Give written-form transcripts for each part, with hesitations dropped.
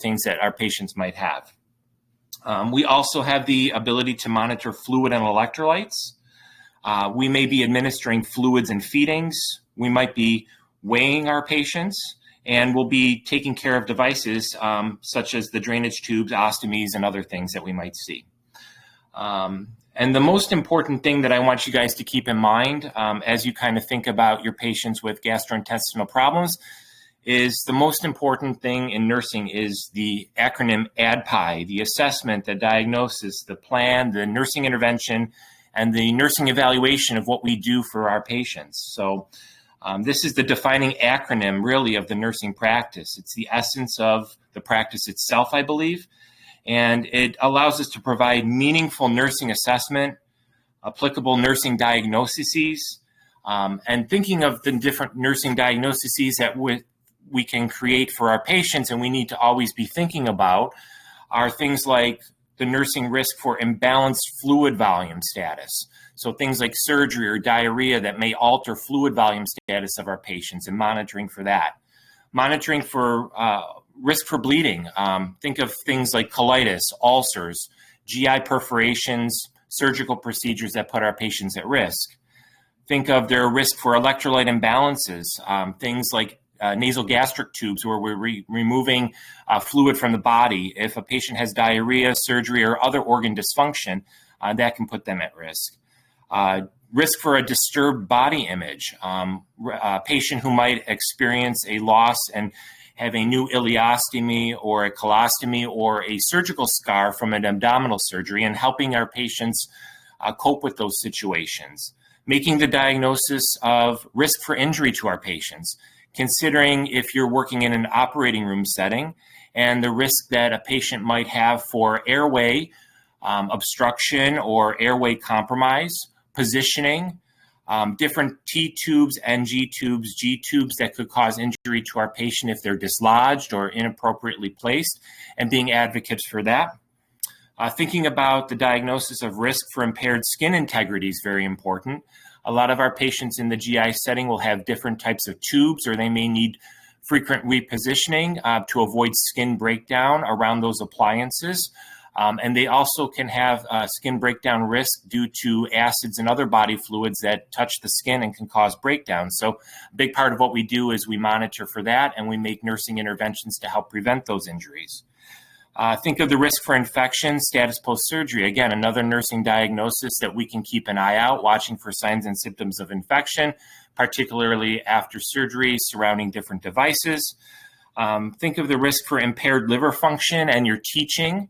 things that our patients might have. We also have the ability to monitor fluid and electrolytes. We may be administering fluids and feedings. We might be weighing our patients, and we'll be taking care of devices such as the drainage tubes, ostomies, and other things that we might see. And the most important thing that I want you guys to keep in mind as you kind of think about your patients with gastrointestinal problems is the most important thing in nursing is the acronym ADPI, the assessment, the diagnosis, the plan, the nursing intervention, and the nursing evaluation of what we do for our patients. So this is the defining acronym really of the nursing practice. It's the essence of the practice itself, I believe. And it allows us to provide meaningful nursing assessment, applicable nursing diagnoses, and thinking of the different nursing diagnoses that we can create for our patients and we need to always be thinking about are things like the nursing risk for imbalanced fluid volume status. So things like surgery or diarrhea that may alter fluid volume status of our patients and monitoring for that. Monitoring for risk for bleeding. Think of things like colitis, ulcers, GI perforations, surgical procedures that put our patients at risk. Think of their risk for electrolyte imbalances, things like nasal gastric tubes where we're removing fluid from the body. If a patient has diarrhea, surgery, or other organ dysfunction, that can put them at risk. Risk for a disturbed body image. A patient who might experience a loss and have a new ileostomy or a colostomy or a surgical scar from an abdominal surgery, and helping our patients cope with those situations. Making the diagnosis of risk for injury to our patients, considering if you're working in an operating room setting and the risk that a patient might have for airway obstruction or airway compromise, positioning, different T tubes, NG tubes, G tubes that could cause injury to our patient if they're dislodged or inappropriately placed, and being advocates for that. Thinking about the diagnosis of risk for impaired skin integrity is very important. A lot of our patients in the GI setting will have different types of tubes, or they may need frequent repositioning to avoid skin breakdown around those appliances. And they also can have skin breakdown risk due to acids and other body fluids that touch the skin and can cause breakdown. So a big part of what we do is we monitor for that and we make nursing interventions to help prevent those injuries. Think of the risk for infection, status post-surgery. Again, another nursing diagnosis that we can keep an eye out, watching for signs and symptoms of infection, particularly after surgery surrounding different devices. Think of the risk for impaired liver function and your teaching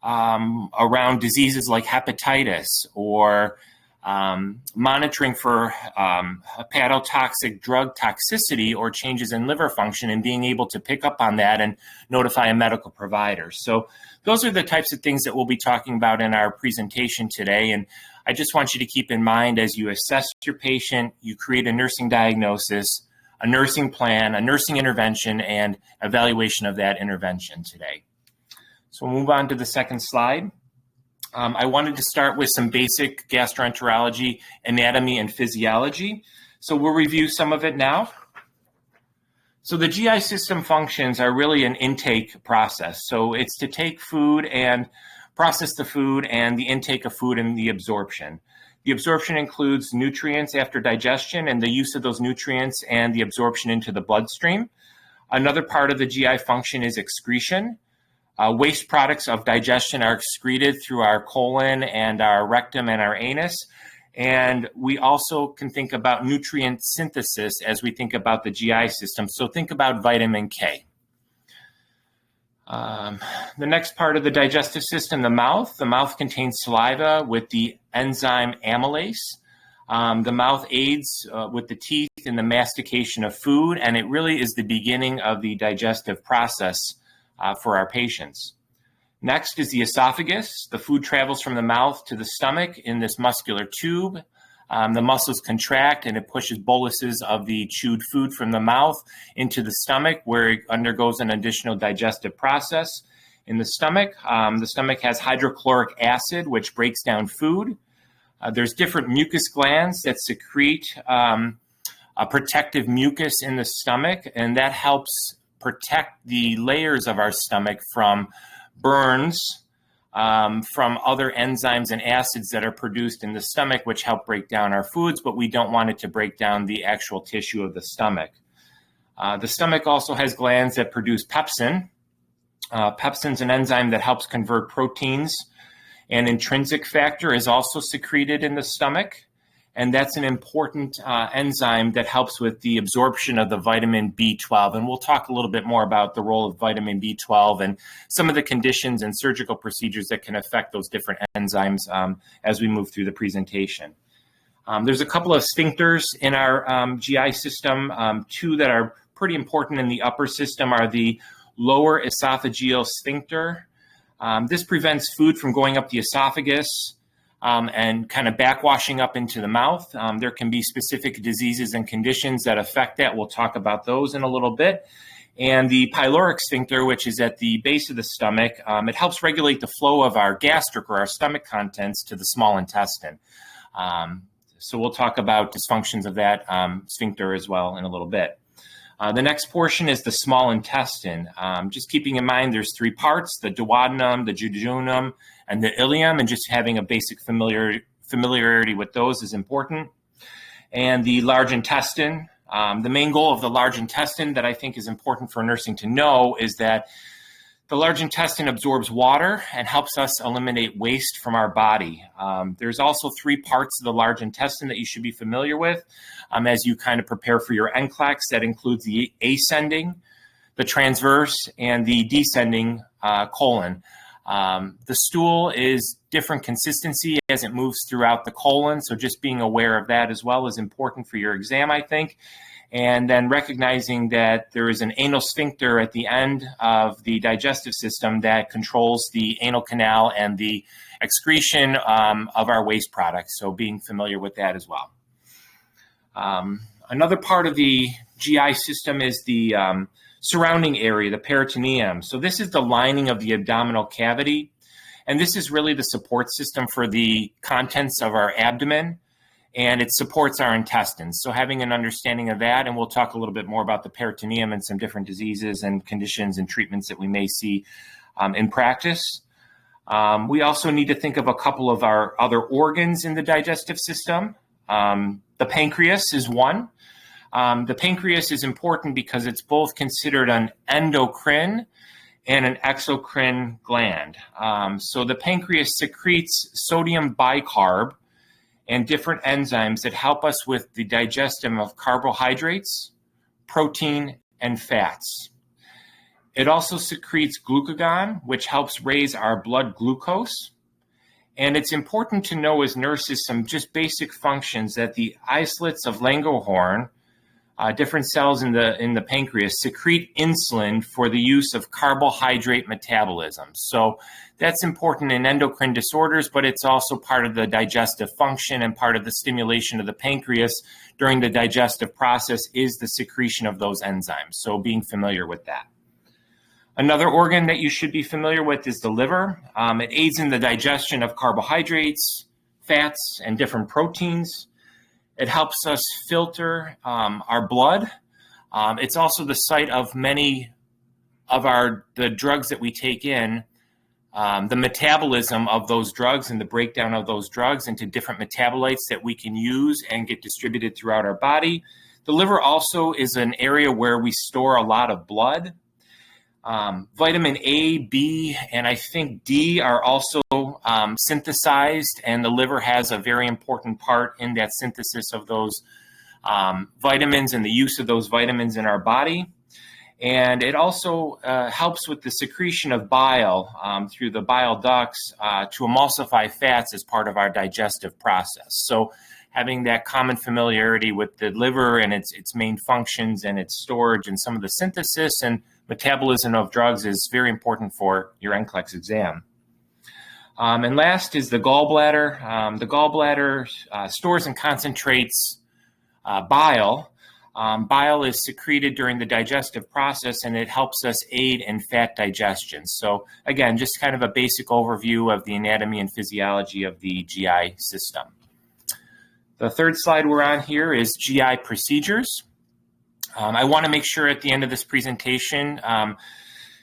around diseases like hepatitis, or monitoring for hepatotoxic drug toxicity or changes in liver function, and being able to pick up on that and notify a medical provider. So those are the types of things that we'll be talking about in our presentation today. And I just want you to keep in mind as you assess your patient, you create a nursing diagnosis, a nursing plan, a nursing intervention, and evaluation of that intervention today. So we'll move on to the second slide. I wanted to start with some basic gastroenterology, anatomy, and physiology. So we'll review some of it now. So the GI system functions are really an intake process. So it's to take food and process the food, and the intake of food and the absorption. The absorption includes nutrients after digestion and the use of those nutrients and the absorption into the bloodstream. Another part of the GI function is excretion. Waste products of digestion are excreted through our colon and our rectum and our anus. And we also can think about nutrient synthesis as we think about the GI system. So think about vitamin K. The next part of the digestive system, the mouth. The mouth contains saliva with the enzyme amylase. The mouth aids with the teeth in the mastication of food, and it really is the beginning of the digestive process for our patients. Next is the esophagus. The food travels from the mouth to the stomach in this muscular tube. The muscles contract and it pushes boluses of the chewed food from the mouth into the stomach, where it undergoes an additional digestive process. In the stomach has hydrochloric acid, which breaks down food. There's different mucus glands that secrete a protective mucus in the stomach, and that helps protect the layers of our stomach from burns, from other enzymes and acids that are produced in the stomach, which help break down our foods, but we don't want it to break down the actual tissue of the stomach. The stomach also has glands that produce pepsin. Pepsin is an enzyme that helps convert proteins. An intrinsic factor is also secreted in the stomach, and that's an important enzyme that helps with the absorption of the vitamin B12. And we'll talk a little bit more about the role of vitamin B12 and some of the conditions and surgical procedures that can affect those different enzymes as we move through the presentation. There's a couple of sphincters in our GI system. Two that are pretty important in the upper system are the lower esophageal sphincter. This prevents food from going up the esophagus and kind of backwashing up into the mouth. There can be specific diseases and conditions that affect that. We'll talk about those in a little bit. And the pyloric sphincter, which is at the base of the stomach, it helps regulate the flow of our gastric or our stomach contents to the small intestine. So we'll talk about dysfunctions of that sphincter as well in a little bit. The next portion is the small intestine. Just keeping in mind there's three parts, the duodenum, the jejunum, and the ileum, and just having a basic familiarity with those is important. And the large intestine. The main goal of the large intestine that I think is important for nursing to know is that the large intestine absorbs water and helps us eliminate waste from our body. There's also three parts of the large intestine that you should be familiar with as you kind of prepare for your NCLEX. That includes the ascending, the transverse, and the descending colon. The stool is different consistency as it moves throughout the colon, so just being aware of that as well is important for your exam, I think. And then recognizing that there is an anal sphincter at the end of the digestive system that controls the anal canal and the excretion of our waste products, so being familiar with that as well. Another part of the GI system is the surrounding area, the peritoneum. So this is the lining of the abdominal cavity, and this is really the support system for the contents of our abdomen, and it supports our intestines. So having an understanding of that, and we'll talk a little bit more about the peritoneum and some different diseases and conditions and treatments that we may see in practice. We also need to think of a couple of our other organs in the digestive system. The pancreas is one. The pancreas is important because it's both considered an endocrine and an exocrine gland. So the pancreas secretes sodium bicarb and different enzymes that help us with the digestion of carbohydrates, protein, and fats. It also secretes glucagon, which helps raise our blood glucose. And it's important to know as nurses some just basic functions that the isolates of Langerhorn, different cells in the pancreas, secrete insulin for the use of carbohydrate metabolism. So that's important in endocrine disorders, but it's also part of the digestive function, and part of the stimulation of the pancreas during the digestive process is the secretion of those enzymes. So being familiar with that. Another organ that you should be familiar with is the liver. It aids in the digestion of carbohydrates, fats, and different proteins. It helps us filter our blood. It's also the site of many of the drugs that we take in, the metabolism of those drugs and the breakdown of those drugs into different metabolites that we can use and get distributed throughout our body. The liver also is an area where we store a lot of blood. Vitamin A, B, and I think D are also synthesized, and the liver has a very important part in that synthesis of those vitamins and the use of those vitamins in our body. And it also helps with the secretion of bile through the bile ducts to emulsify fats as part of our digestive process. So having that common familiarity with the liver and its main functions and its storage and some of the synthesis and metabolism of drugs is very important for your NCLEX exam. And last is the gallbladder. The gallbladder stores and concentrates bile. Bile is secreted during the digestive process, and it helps us aid in fat digestion. So again, just kind of a basic overview of the anatomy and physiology of the GI system. The third slide we're on here is GI procedures. I want to make sure at the end of this presentation,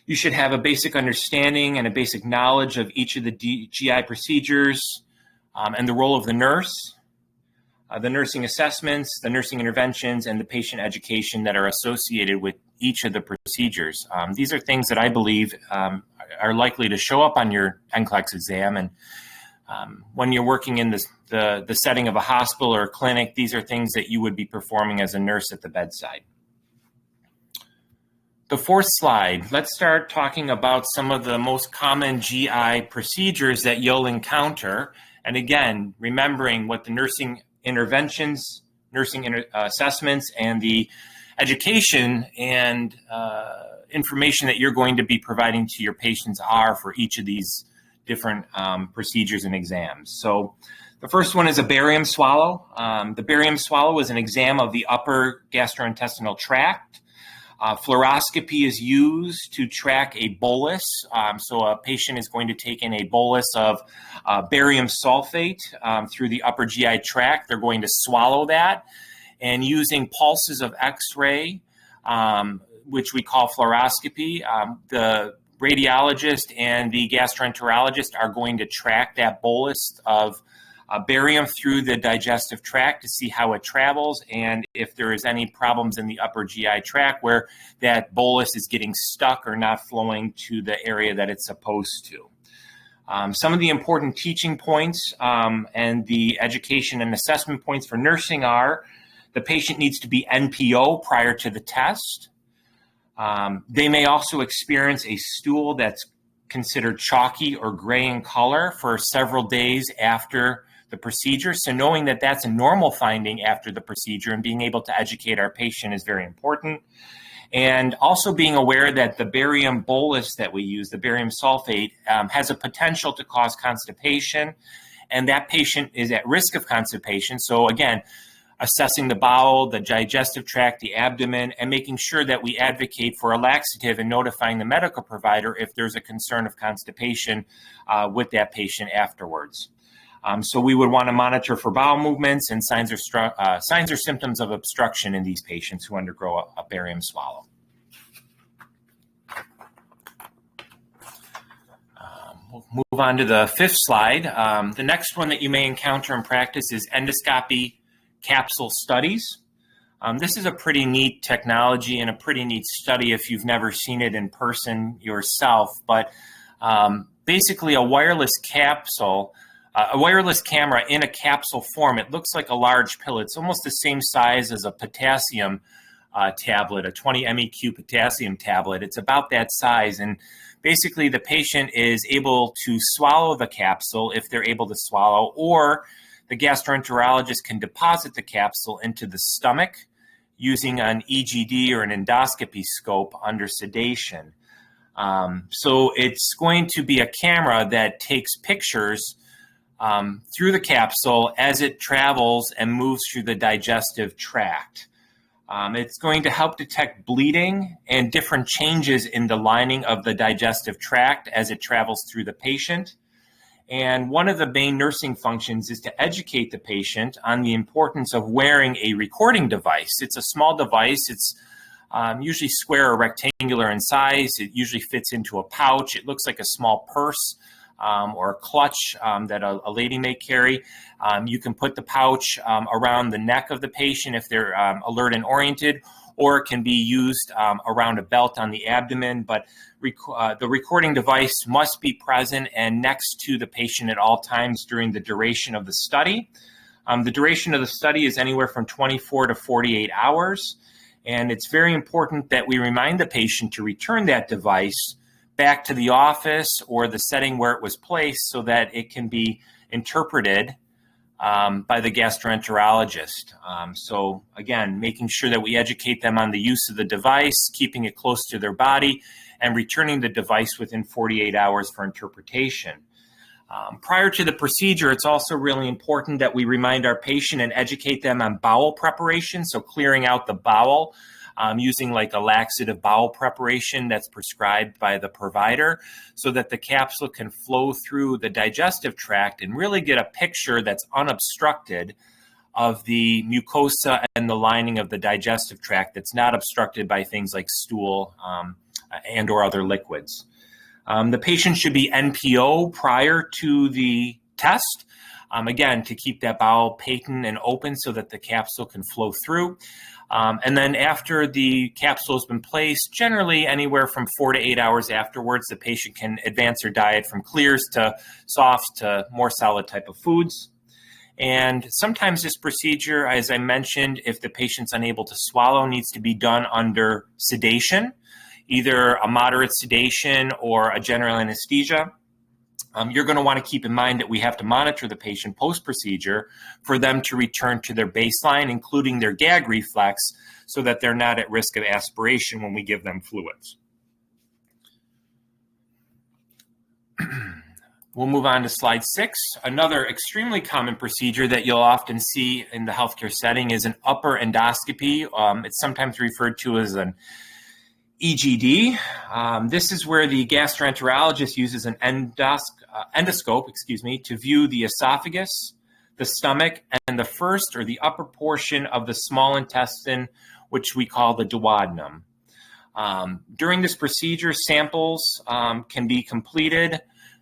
you should have a basic understanding and a basic knowledge of each of the GI procedures and the role of the nurse, the nursing assessments, the nursing interventions, and the patient education that are associated with each of the procedures. These are things that I believe are likely to show up on your NCLEX exam. And when you're working in the setting of a hospital or a clinic, these are things that you would be performing as a nurse at the bedside. The fourth slide, let's start talking about some of the most common GI procedures that you'll encounter. And again, remembering what the nursing interventions, assessments, and the education and information that you're going to be providing to your patients are for each of these different procedures and exams. So the first one is a barium swallow. The barium swallow is an exam of the upper gastrointestinal tract. Fluoroscopy is used to track a bolus. So a patient is going to take in a bolus of barium sulfate through the upper GI tract. They're going to swallow that, and using pulses of X-ray, which we call fluoroscopy, the radiologist and the gastroenterologist are going to track that bolus of barium through the digestive tract to see how it travels and if there is any problems in the upper GI tract where that bolus is getting stuck or not flowing to the area that it's supposed to. Some of the important teaching points and the education and assessment points for nursing are the patient needs to be NPO prior to the test. They may also experience a stool that's considered chalky or gray in color for several days after the procedure. So knowing that that's a normal finding after the procedure and being able to educate our patient is very important. And also being aware that the barium bolus that we use, the barium sulfate, has a potential to cause constipation, and that patient is at risk of constipation. So again, assessing the bowel, the digestive tract, the abdomen, and making sure that we advocate for a laxative and notifying the medical provider if there's a concern of constipation with that patient afterwards. So we would want to monitor for bowel movements and signs or symptoms of obstruction in these patients who undergo a barium swallow. We'll move on to the fifth slide. The next one that you may encounter in practice is endoscopy capsule studies. This is a pretty neat technology and a pretty neat study if you've never seen it in person yourself, but basically a wireless capsule, a wireless camera in a capsule form. It looks like a large pill. It's almost the same size as a potassium tablet, a 20 MEQ potassium tablet. It's about that size, and basically the patient is able to swallow the capsule if they're able to swallow, or the gastroenterologist can deposit the capsule into the stomach using an EGD or an endoscopy scope under sedation. So it's going to be a camera that takes pictures through the capsule as it travels and moves through the digestive tract. It's going to help detect bleeding and different changes in the lining of the digestive tract as it travels through the patient. And one of the main nursing functions is to educate the patient on the importance of wearing a recording device. It's a small device. It's usually square or rectangular in size. It usually fits into a pouch. It looks like a small purse or a clutch that a lady may carry. You can put the pouch around the neck of the patient if they're alert and oriented, or it can be used around a belt on the abdomen. But the recording device must be present and next to the patient at all times during the duration of the study. The duration of the study is anywhere from 24 to 48 hours. And it's very important that we remind the patient to return that device back to the office or the setting where it was placed so that it can be interpreted by the gastroenterologist. So again, making sure that we educate them on the use of the device, keeping it close to their body, and returning the device within 48 hours for interpretation. Prior to the procedure, it's also really important that we remind our patient and educate them on bowel preparation, so clearing out the bowel, using like a laxative bowel preparation that's prescribed by the provider so that the capsule can flow through the digestive tract and really get a picture that's unobstructed of the mucosa and the lining of the digestive tract that's not obstructed by things like stool and or other liquids. The patient should be NPO prior to the test, again, to keep that bowel patent and open so that the capsule can flow through. And then after the capsule has been placed, generally anywhere from 4 to 8 hours afterwards, the patient can advance their diet from clears to softs to more solid type of foods. And sometimes this procedure, as I mentioned, if the patient's unable to swallow, needs to be done under sedation, either a moderate sedation or a general anesthesia. You're going to want to keep in mind that we have to monitor the patient post-procedure for them to return to their baseline, including their gag reflex, so that they're not at risk of aspiration when we give them fluids. We'll move on to slide 6. Another extremely common procedure that you'll often see in the healthcare setting is an upper endoscopy. It's sometimes referred to as an EGD. This is where the gastroenterologist uses an endoscope, to view the esophagus, the stomach, and the first or the upper portion of the small intestine, which we call the duodenum. During this procedure, samples can be completed.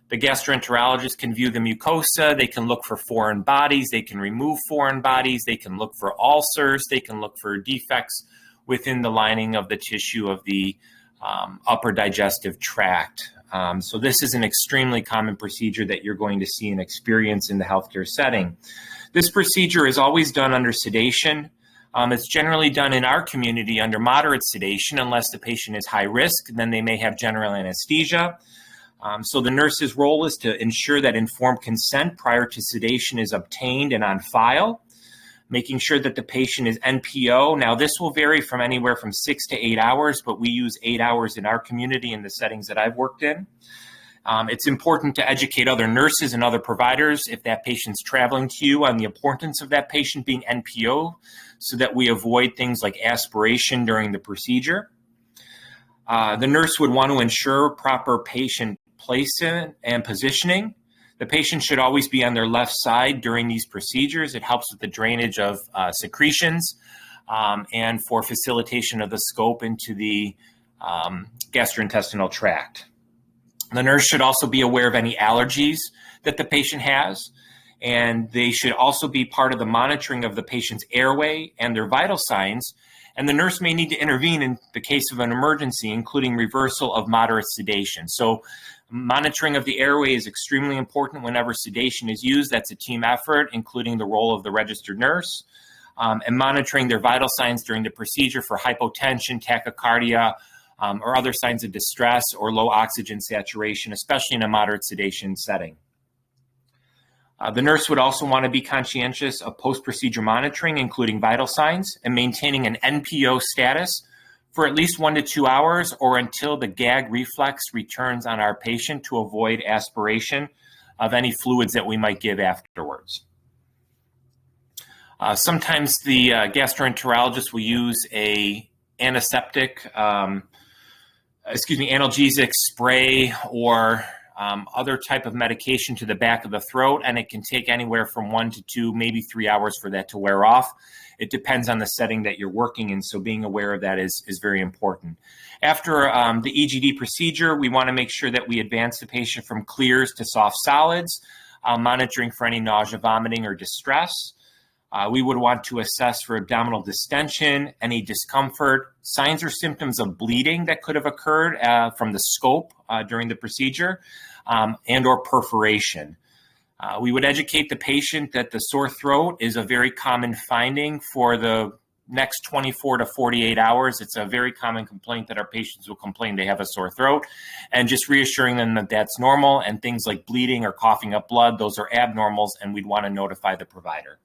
The gastroenterologist can view the mucosa. They can look for foreign bodies. They can remove foreign bodies. They can look for ulcers. They can look for defects within the lining of the tissue of the upper digestive tract. So this is an extremely common procedure that you're going to see and experience in the healthcare setting. This procedure is always done under sedation. It's generally done in our community under moderate sedation unless the patient is high risk, then they may have general anesthesia. So the nurse's role is to ensure that informed consent prior to sedation is obtained and on file, making sure that the patient is NPO. Now, this will vary from anywhere from 6 to 8 hours, but we use 8 hours in our community in the settings that I've worked in. It's important to educate other nurses and other providers if that patient's traveling to you on the importance of that patient being NPO so that we avoid things like aspiration during the procedure. The nurse would want to ensure proper patient placement and positioning. The patient should always be on their left side during these procedures. It helps with the drainage of secretions and for facilitation of the scope into the gastrointestinal tract. The nurse should also be aware of any allergies that the patient has, and they should also be part of the monitoring of the patient's airway and their vital signs. And the nurse may need to intervene in the case of an emergency, including reversal of moderate sedation. So monitoring of the airway is extremely important whenever sedation is used. That's a team effort, including the role of the registered nurse, and monitoring their vital signs during the procedure for hypotension, tachycardia, or other signs of distress or low oxygen saturation, especially in a moderate sedation setting. The nurse would also want to be conscientious of post-procedure monitoring, including vital signs, and maintaining an NPO status for at least 1 to 2 hours or until the gag reflex returns on our patient to avoid aspiration of any fluids that we might give afterwards. Sometimes the gastroenterologist will use a analgesic spray or other type of medication to the back of the throat, and it can take anywhere from 1 to 2, maybe 3 hours for that to wear off. It depends on the setting that you're working in, so being aware of that is very important. After the EGD procedure, we want to make sure that we advance the patient from clears to soft solids, monitoring for any nausea, vomiting, or distress. We would want to assess for abdominal distension, any discomfort, signs or symptoms of bleeding that could have occurred from the scope during the procedure, and or perforation. We would educate the patient that the sore throat is a very common finding for the next 24 to 48 hours. It's a very common complaint that our patients will complain they have a sore throat, and just reassuring them that that's normal, and things like bleeding or coughing up blood, those are abnormals, and we'd want to notify the provider.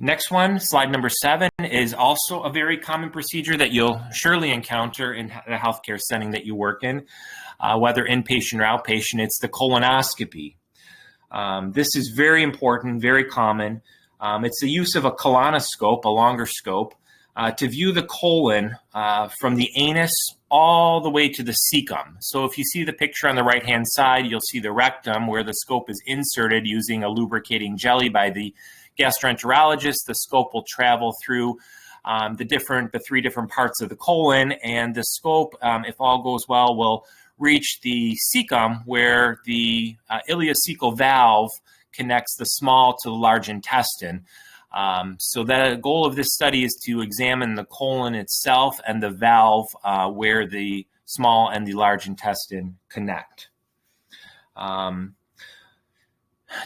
Next one, slide number 7, is also a very common procedure that you'll surely encounter in the healthcare setting that you work in, whether inpatient or outpatient. It's the colonoscopy. This is very important, very common. It's the use of a colonoscope, a longer scope, to view the colon from the anus all the way to the cecum. So if you see the picture on the right-hand side, you'll see the rectum where the scope is inserted using a lubricating jelly by the gastroenterologist. The scope will travel through the three different parts of the colon, and the scope, if all goes well, will reach the cecum where the ileocecal valve connects the small to the large intestine. So the goal of this study is to examine the colon itself and the valve where the small and the large intestine connect.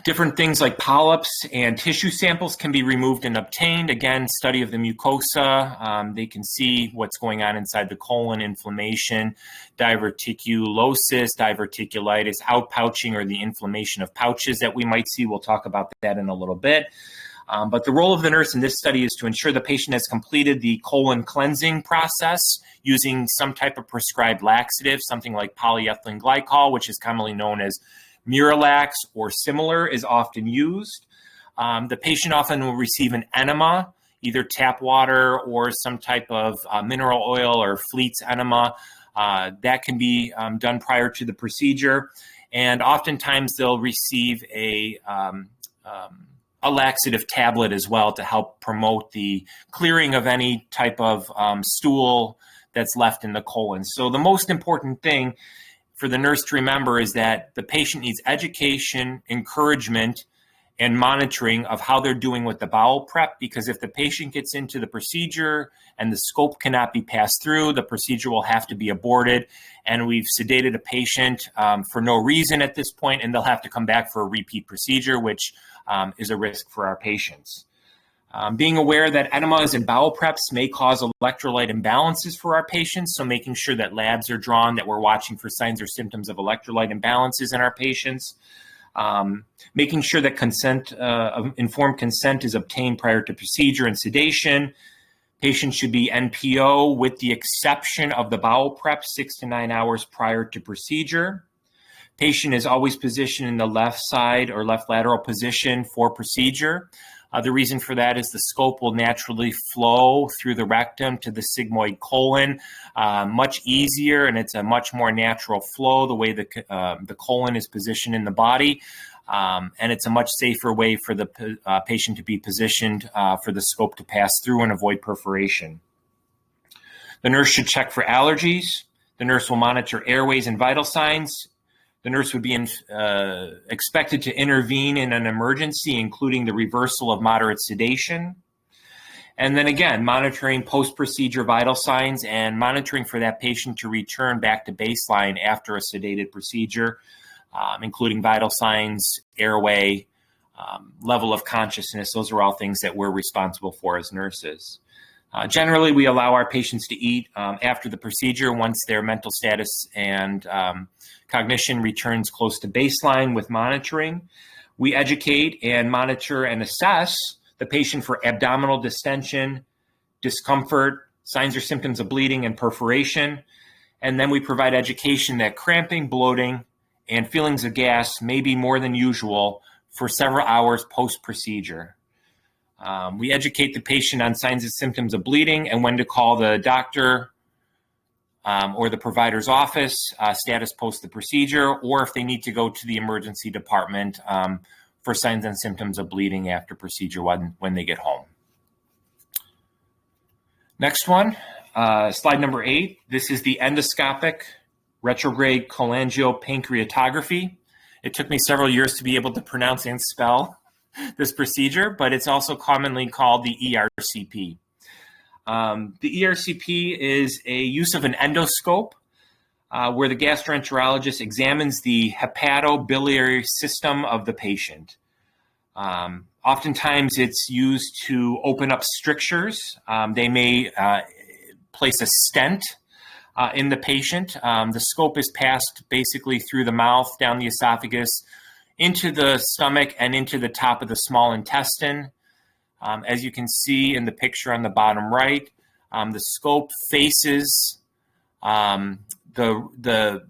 Different things like polyps and tissue samples can be removed and obtained. Again, study of the mucosa. They can see what's going on inside the colon, inflammation, diverticulosis, diverticulitis, outpouching, or the inflammation of pouches that we might see. We'll talk about that in a little bit. But the role of the nurse in this study is to ensure the patient has completed the colon cleansing process using some type of prescribed laxative, something like polyethylene glycol, which is commonly known as Miralax or similar, is often used. The patient often will receive an enema, either tap water or some type of mineral oil or Fleet's enema. That can be done prior to the procedure. And oftentimes they'll receive a laxative tablet as well to help promote the clearing of any type of stool that's left in the colon. So the most important thing for the nurse to remember is that the patient needs education, encouragement, and monitoring of how they're doing with the bowel prep, because if the patient gets into the procedure and the scope cannot be passed through, the procedure will have to be aborted, and we've sedated a patient for no reason at this point, and they'll have to come back for a repeat procedure, which is a risk for our patients. Being aware that enemas and bowel preps may cause electrolyte imbalances for our patients, so making sure that labs are drawn, that we're watching for signs or symptoms of electrolyte imbalances in our patients. Making sure that informed consent is obtained prior to procedure and sedation. Patients should be NPO with the exception of the bowel prep 6 to 9 hours prior to procedure. Patient is always positioned in the left side or left lateral position for procedure. The reason for that is the scope will naturally flow through the rectum to the sigmoid colon much easier, and it's a much more natural flow the way the colon is positioned in the body. And it's a much safer way for the patient to be positioned for the scope to pass through and avoid perforation. The nurse should check for allergies. The nurse will monitor airways and vital signs. The nurse would be expected to intervene in an emergency, including the reversal of moderate sedation. And then again, monitoring post-procedure vital signs and monitoring for that patient to return back to baseline after a sedated procedure, including vital signs, airway, level of consciousness. Those are all things that we're responsible for as nurses. Generally, we allow our patients to eat after the procedure once their mental status and cognition returns close to baseline with monitoring. We educate and monitor and assess the patient for abdominal distension, discomfort, signs or symptoms of bleeding and perforation. And then we provide education that cramping, bloating, and feelings of gas may be more than usual for several hours post-procedure. We educate the patient on signs and symptoms of bleeding and when to call the doctor or the provider's office, status post the procedure, or if they need to go to the emergency department for signs and symptoms of bleeding after procedure when they get home. Next one, slide number 8. This is the endoscopic retrograde cholangiopancreatography. It took me several years to be able to pronounce and spell this procedure, but it's also commonly called the ERCP. The ERCP is a use of an endoscope where the gastroenterologist examines the hepatobiliary system of the patient. Oftentimes it's used to open up strictures. They may place a stent in the patient. The scope is passed basically through the mouth, down the esophagus, into the stomach, and into the top of the small intestine. As you can see in the picture on the bottom right, the scope faces the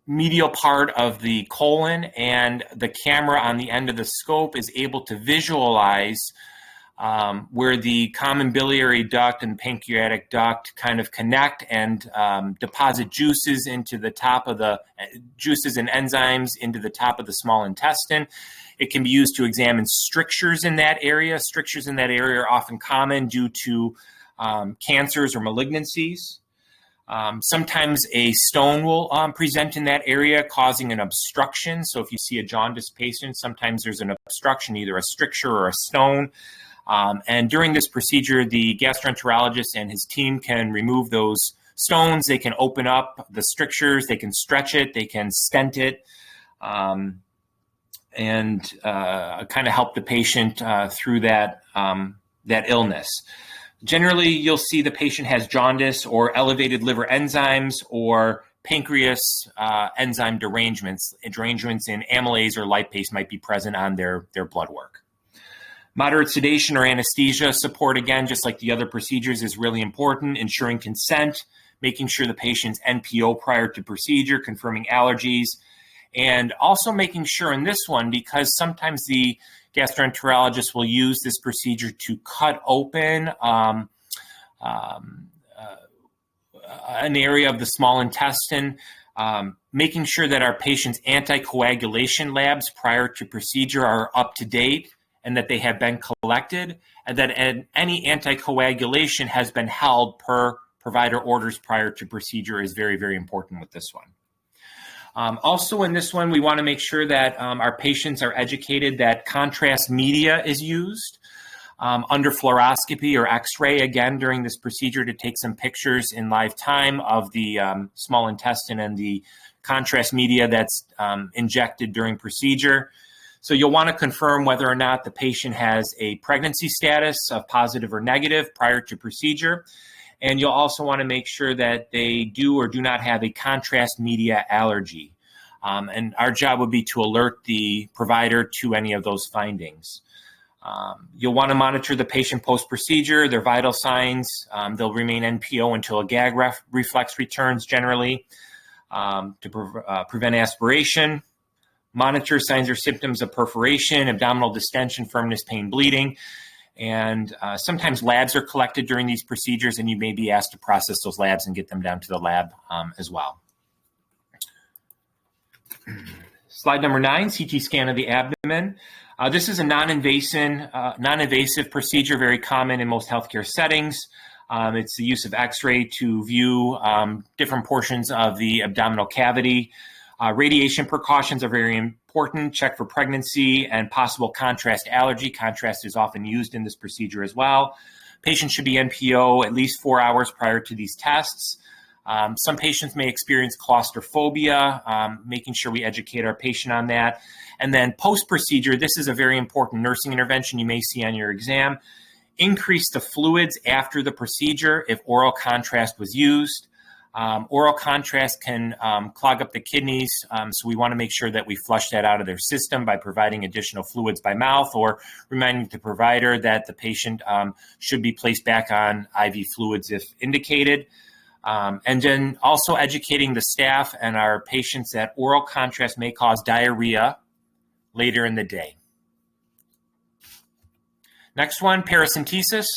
medial part of the colon, and the camera on the end of the scope is able to visualize where the common biliary duct and pancreatic duct kind of connect and deposit juices into the top of the juices and enzymes into the top of the small intestine. It can be used to examine strictures in that area. Strictures in that area are often common due to cancers or malignancies. Sometimes a stone will present in that area, causing an obstruction. So if you see a jaundiced patient, sometimes there's an obstruction, either a stricture or a stone. And during this procedure, the gastroenterologist and his team can remove those stones. They can open up the strictures, they can stretch it, they can stent it, and kind of help the patient through that illness. Generally, you'll see the patient has jaundice or elevated liver enzymes or pancreas enzyme derangements. Derangements in amylase or lipase might be present on their blood work. Moderate sedation or anesthesia support, again, just like the other procedures, is really important. Ensuring consent, making sure the patient's NPO prior to procedure, confirming allergies, and also making sure in this one, because sometimes the gastroenterologist will use this procedure to cut open an area of the small intestine, making sure that our patient's anticoagulation labs prior to procedure are up to date and that they have been collected, and that any anticoagulation has been held per provider orders prior to procedure is very, very important with this one. Also in this one, we want to make sure that our patients are educated that contrast media is used under fluoroscopy or x-ray, again, during this procedure, to take some pictures in live time of the small intestine and the contrast media that's injected during procedure. So you'll want to confirm whether or not the patient has a pregnancy status of positive or negative prior to procedure. And you'll also want to make sure that they do or do not have a contrast media allergy. And our job would be to alert the provider to any of those findings. You'll want to monitor the patient post-procedure, their vital signs. They'll remain NPO until a gag reflex returns generally to prevent aspiration. Monitor signs or symptoms of perforation, abdominal distension, firmness, pain, bleeding. And sometimes labs are collected during these procedures, and you may be asked to process those labs and get them down to the lab as well. Slide number 9, CT scan of the abdomen. This is a non-invasive procedure, very common in most healthcare settings. It's the use of X-ray to view different portions of the abdominal cavity. Radiation precautions are very important. Check for pregnancy and possible contrast allergy. Contrast is often used in this procedure as well. Patients should be NPO at least 4 hours prior to these tests. Some patients may experience claustrophobia, making sure we educate our patient on that. And then post-procedure, this is a very important nursing intervention you may see on your exam. Increase the fluids after the procedure if oral contrast was used. Oral contrast can clog up the kidneys, so we want to make sure that we flush that out of their system by providing additional fluids by mouth, or reminding the provider that the patient should be placed back on IV fluids if indicated. And then also educating the staff and our patients that oral contrast may cause diarrhea later in the day. Next one, paracentesis.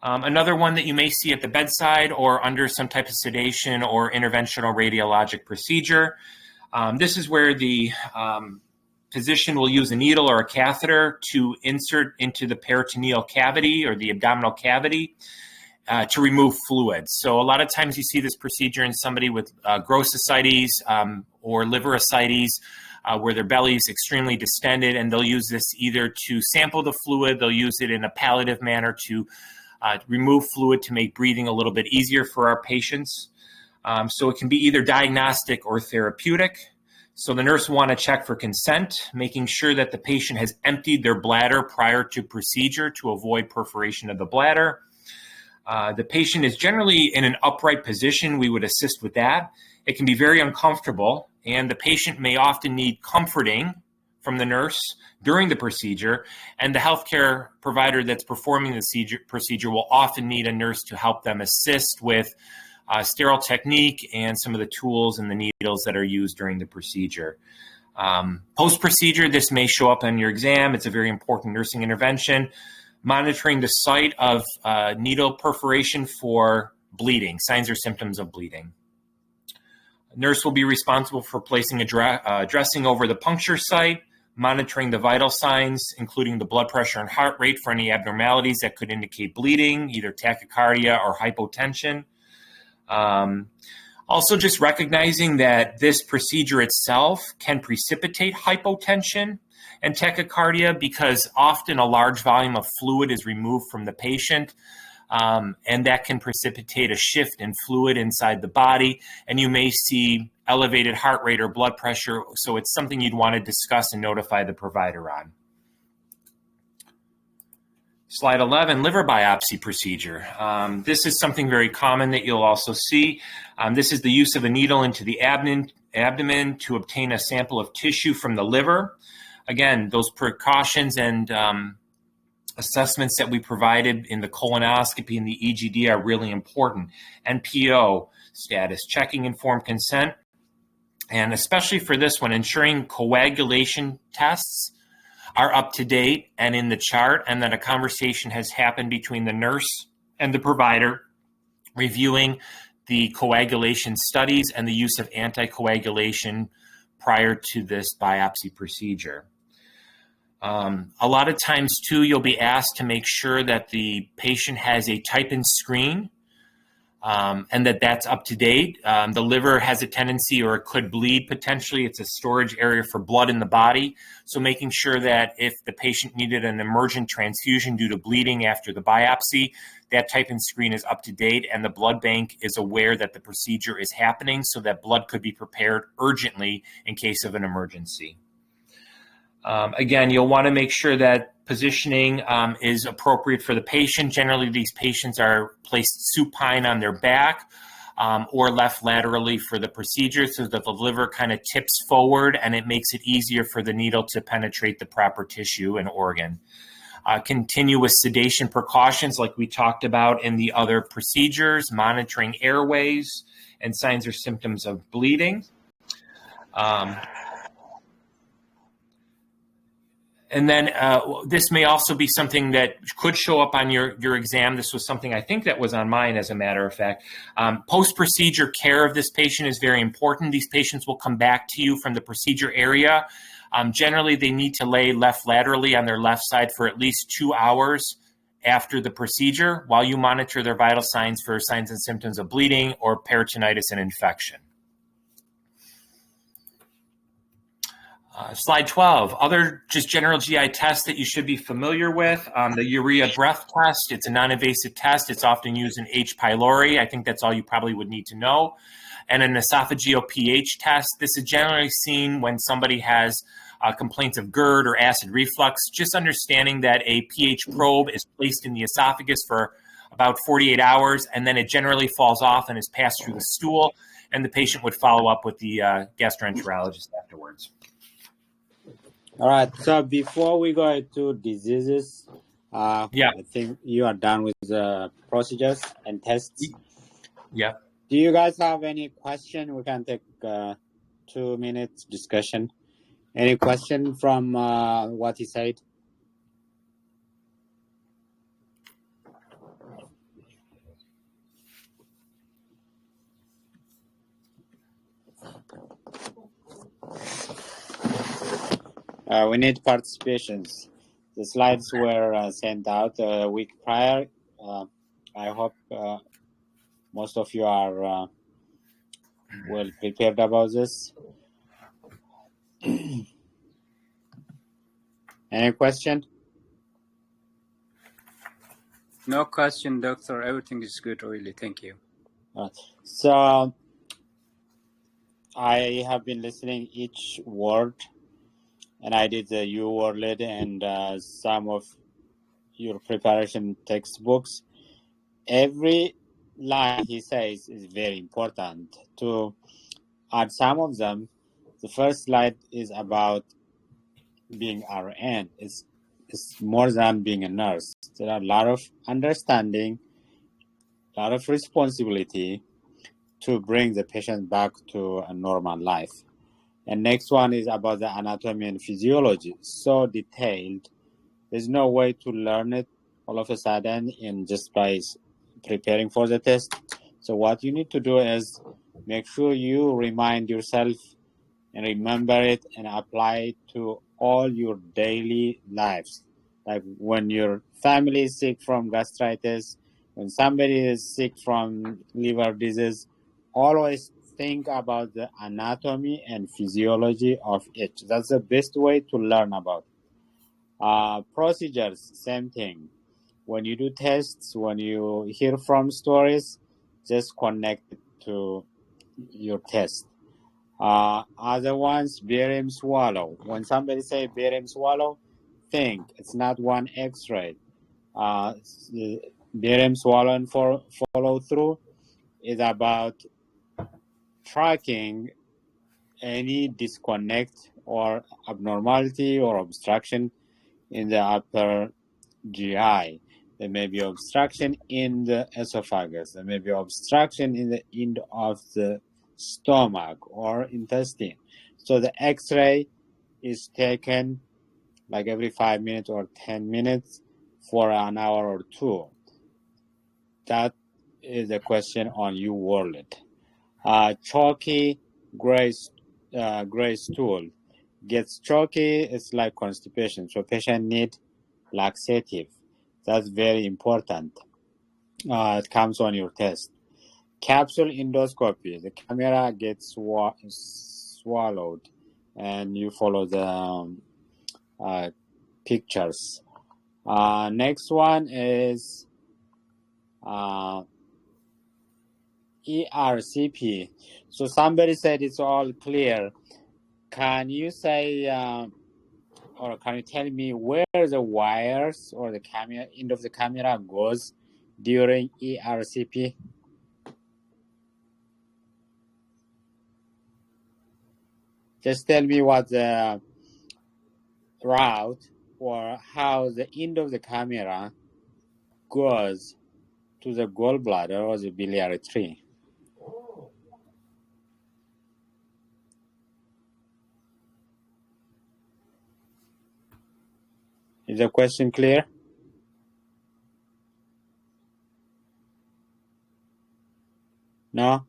Another one that you may see at the bedside or under some type of sedation or interventional radiologic procedure. This is where the physician will use a needle or a catheter to insert into the peritoneal cavity or the abdominal cavity to remove fluids. So a lot of times you see this procedure in somebody with gross ascites or liver ascites, where their belly is extremely distended, and they'll use this either to sample the fluid, they'll use it in a palliative manner to remove fluid to make breathing a little bit easier for our patients. So it can be either diagnostic or therapeutic. So the nurse will want to check for consent, making sure that the patient has emptied their bladder prior to procedure to avoid perforation of the bladder. The patient is generally in an upright position. We would assist with that. It can be very uncomfortable, and the patient may often need comforting from the nurse during the procedure, and the healthcare provider that's performing the procedure will often need a nurse to help them assist with sterile technique and some of the tools and the needles that are used during the procedure. Post-procedure, this may show up on your exam. It's a very important nursing intervention. monitoring the site of needle perforation for bleeding, signs or symptoms of bleeding. Nurse will be responsible for placing a dressing over the puncture site, monitoring the vital signs, including the blood pressure and heart rate for any abnormalities that could indicate bleeding, either tachycardia or hypotension. Also, just recognizing that this procedure itself can precipitate hypotension and tachycardia because often a large volume of fluid is removed from the patient. And that can precipitate a shift in fluid inside the body, and you may see elevated heart rate or blood pressure, so it's something you'd want to discuss and notify the provider on. Slide 11, liver biopsy procedure. This is something very common that you'll also see. This is the use of a needle into the abdomen to obtain a sample of tissue from the liver. Again, those precautions and assessments that we provided in the colonoscopy and the EGD are really important. NPO status, checking informed consent, and especially for this one, ensuring coagulation tests are up to date and in the chart, and that a conversation has happened between the nurse and the provider reviewing the coagulation studies and the use of anticoagulation prior to this biopsy procedure. A lot of times, too, you'll be asked to make sure that the patient has a type-in screen and that's up to date. The liver has a tendency, or it could bleed potentially. It's a storage area for blood in the body. So making sure that if the patient needed an emergent transfusion due to bleeding after the biopsy, that type-in screen is up to date and the blood bank is aware that the procedure is happening so that blood could be prepared urgently in case of an emergency. Again, you'll want to make sure that positioning is appropriate for the patient. Generally, these patients are placed supine on their back or left laterally for the procedure so that the liver kind of tips forward, and it makes it easier for the needle to penetrate the proper tissue and organ. Continuous sedation precautions like we talked about in the other procedures, monitoring airways and signs or symptoms of bleeding. And then this may also be something that could show up on your exam. This was something I think that was on mine, as a matter of fact. Post-procedure care of this patient is very important. These patients will come back to you from the procedure area. Generally, they need to lay left laterally on their left side for at least 2 hours after the procedure while you monitor their vital signs for signs and symptoms of bleeding or peritonitis and infection. Slide 12, other just general GI tests that you should be familiar with. The urea breath test, it's a non-invasive test. It's often used in H. pylori. I think that's all you probably would need to know. And an esophageal pH test. This is generally seen when somebody has complaints of GERD or acid reflux. Just understanding that a pH probe is placed in the esophagus for about 48 hours, and then it generally falls off and is passed through the stool, and the patient would follow up with the gastroenterologist afterwards. All right. So before we go into diseases, I think you are done with the procedures and tests. Yeah. Do you guys have any question? We can take 2 minutes discussion. Any question from what he said? We need participations. The slides were sent out a week prior. I hope most of you are well prepared about this. Any question? No question, doctor. Everything is good, really. Thank you. So I have been listening each word, and I did the U-Wordlet and some of your preparation textbooks. Every line he says is very important. To add some of them, the first slide is about being RN. It's more than being a nurse. There are a lot of understanding, a lot of responsibility to bring the patient back to a normal life. And next one is about the anatomy and physiology. So detailed. There's no way to learn it all of a sudden in just by preparing for the test. So what you need to do is make sure you remind yourself and remember it and apply it to all your daily lives. Like when your family is sick from gastritis, when somebody is sick from liver disease, always think about the anatomy and physiology of it. That's the best way to learn about it. Procedures, same thing. When you do tests, when you hear from stories, just connect it to your test. Other ones, barium swallow. When somebody say barium swallow, think it's not one X-ray. Barium swallow and follow through is about tracking any disconnect or abnormality or obstruction in the upper GI. There may be obstruction in the esophagus. There may be obstruction in the end of the stomach or intestine. So the X-ray is taken like every 5 minutes or 10 minutes for an hour or two. That is a question on UWorld. Chalky gray stool. Gets chalky, it's like constipation. So patient need laxative. That's very important. It comes on your test. Capsule endoscopy. The camera gets swallowed and you follow the pictures. Next one is ERCP. So somebody said it's all clear. Can you say or can you tell me where the wires or the camera end of the camera goes during ERCP? Just tell me what the route or how the end of the camera goes to the gallbladder or the biliary tree. Is the question clear? No?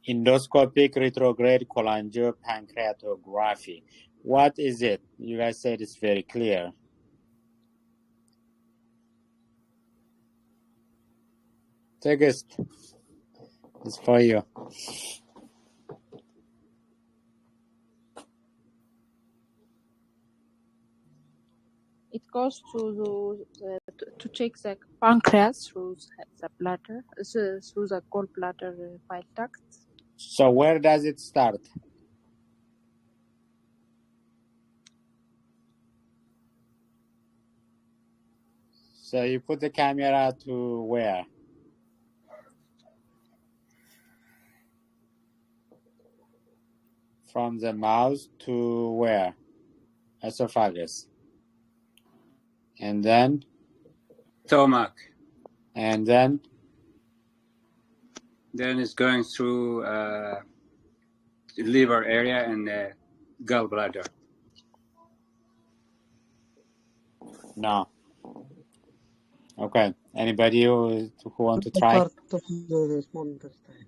Endoscopic retrograde cholangiopancreatography. What is it? You guys said it's very clear. Text. It's for you. It goes to check the pancreas through the bladder, through the gallbladder bile duct. So where does it start? So you put the camera to where? From the mouth to where? Esophagus. And then? Stomach. And then? Then it's going through liver area and gallbladder. No. Okay. Anybody who want to try? Part of the small intestine.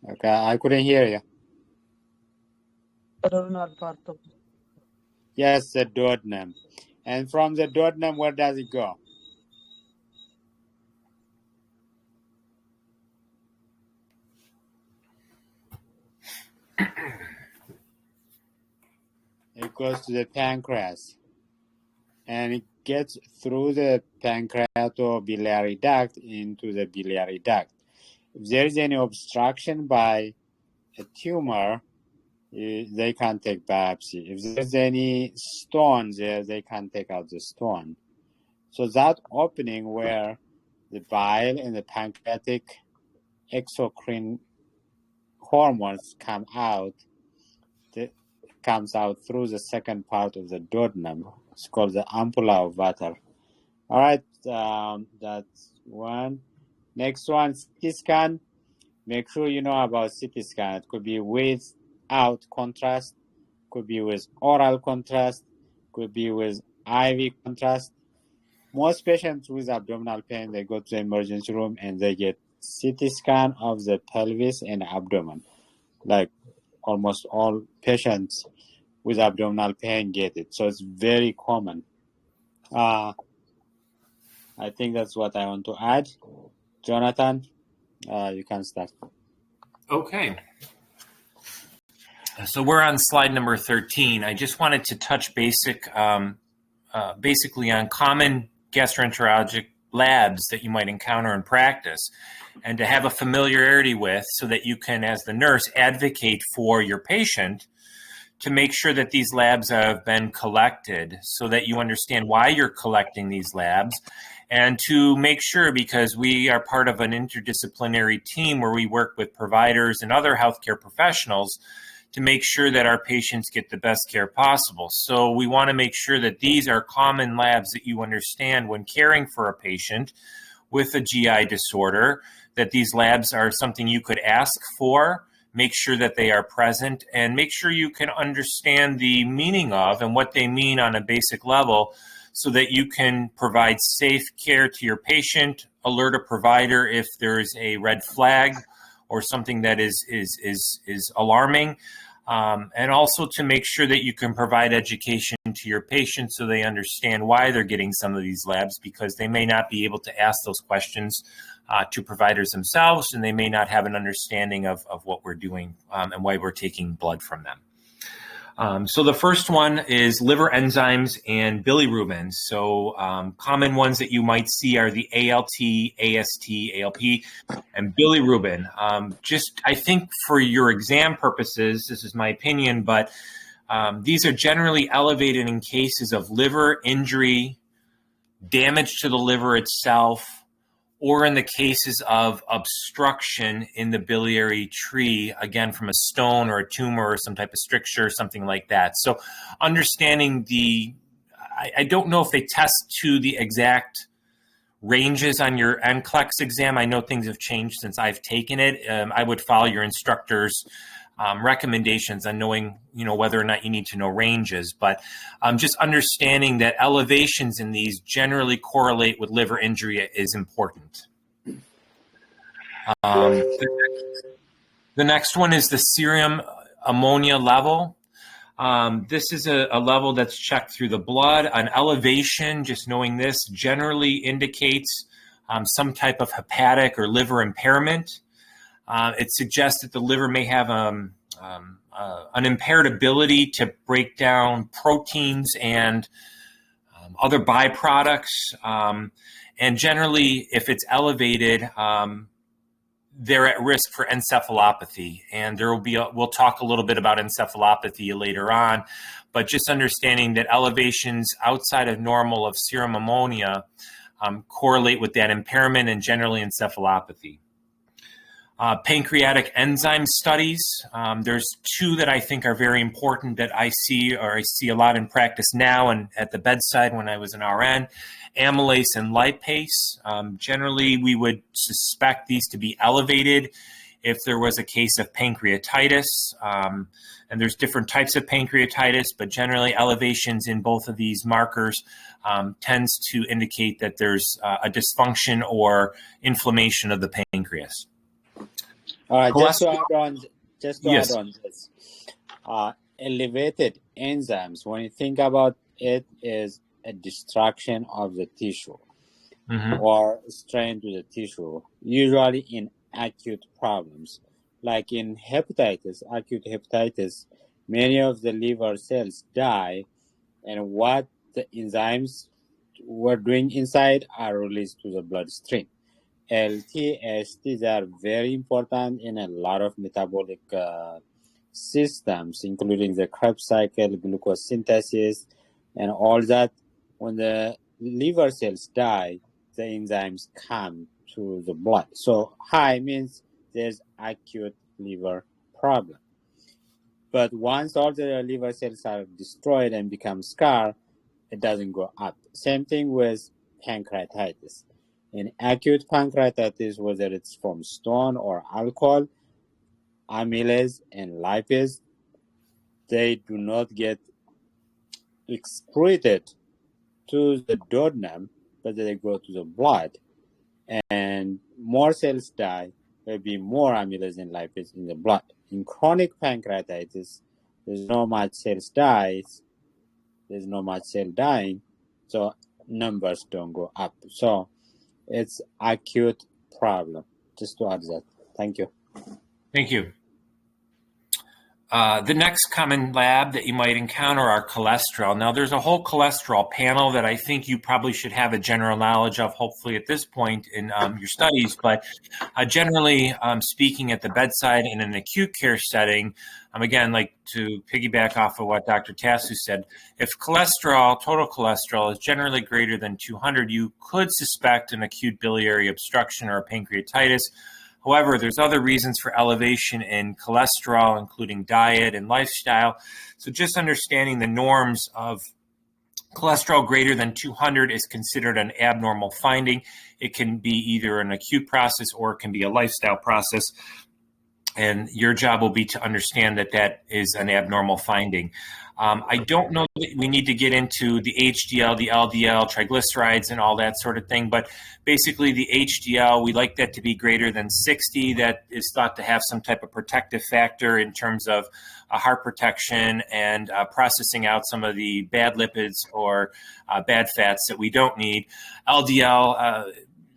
Okay, I couldn't hear you. Renal part of. Yes, the duodenum. And from the duodenum, where does it go? It goes to the pancreas. And it gets through the pancreatobiliary duct into the biliary duct. If there is any obstruction by a tumor, they can't take biopsy. If there's any stone there, they can't take out the stone. So that opening where the bile and the pancreatic exocrine hormones comes out through the second part of the duodenum. It's called the ampulla of Vater. All right, that's one. Next one, CT scan. Make sure you know about CT scan. It could be with without contrast, could be with oral contrast, could be with IV contrast. Most patients with abdominal pain, they go to the emergency room and they get CT scan of the pelvis and abdomen. Like almost all patients with abdominal pain get it. So it's very common. I think that's what I want to add. Jonathan, you can start. Okay. So we're on slide number 13. I just wanted to touch basically on common gastroenterologic labs that you might encounter in practice and to have a familiarity with so that you can, as the nurse, advocate for your patient to make sure that these labs have been collected so that you understand why you're collecting these labs and to make sure, because we are part of an interdisciplinary team where we work with providers and other healthcare professionals to make sure that our patients get the best care possible. So we want to make sure that these are common labs that you understand when caring for a patient with a GI disorder, that these labs are something you could ask for, make sure that they are present, and make sure you can understand the meaning of and what they mean on a basic level so that you can provide safe care to your patient, alert a provider if there's a red flag or something that is alarming, and also to make sure that you can provide education to your patients so they understand why they're getting some of these labs, because they may not be able to ask those questions to providers themselves, and they may not have an understanding of what we're doing and why we're taking blood from them. So the first one is liver enzymes and bilirubin. So common ones that you might see are the ALT, AST, ALP, and bilirubin. Just, I think for your exam purposes, this is my opinion, but these are generally elevated in cases of liver injury, damage to the liver itself, or in the cases of obstruction in the biliary tree, again, from a stone or a tumor or some type of stricture, something like that. So understanding I don't know if they test to the exact ranges on your NCLEX exam. I know things have changed since I've taken it. I would follow your instructor's recommendations on knowing, whether or not you need to know ranges, but just understanding that elevations in these generally correlate with liver injury is important. The next one is the serum ammonia level. This is a level that's checked through the blood. An elevation, just knowing this, generally indicates some type of hepatic or liver impairment. It suggests that the liver may have an impaired ability to break down proteins and other byproducts. And generally, if it's elevated, they're at risk for encephalopathy. And there will be we'll talk a little bit about encephalopathy later on, but just understanding that elevations outside of normal of serum ammonia correlate with that impairment and generally encephalopathy. Pancreatic enzyme studies. There's two that I think are very important that I see a lot in practice now and at the bedside when I was an RN. Amylase and lipase. Generally, we would suspect these to be elevated if there was a case of pancreatitis. And there's different types of pancreatitis, but generally elevations in both of these markers tends to indicate that there's a dysfunction or inflammation of the pancreas. All right, just to add on this, elevated enzymes, when you think about it, is a destruction of the tissue or strain to the tissue, usually in acute problems. Like in hepatitis, acute hepatitis, many of the liver cells die, and what the enzymes were doing inside are released to the bloodstream. LT, STs are very important in a lot of metabolic systems, including the Krebs cycle, glucose synthesis, and all that. When the liver cells die, the enzymes come to the blood. So high means there's acute liver problem. But once all the liver cells are destroyed and become scar, it doesn't go up. Same thing with pancreatitis. In acute pancreatitis, whether it's from stone or alcohol, amylase and lipase they do not get excreted to the duodenum, but they go to the blood. And more cells die, there'll be more amylase and lipase in the blood. In chronic pancreatitis, there's no much cells dies, there's no much cell dying, so numbers don't go up. So it's acute problem. Just to add that. Thank you. Thank you. The next common lab that you might encounter are cholesterol. Now, there's a whole cholesterol panel that I think you probably should have a general knowledge of, hopefully at this point in your studies. But generally speaking, at the bedside in an acute care setting, again, like to piggyback off of what Dr. Tassu said, if cholesterol, total cholesterol, is generally greater than 200, you could suspect an acute biliary obstruction or a pancreatitis. However, there's other reasons for elevation in cholesterol, including diet and lifestyle. So just understanding the norms of cholesterol greater than 200 is considered an abnormal finding. It can be either an acute process or it can be a lifestyle process. And your job will be to understand that that is an abnormal finding. I don't know that we need to get into the HDL, the LDL, triglycerides, and all that sort of thing, but basically the HDL, we like that to be greater than 60. That is thought to have some type of protective factor in terms of heart protection and processing out some of the bad lipids or bad fats that we don't need. LDL,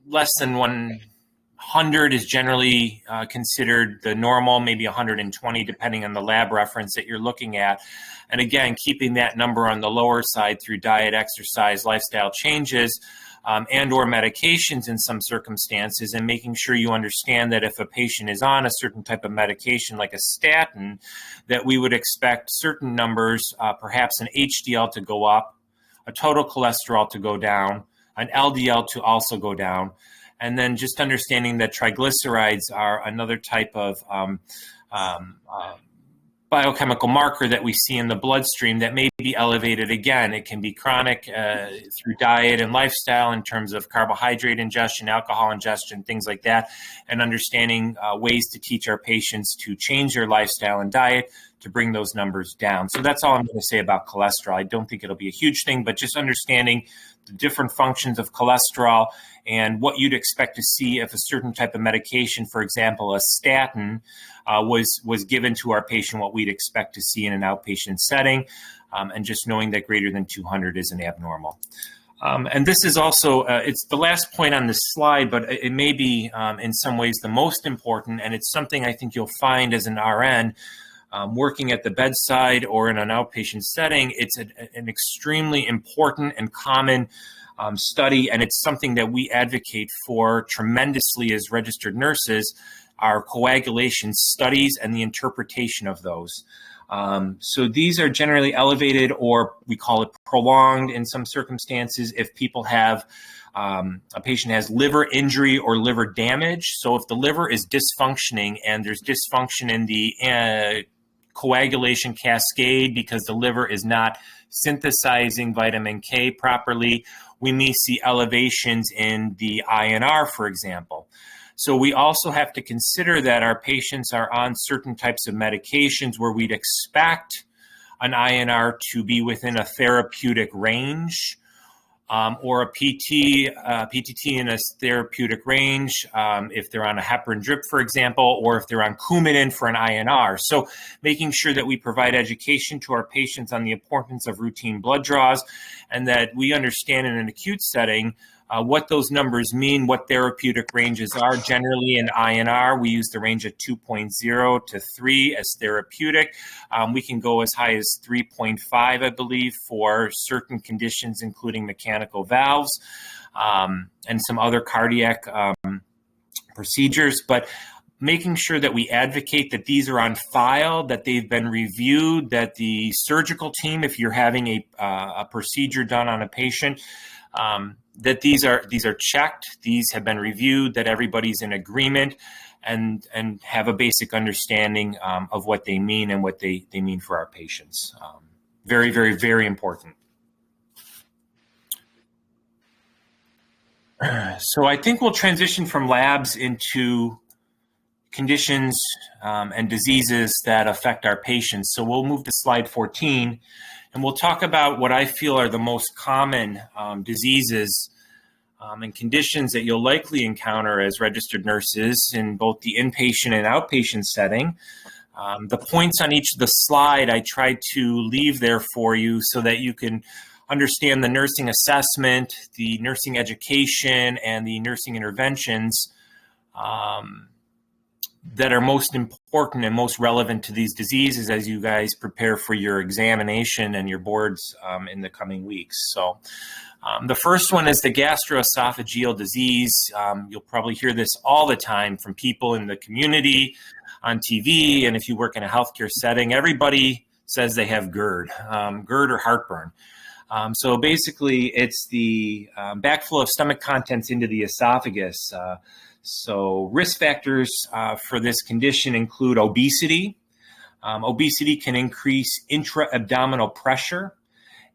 less than 100 is generally considered the normal, maybe 120, depending on the lab reference that you're looking at. And again, keeping that number on the lower side through diet, exercise, lifestyle changes, and or medications in some circumstances, and making sure you understand that if a patient is on a certain type of medication like a statin, that we would expect certain numbers, perhaps an HDL to go up, a total cholesterol to go down, an LDL to also go down, and then just understanding that triglycerides are another type of biochemical marker that we see in the bloodstream that may be elevated again. It can be chronic through diet and lifestyle in terms of carbohydrate ingestion, alcohol ingestion, things like that, and understanding ways to teach our patients to change their lifestyle and diet to bring those numbers down. So that's all I'm going to say about cholesterol. I don't think it'll be a huge thing, but just understanding the different functions of cholesterol and what you'd expect to see if a certain type of medication, for example, a statin, was given to our patient, what we'd expect to see in an outpatient setting, and just knowing that greater than 200 is an abnormal. And this is also, it's the last point on this slide, but it may be in some ways the most important, and it's something I think you'll find as an RN working at the bedside or in an outpatient setting. It's an extremely important and common study, and it's something that we advocate for tremendously as registered nurses, our coagulation studies and the interpretation of those. So these are generally elevated, or we call it prolonged in some circumstances, if people have, a patient has liver injury or liver damage. So if the liver is dysfunctioning and there's dysfunction in the coagulation cascade because the liver is not synthesizing vitamin K properly, we may see elevations in the INR, for example. So we also have to consider that our patients are on certain types of medications where we'd expect an INR to be within a therapeutic range, or a PTT in a therapeutic range, if they're on a heparin drip, for example, or if they're on Coumadin for an INR. So making sure that we provide education to our patients on the importance of routine blood draws, and that we understand in an acute setting what those numbers mean, what therapeutic ranges are. Generally in INR, we use the range of 2.0 to 3 as therapeutic. We can go as high as 3.5, I believe, for certain conditions, including mechanical valves and some other cardiac procedures. But making sure that we advocate that these are on file, that they've been reviewed, that the surgical team, if you're having a procedure done on a patient, that these are checked, these have been reviewed, that everybody's in agreement, and have a basic understanding of what they mean and what they mean for our patients. Very, very, very important. So I think we'll transition from labs into conditions and diseases that affect our patients. So we'll move to slide 14, and we'll talk about what I feel are the most common diseases and conditions that you'll likely encounter as registered nurses in both the inpatient and outpatient setting. The points on each of the slide I tried to leave there for you so that you can understand the nursing assessment, the nursing education, and the nursing interventions that are most important and most relevant to these diseases as you guys prepare for your examination and your boards in the coming weeks. So the first one is the gastroesophageal disease. You'll probably hear this all the time from people in the community, on TV, and if you work in a healthcare setting. Everybody says they have GERD, GERD or heartburn. So basically, it's the backflow of stomach contents into the esophagus. So risk factors for this condition include obesity. Obesity can increase intra-abdominal pressure,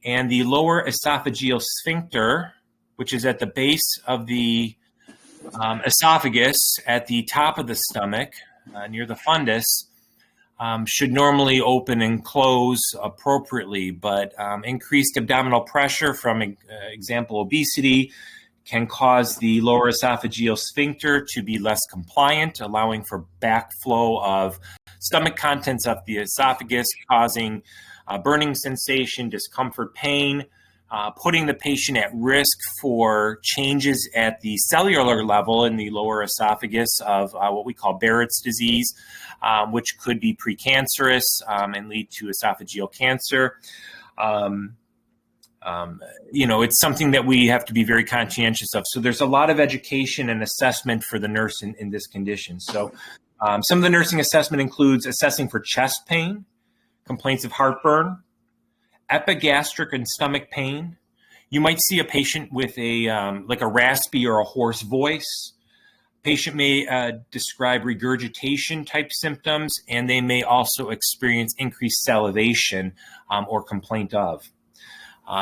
and the lower esophageal sphincter, which is at the base of the esophagus at the top of the stomach near the fundus, should normally open and close appropriately, but increased abdominal pressure from example obesity can cause the lower esophageal sphincter to be less compliant, allowing for backflow of stomach contents up the esophagus, causing burning sensation, discomfort, pain, putting the patient at risk for changes at the cellular level in the lower esophagus of what we call Barrett's disease, which could be precancerous and lead to esophageal cancer. It's something that we have to be very conscientious of. So there's a lot of education and assessment for the nurse in this condition. So some of the nursing assessment includes assessing for chest pain, complaints of heartburn, epigastric and stomach pain. You might see a patient with like a raspy or a hoarse voice. Patient may describe regurgitation type symptoms, and they may also experience increased salivation or complaint of.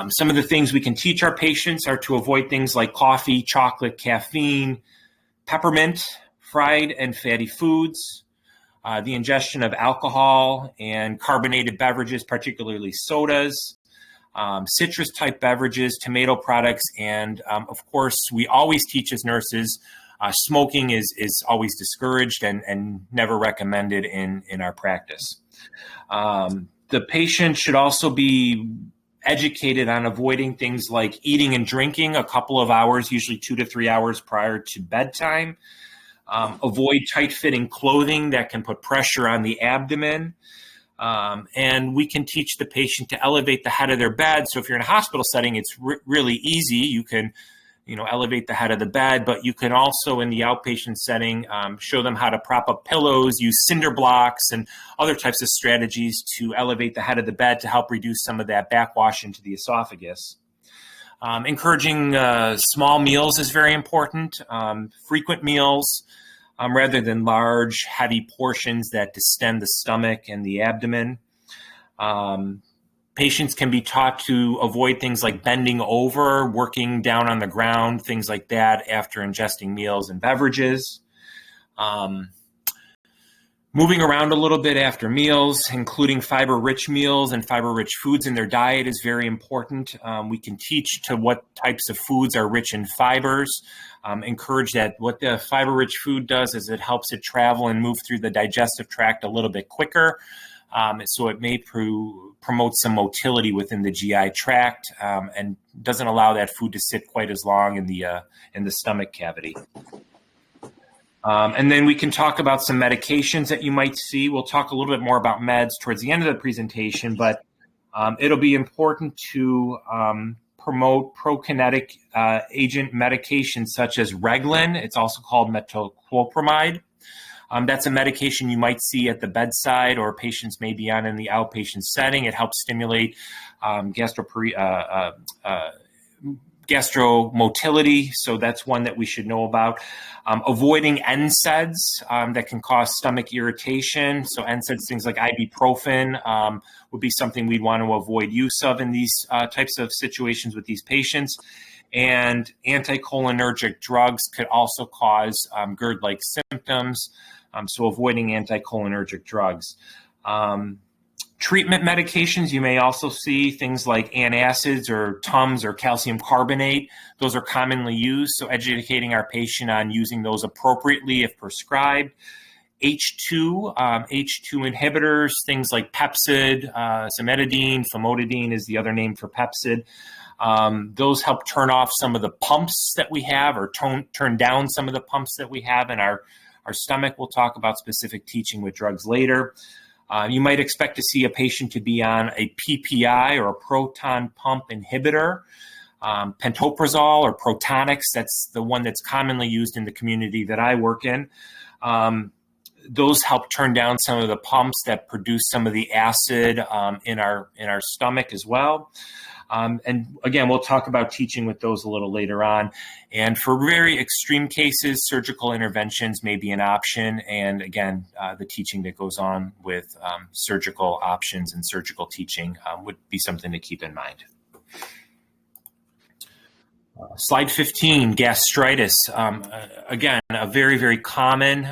Some of the things we can teach our patients are to avoid things like coffee, chocolate, caffeine, peppermint, fried and fatty foods, the ingestion of alcohol and carbonated beverages, particularly sodas, citrus-type beverages, tomato products, and of course, we always teach as nurses, smoking is always discouraged and never recommended in our practice. The patient should also be educated on avoiding things like eating and drinking a couple of hours, usually 2 to 3 hours prior to bedtime. Avoid tight-fitting clothing that can put pressure on the abdomen. And we can teach the patient to elevate the head of their bed. So if you're in a hospital setting, it's really easy. You can, elevate the head of the bed, but you can also in the outpatient setting show them how to prop up pillows, use cinder blocks, and other types of strategies to elevate the head of the bed to help reduce some of that backwash into the esophagus. Encouraging small meals is very important. Frequent meals rather than large, heavy portions that distend the stomach and the abdomen. Patients can be taught to avoid things like bending over, working down on the ground, things like that after ingesting meals and beverages. Moving around a little bit after meals, including fiber-rich meals and fiber-rich foods in their diet is very important. We can teach to what types of foods are rich in fibers. Encourage that what the fiber-rich food does is it helps it travel and move through the digestive tract a little bit quicker. So it may promote some motility within the GI tract and doesn't allow that food to sit quite as long in the stomach cavity. And then we can talk about some medications that you might see. We'll talk a little bit more about meds towards the end of the presentation, but it'll be important to promote prokinetic agent medications such as Reglan. It's also called metoclopramide. That's a medication you might see at the bedside or patients may be on in the outpatient setting. It helps stimulate gastromotility, so that's one that we should know about. Avoiding NSAIDs that can cause stomach irritation. So NSAIDs, things like ibuprofen, would be something we'd want to avoid use of in these types of situations with these patients. And anticholinergic drugs could also cause GERD-like symptoms, so avoiding anticholinergic drugs. Treatment medications, you may also see things like antacids or Tums or calcium carbonate. Those are commonly used, so educating our patient on using those appropriately if prescribed. H2 inhibitors, things like Pepcid, cimetidine, famotidine is the other name for Pepcid. Those help turn off some of the pumps that we have, or turn down some of the pumps that we have in our stomach. We'll talk about specific teaching with drugs later. You might expect to see a patient to be on a PPI or a proton pump inhibitor. Pantoprazole or Protonix, that's the one that's commonly used in the community that I work in. Those help turn down some of the pumps that produce some of the acid in our stomach as well. And again, we'll talk about teaching with those a little later on. And for very extreme cases, surgical interventions may be an option. And again, the teaching that goes on with surgical options and surgical teaching would be something to keep in mind. Slide 15, gastritis. Again, a very, very common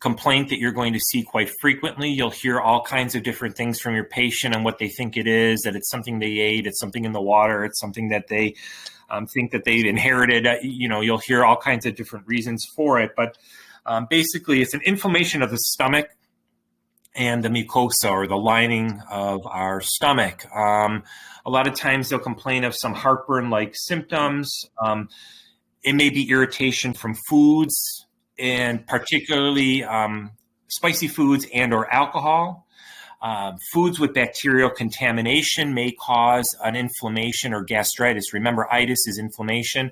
complaint that you're going to see quite frequently. You'll hear all kinds of different things from your patient and what they think it is, that it's something they ate, it's something in the water, it's something that they think that they've inherited. You'll hear all kinds of different reasons for it, but basically it's an inflammation of the stomach and the mucosa, or the lining of our stomach. A lot of times they'll complain of some heartburn-like symptoms. It may be irritation from foods, and particularly spicy foods and or alcohol. Foods with bacterial contamination may cause an inflammation or gastritis. Remember, itis is inflammation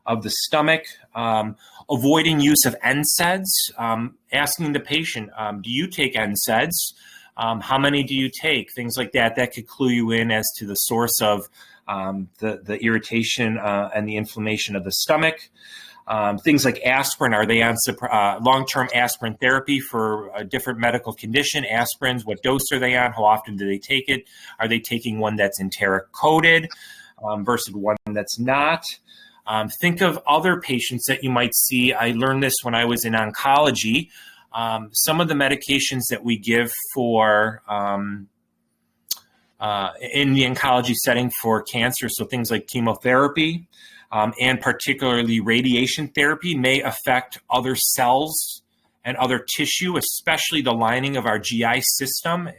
of the stomach. Avoiding use of NSAIDs, asking the patient, do you take NSAIDs? How many do you take? Things like that. That could clue you in as to the source of the irritation and the inflammation of the stomach. Things like aspirin, are they on long-term aspirin therapy for a different medical condition? Aspirins, what dose are they on? How often do they take it? Are they taking one that's enteric-coated versus one that's not? Think of other patients that you might see. I learned this when I was in oncology. Some of the medications that we give for in the oncology setting for cancer, so things like chemotherapy, and particularly radiation therapy, may affect other cells and other tissue, especially the lining of our GI system.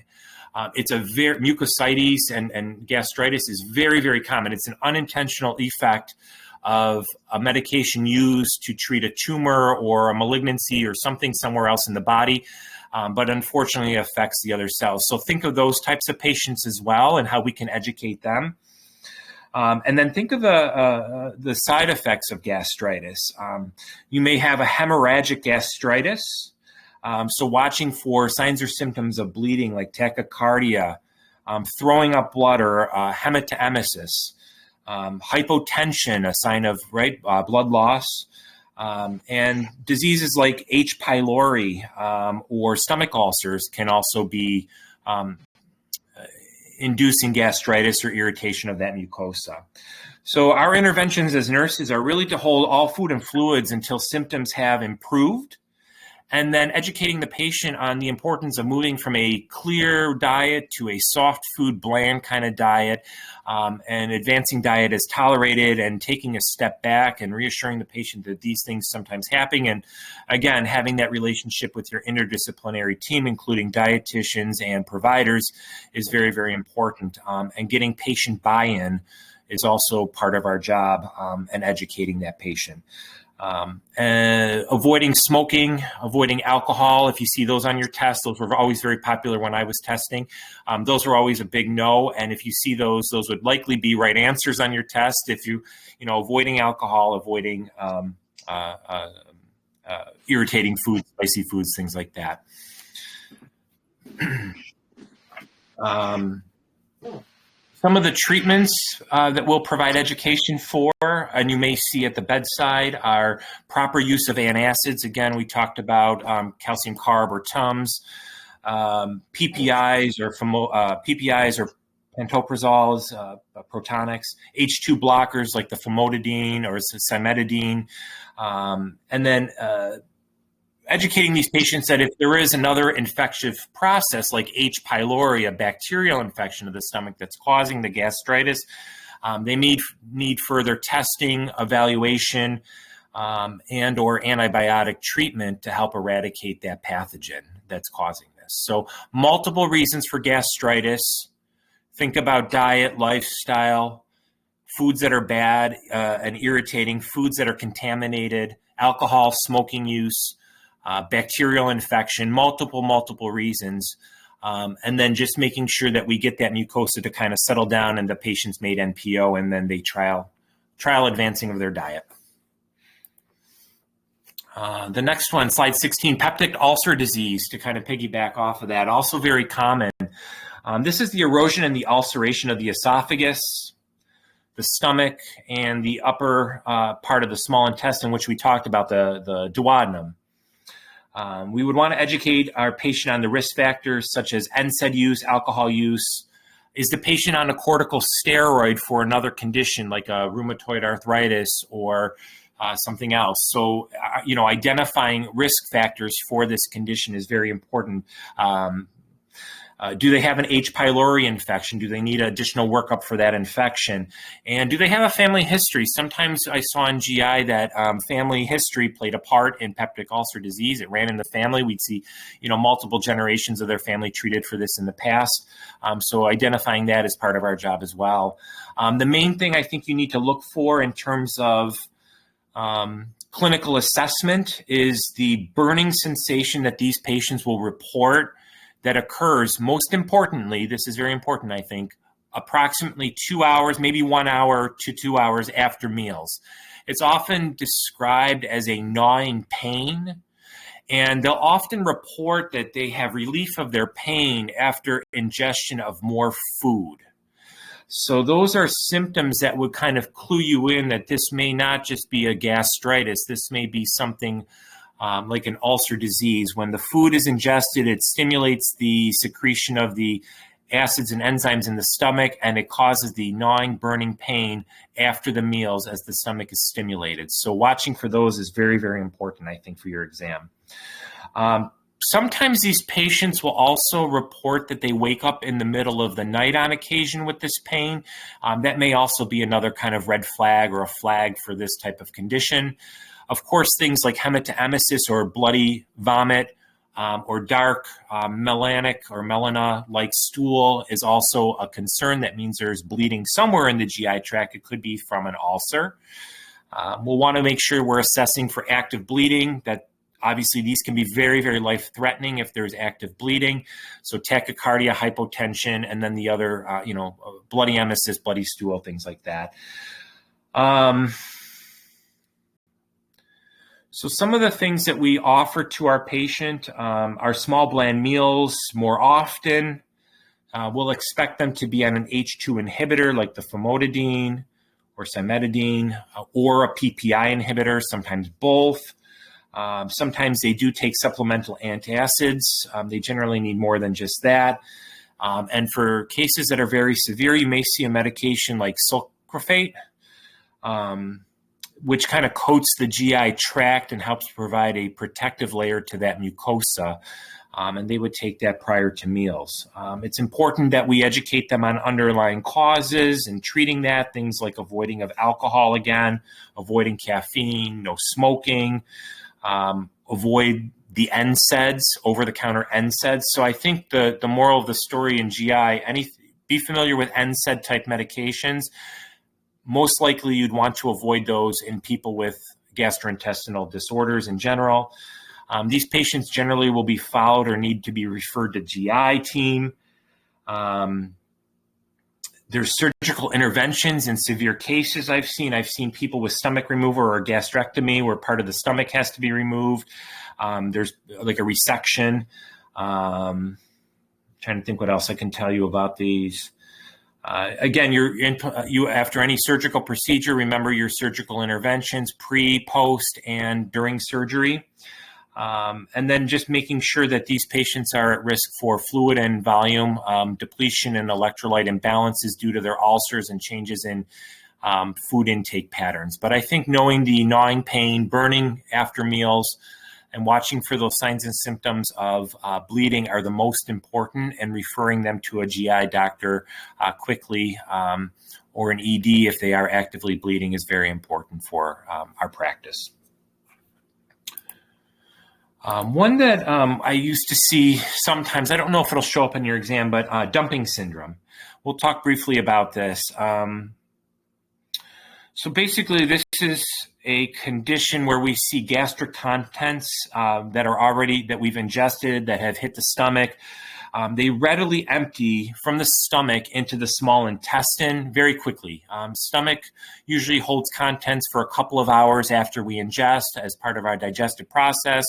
It's a mucositis and gastritis is very, very common. It's an unintentional effect of a medication used to treat a tumor or a malignancy or something somewhere else in the body, but unfortunately affects the other cells. So think of those types of patients as well and how we can educate them. And then think of the side effects of gastritis. You may have a hemorrhagic gastritis. So watching for signs or symptoms of bleeding like tachycardia, throwing up blood, or hematemesis, hypotension, a sign of blood loss, and diseases like H. pylori or stomach ulcers can also be inducing gastritis or irritation of that mucosa. So our interventions as nurses are really to hold all food and fluids until symptoms have improved, and then educating the patient on the importance of moving from a clear diet to a soft food, bland kind of diet, and advancing diet as tolerated, and taking a step back and reassuring the patient that these things sometimes happen. And again, having that relationship with your interdisciplinary team, including dietitians and providers, is very, very important. And getting patient buy-in is also part of our job, and educating that patient. Avoiding smoking, avoiding alcohol. If you see those on your test, those were always very popular when I was testing. Those were always a big no. And if you see those would likely be right answers on your test. If avoiding alcohol, avoiding irritating foods, spicy foods, things like that. Some of the treatments that we'll provide education for, and you may see at the bedside, are proper use of antacids. Again, we talked about calcium carb or Tums, PPIs or pantoprazols, protonics, H2 blockers like the famotidine or cimetidine, and then educating these patients that if there is another infectious process like H. pylori, a bacterial infection of the stomach that's causing the gastritis, they need further testing, evaluation, and or antibiotic treatment to help eradicate that pathogen that's causing this. So multiple reasons for gastritis. Think about diet, lifestyle, foods that are bad and irritating, foods that are contaminated, alcohol, smoking use, bacterial infection, multiple reasons. And then just making sure that we get that mucosa to kind of settle down and the patient's made NPO and then they trial advancing of their diet. The next one, slide 16, peptic ulcer disease, to kind of piggyback off of that, also very common. This is the erosion and the ulceration of the esophagus, the stomach, and the upper part of the small intestine, which we talked about, the duodenum. We would want to educate our patient on the risk factors such as NSAID use, alcohol use. Is the patient on a corticosteroid for another condition like a rheumatoid arthritis or something else? So, identifying risk factors for this condition is very important. Do they have an H. pylori infection? Do they need additional workup for that infection? And do they have a family history? Sometimes I saw in GI that family history played a part in peptic ulcer disease. It ran in the family. We'd see, multiple generations of their family treated for this in the past. So identifying that is part of our job as well. The main thing I think you need to look for in terms of clinical assessment is the burning sensation that these patients will report that occurs, most importantly, this is very important, I think, approximately 2 hours, maybe 1 hour to 2 hours after meals. It's often described as a gnawing pain, and they'll often report that they have relief of their pain after ingestion of more food. So those are symptoms that would kind of clue you in that this may not just be a gastritis, this may be something like an ulcer disease. When the food is ingested, it stimulates the secretion of the acids and enzymes in the stomach, and it causes the gnawing, burning pain after the meals as the stomach is stimulated. So watching for those is very, very important, I think, for your exam. Sometimes these patients will also report that they wake up in the middle of the night on occasion with this pain. That may also be another kind of red flag or a flag for this type of condition. Of course, things like hematemesis or bloody vomit or dark melanic or melena-like stool is also a concern. That means there's bleeding somewhere in the GI tract. It could be from an ulcer. We'll want to make sure we're assessing for active bleeding. That obviously these can be very, very life-threatening if there's active bleeding. So tachycardia, hypotension, and then the other, bloody emesis, bloody stool, things like that. So some of the things that we offer to our patient are small bland meals more often. We'll expect them to be on an H2 inhibitor like the famotidine or cimetidine or a PPI inhibitor, sometimes both. Sometimes they do take supplemental antacids. They generally need more than just that. And for cases that are very severe, you may see a medication like sulcrafate, which kind of coats the GI tract and helps provide a protective layer to that mucosa. And they would take that prior to meals. It's important that we educate them on underlying causes and treating that, things like avoiding of alcohol again, avoiding caffeine, no smoking, avoid the NSAIDs, over-the-counter NSAIDs. So I think the moral of the story in GI, be familiar with NSAID-type medications. Most likely you'd want to avoid those in people with gastrointestinal disorders in general. These patients generally will be followed or need to be referred to GI team. There's surgical interventions in severe cases I've seen people with stomach removal or gastrectomy where part of the stomach has to be removed. There's like a resection. Trying to think what else I can tell you about these. Again, you after any surgical procedure, remember your surgical interventions pre, post, and during surgery. And then just making sure that these patients are at risk for fluid and volume depletion and electrolyte imbalances due to their ulcers and changes in food intake patterns. But I think knowing the gnawing pain, burning after meals, and watching for those signs and symptoms of bleeding are the most important, and referring them to a GI doctor quickly or an ED if they are actively bleeding is very important for our practice. One that I used to see sometimes, I don't know if it'll show up in your exam, but dumping syndrome. We'll talk briefly about this. So basically, this is a condition where we see gastric contents that we've ingested, that have hit the stomach. They readily empty from the stomach into the small intestine very quickly. Stomach usually holds contents for a couple of hours after we ingest as part of our digestive process.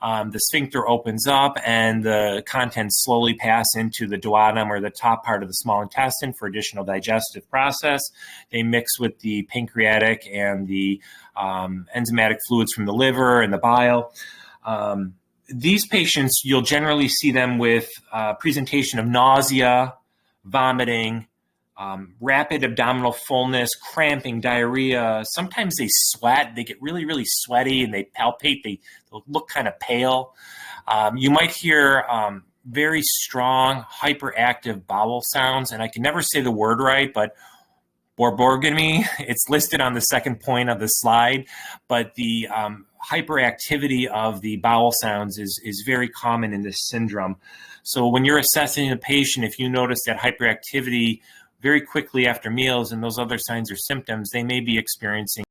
The sphincter opens up and the contents slowly pass into the duodenum, or the top part of the small intestine, for additional digestive process. They mix with the pancreatic and the enzymatic fluids from the liver and the bile. These patients, you'll generally see them with presentation of nausea, vomiting, rapid abdominal fullness, cramping, diarrhea. Sometimes they sweat. They get really, really sweaty, and they palpate. They look kind of pale. You might hear very strong, hyperactive bowel sounds, and I can never say the word right, but borborygmy, it's listed on the second point of the slide, but the hyperactivity of the bowel sounds is very common in this syndrome. So when you're assessing a patient, if you notice that hyperactivity very quickly after meals and those other signs or symptoms, they may be experiencing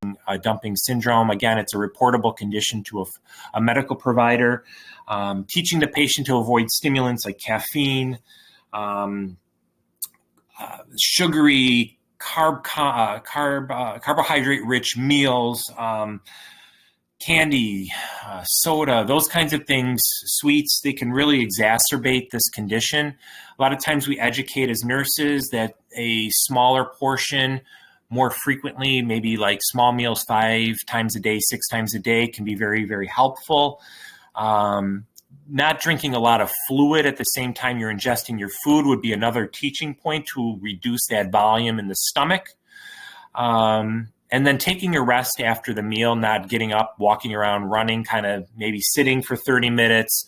dumping syndrome. Again, it's a reportable condition to a medical provider. Teaching the patient to avoid stimulants like caffeine, sugary, carbohydrate-rich meals, candy, soda, those kinds of things, sweets, they can really exacerbate this condition. A lot of times we educate as nurses that a smaller portion more frequently, maybe like small meals 5 times a day, 6 times a day, can be very, very helpful. Not drinking a lot of fluid at the same time you're ingesting your food would be another teaching point to reduce that volume in the stomach. And then taking a rest after the meal, not getting up, walking around, running, kind of maybe sitting for 30 minutes,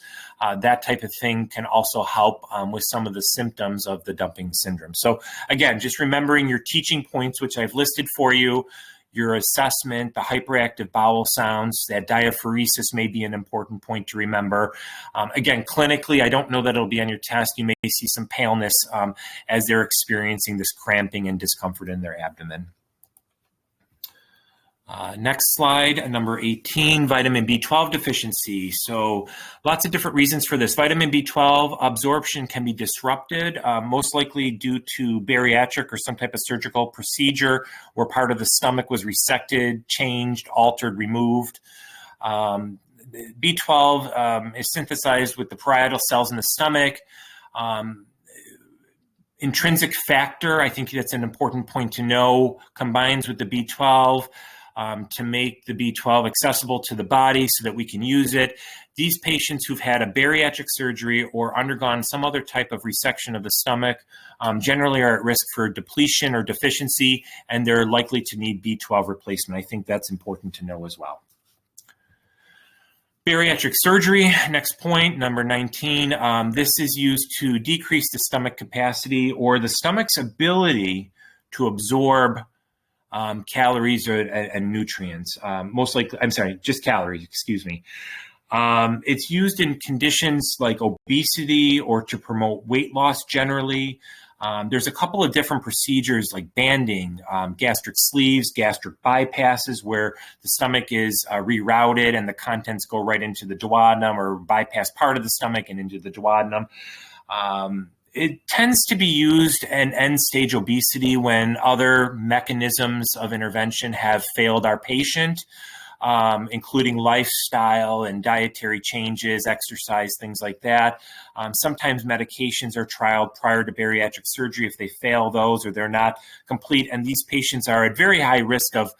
that type of thing can also help with some of the symptoms of the dumping syndrome. So again, just remembering your teaching points, which I've listed for you, your assessment, the hyperactive bowel sounds, that diaphoresis may be an important point to remember. Again, clinically, I don't know that it'll be on your test. You may see some paleness as they're experiencing this cramping and discomfort in their abdomen. Next slide, number 18, vitamin B12 deficiency. So lots of different reasons for this. Vitamin B12 absorption can be disrupted, most likely due to bariatric or some type of surgical procedure where part of the stomach was resected, changed, altered, removed. B12 is synthesized with the parietal cells in the stomach. Intrinsic factor, I think that's an important point to know, combines with the B12 to make the B12 accessible to the body so that we can use it. These patients who've had a bariatric surgery or undergone some other type of resection of the stomach generally are at risk for depletion or deficiency, and they're likely to need B12 replacement. I think that's important to know as well. Bariatric surgery, next point, number 19. This is used to decrease the stomach capacity or the stomach's ability to absorb calories and nutrients. Most likely, I'm sorry, just calories, excuse me. It's used in conditions like obesity or to promote weight loss generally. There's a couple of different procedures like banding, gastric sleeves, gastric bypasses, where the stomach is rerouted and the contents go right into the duodenum or bypass part of the stomach and into the duodenum. It tends to be used in end-stage obesity when other mechanisms of intervention have failed our patient, including lifestyle and dietary changes, exercise, things like that. Sometimes medications are trialed prior to bariatric surgery if they fail those or they're not complete. And these patients are at very high risk of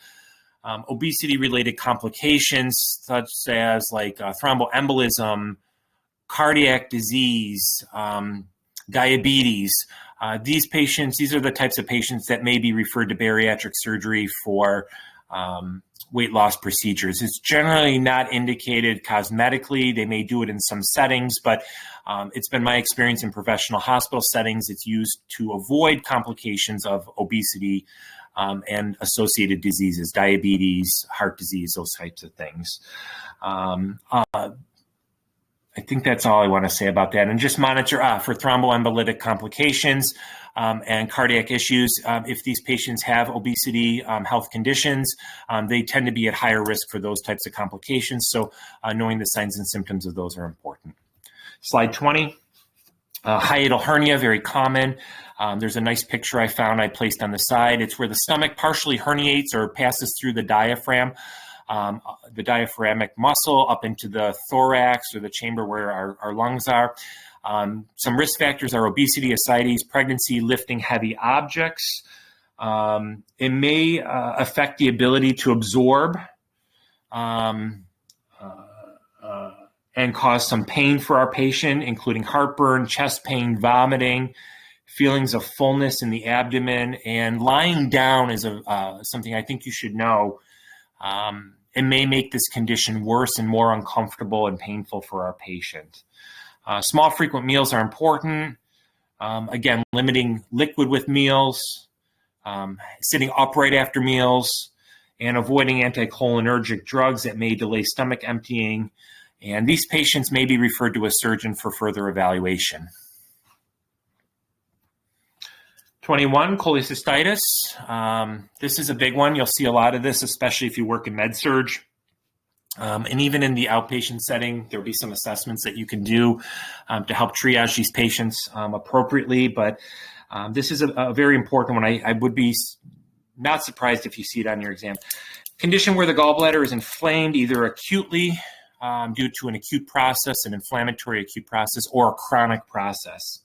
obesity-related complications such as like thromboembolism, cardiac disease, diabetes. These are the types of patients that may be referred to bariatric surgery for weight loss procedures. It's generally not indicated cosmetically. They may do it in some settings, but it's been my experience in professional hospital settings. It's used to avoid complications of obesity and associated diseases, diabetes, heart disease, those types of things. I think that's all I want to say about that. And just monitor for thromboembolic complications and cardiac issues. If these patients have obesity health conditions, they tend to be at higher risk for those types of complications. So knowing the signs and symptoms of those are important. Slide 20. Hiatal hernia, very common. There's a nice picture I found I placed on the side. It's where the stomach partially herniates or passes through the diaphragmatic muscle up into the thorax or the chamber where our lungs are. Some risk factors are obesity, ascites, pregnancy, lifting heavy objects. It may affect the ability to absorb and cause some pain for our patient, including heartburn, chest pain, vomiting, feelings of fullness in the abdomen, and lying down is something I think you should know. It may make this condition worse and more uncomfortable and painful for our patient. Small, frequent meals are important. Again, limiting liquid with meals, sitting upright after meals, and avoiding anticholinergic drugs that may delay stomach emptying. And these patients may be referred to a surgeon for further evaluation. 21, cholecystitis. This is a big one. You'll see a lot of this, especially if you work in med-surg. And even in the outpatient setting, there'll be some assessments that you can do to help triage these patients appropriately. But this is a very important one. I would be not surprised if you see it on your exam. Condition where the gallbladder is inflamed either acutely due to an acute process, an inflammatory acute process, or a chronic process.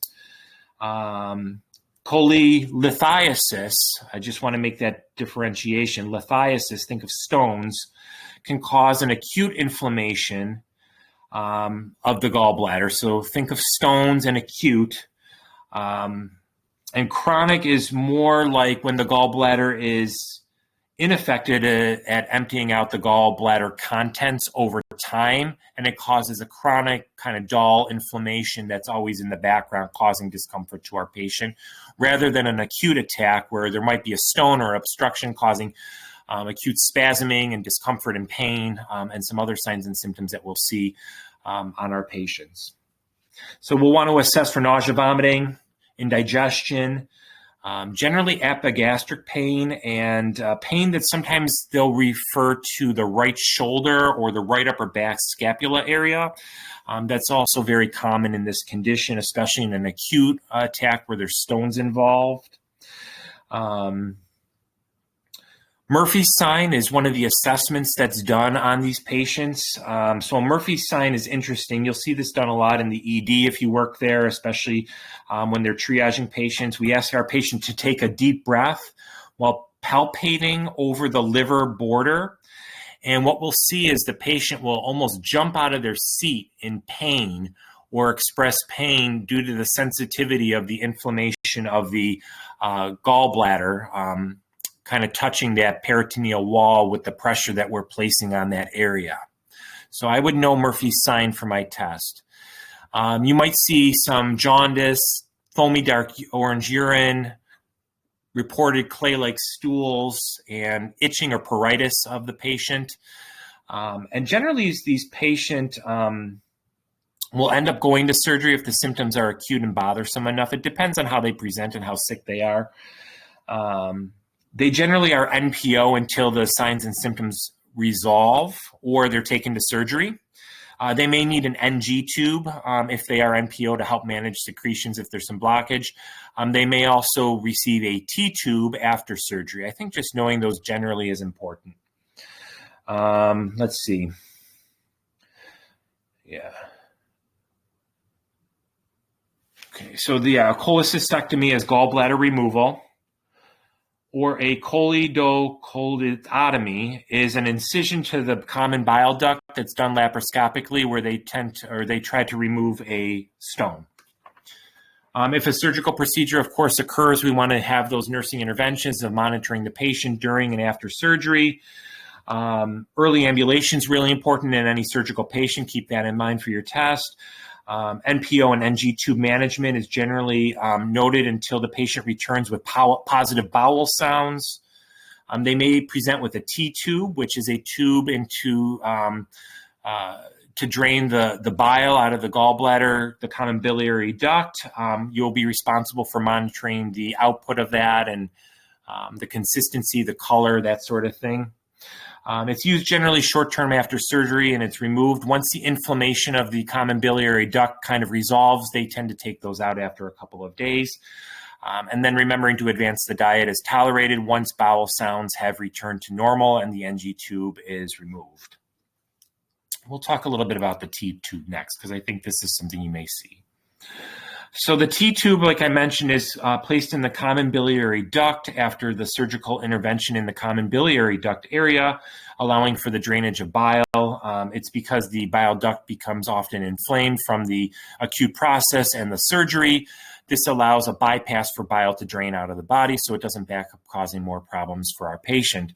Cholelithiasis, I just want to make that differentiation. Lithiasis, think of stones, can cause an acute inflammation of the gallbladder. So think of stones and acute. And chronic is more like when the gallbladder is ineffective at emptying out the gallbladder contents over time, and it causes a chronic kind of dull inflammation that's always in the background causing discomfort to our patient, rather than an acute attack where there might be a stone or obstruction causing acute spasming and discomfort and pain and some other signs and symptoms that we'll see on our patients. So we'll want to assess for nausea, vomiting, indigestion, generally epigastric pain, and pain that sometimes they'll refer to the right shoulder or the right upper back scapula area. That's also very common in this condition, especially in an acute attack where there's stones involved. Murphy's sign is one of the assessments that's done on these patients. So Murphy's sign is interesting. You'll see this done a lot in the ED if you work there, especially when they're triaging patients. We ask our patient to take a deep breath while palpating over the liver border. And what we'll see is the patient will almost jump out of their seat in pain or express pain due to the sensitivity of the inflammation of the gallbladder, kind of touching that peritoneal wall with the pressure that we're placing on that area. So I would know Murphy's sign for my test. You might see some jaundice, foamy dark orange urine, reported clay-like stools, and itching or pruritus of the patient. And generally, these patients will end up going to surgery if the symptoms are acute and bothersome enough. It depends on how they present and how sick they are. They generally are NPO until the signs and symptoms resolve or they're taken to surgery. They may need an NG tube if they are NPO to help manage secretions if there's some blockage. They may also receive a T tube after surgery. I think just knowing those generally is important. Let's see. Yeah. Okay, so the cholecystectomy is gallbladder removal. or a choledocholectomy is an incision to the common bile duct that's done laparoscopically, where they try to remove a stone. If a surgical procedure, of course, occurs, we want to have those nursing interventions of monitoring the patient during and after surgery. Early ambulation is really important in any surgical patient. Keep that in mind for your test. NPO and NG tube management is generally noted until the patient returns with positive bowel sounds. They may present with a T-tube, which is a tube to drain the bile out of the gallbladder, the common biliary duct. You'll be responsible for monitoring the output of that and the consistency, the color, that sort of thing. It's used generally short-term after surgery, and it's removed. Once the inflammation of the common biliary duct kind of resolves, they tend to take those out after a couple of days. And then remembering to advance the diet as tolerated once bowel sounds have returned to normal and the NG tube is removed. We'll talk a little bit about the T-tube next, because I think this is something you may see. So the T-tube, like I mentioned, is placed in the common biliary duct after the surgical intervention in the common biliary duct area, allowing for the drainage of bile. It's because the bile duct becomes often inflamed from the acute process and the surgery. This allows a bypass for bile to drain out of the body so it doesn't back up, causing more problems for our patient.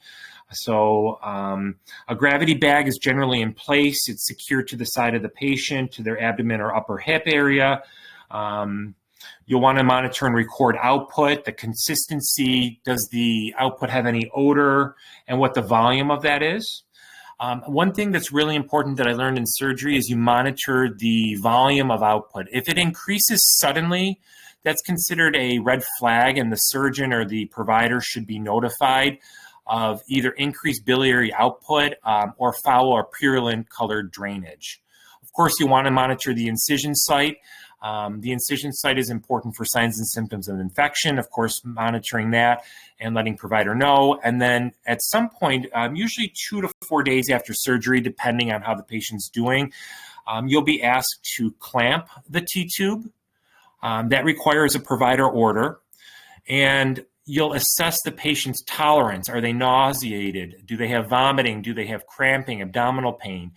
So a gravity bag is generally in place. It's secured to the side of the patient, to their abdomen or upper hip area. You'll want to monitor and record output, the consistency, does the output have any odor, and what the volume of that is. One thing that's really important that I learned in surgery is you monitor the volume of output. If it increases suddenly, that's considered a red flag, and the surgeon or the provider should be notified of either increased biliary output or foul or purulent colored drainage. Of course, you want to monitor the incision site. The incision site is important for signs and symptoms of infection, of course, monitoring that and letting provider know. And then at some point, usually 2 to 4 days after surgery, depending on how the patient's doing, you'll be asked to clamp the T-tube. That requires a provider order. And you'll assess the patient's tolerance. Are they nauseated? Do they have vomiting? Do they have cramping, abdominal pain?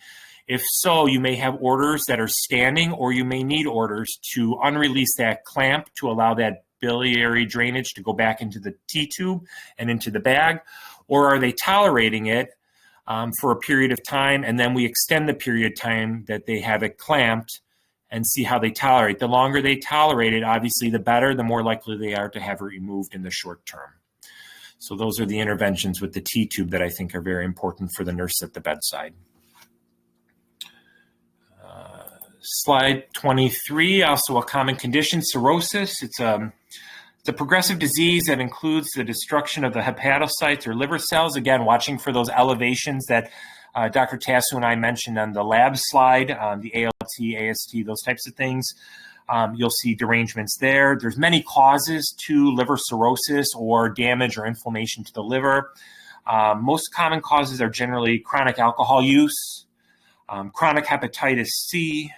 If so, you may have orders that are standing, or you may need orders to unrelease that clamp to allow that biliary drainage to go back into the T-tube and into the bag. Or are they tolerating it for a period of time, and then we extend the period of time that they have it clamped and see how they tolerate. The longer they tolerate it, obviously the better, the more likely they are to have it removed in the short term. So those are the interventions with the T-tube that I think are very important for the nurse at the bedside. Slide 23, also a common condition, cirrhosis. It's a progressive disease that includes the destruction of the hepatocytes or liver cells. Again, watching for those elevations that Dr. Tassu and I mentioned on the lab slide, the ALT, AST, those types of things. You'll see derangements there. There's many causes to liver cirrhosis or damage or inflammation to the liver. Most common causes are generally chronic alcohol use, chronic hepatitis C,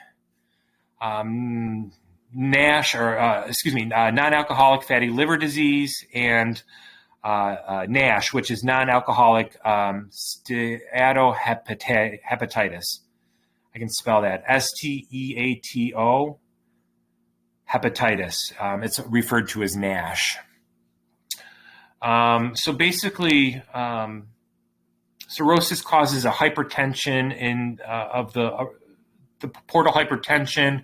NASH, or non-alcoholic fatty liver disease, and NASH, which is non-alcoholic steatohepatitis. I can spell that, STEATO hepatitis. It's referred to as NASH. So basically, cirrhosis causes a hypertension of the portal hypertension,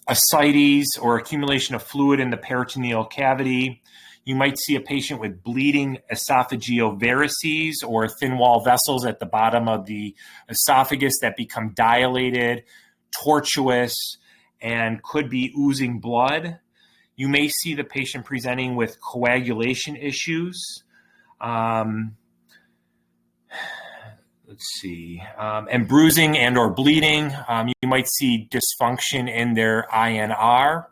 ascites or accumulation of fluid in the peritoneal cavity. You might see a patient with bleeding esophageal varices or thin wall vessels at the bottom of the esophagus that become dilated, tortuous, and could be oozing blood. You may see the patient presenting with coagulation issues. And bruising and or bleeding. You might see dysfunction in their INR.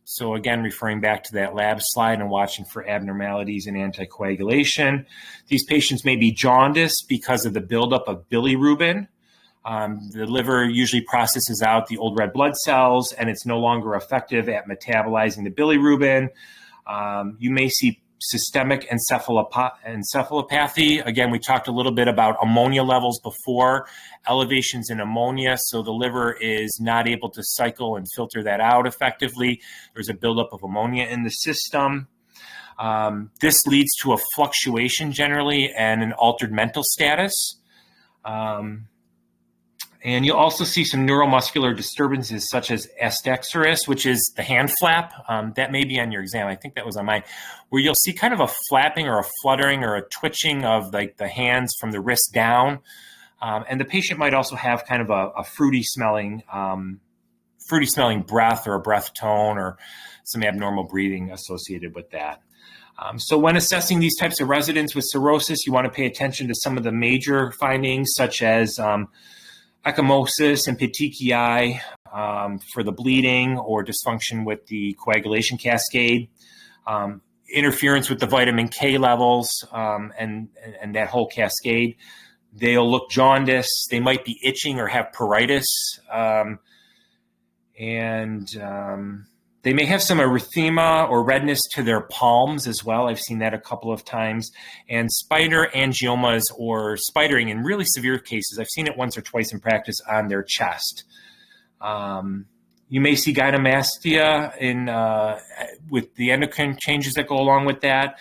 So again, referring back to that lab slide and watching for abnormalities in anticoagulation. These patients may be jaundiced because of the buildup of bilirubin. The liver usually processes out the old red blood cells, and it's no longer effective at metabolizing the bilirubin. You may see systemic encephalopathy. Again, we talked a little bit about ammonia levels before, elevations in ammonia, so the liver is not able to cycle and filter that out effectively. There's a buildup of ammonia in the system. This leads to a fluctuation generally and an altered mental status. And you'll also see some neuromuscular disturbances such as astaxerus, which is the hand flap. That may be on your exam. I think that was on mine, where you'll see kind of a flapping or a fluttering or a twitching of like the hands from the wrist down. And the patient might also have kind of a fruity smelling breath or a breath tone or some abnormal breathing associated with that. So when assessing these types of residents with cirrhosis, you want to pay attention to some of the major findings such as ecchymosis and petechiae for the bleeding or dysfunction with the coagulation cascade, interference with the vitamin K levels and that whole cascade. They'll look jaundiced. They might be itching or have pruritus. They may have some erythema or redness to their palms as well. I've seen that a couple of times. And spider angiomas or spidering in really severe cases. I've seen it once or twice in practice on their chest. You may see gynecomastia with the endocrine changes that go along with that.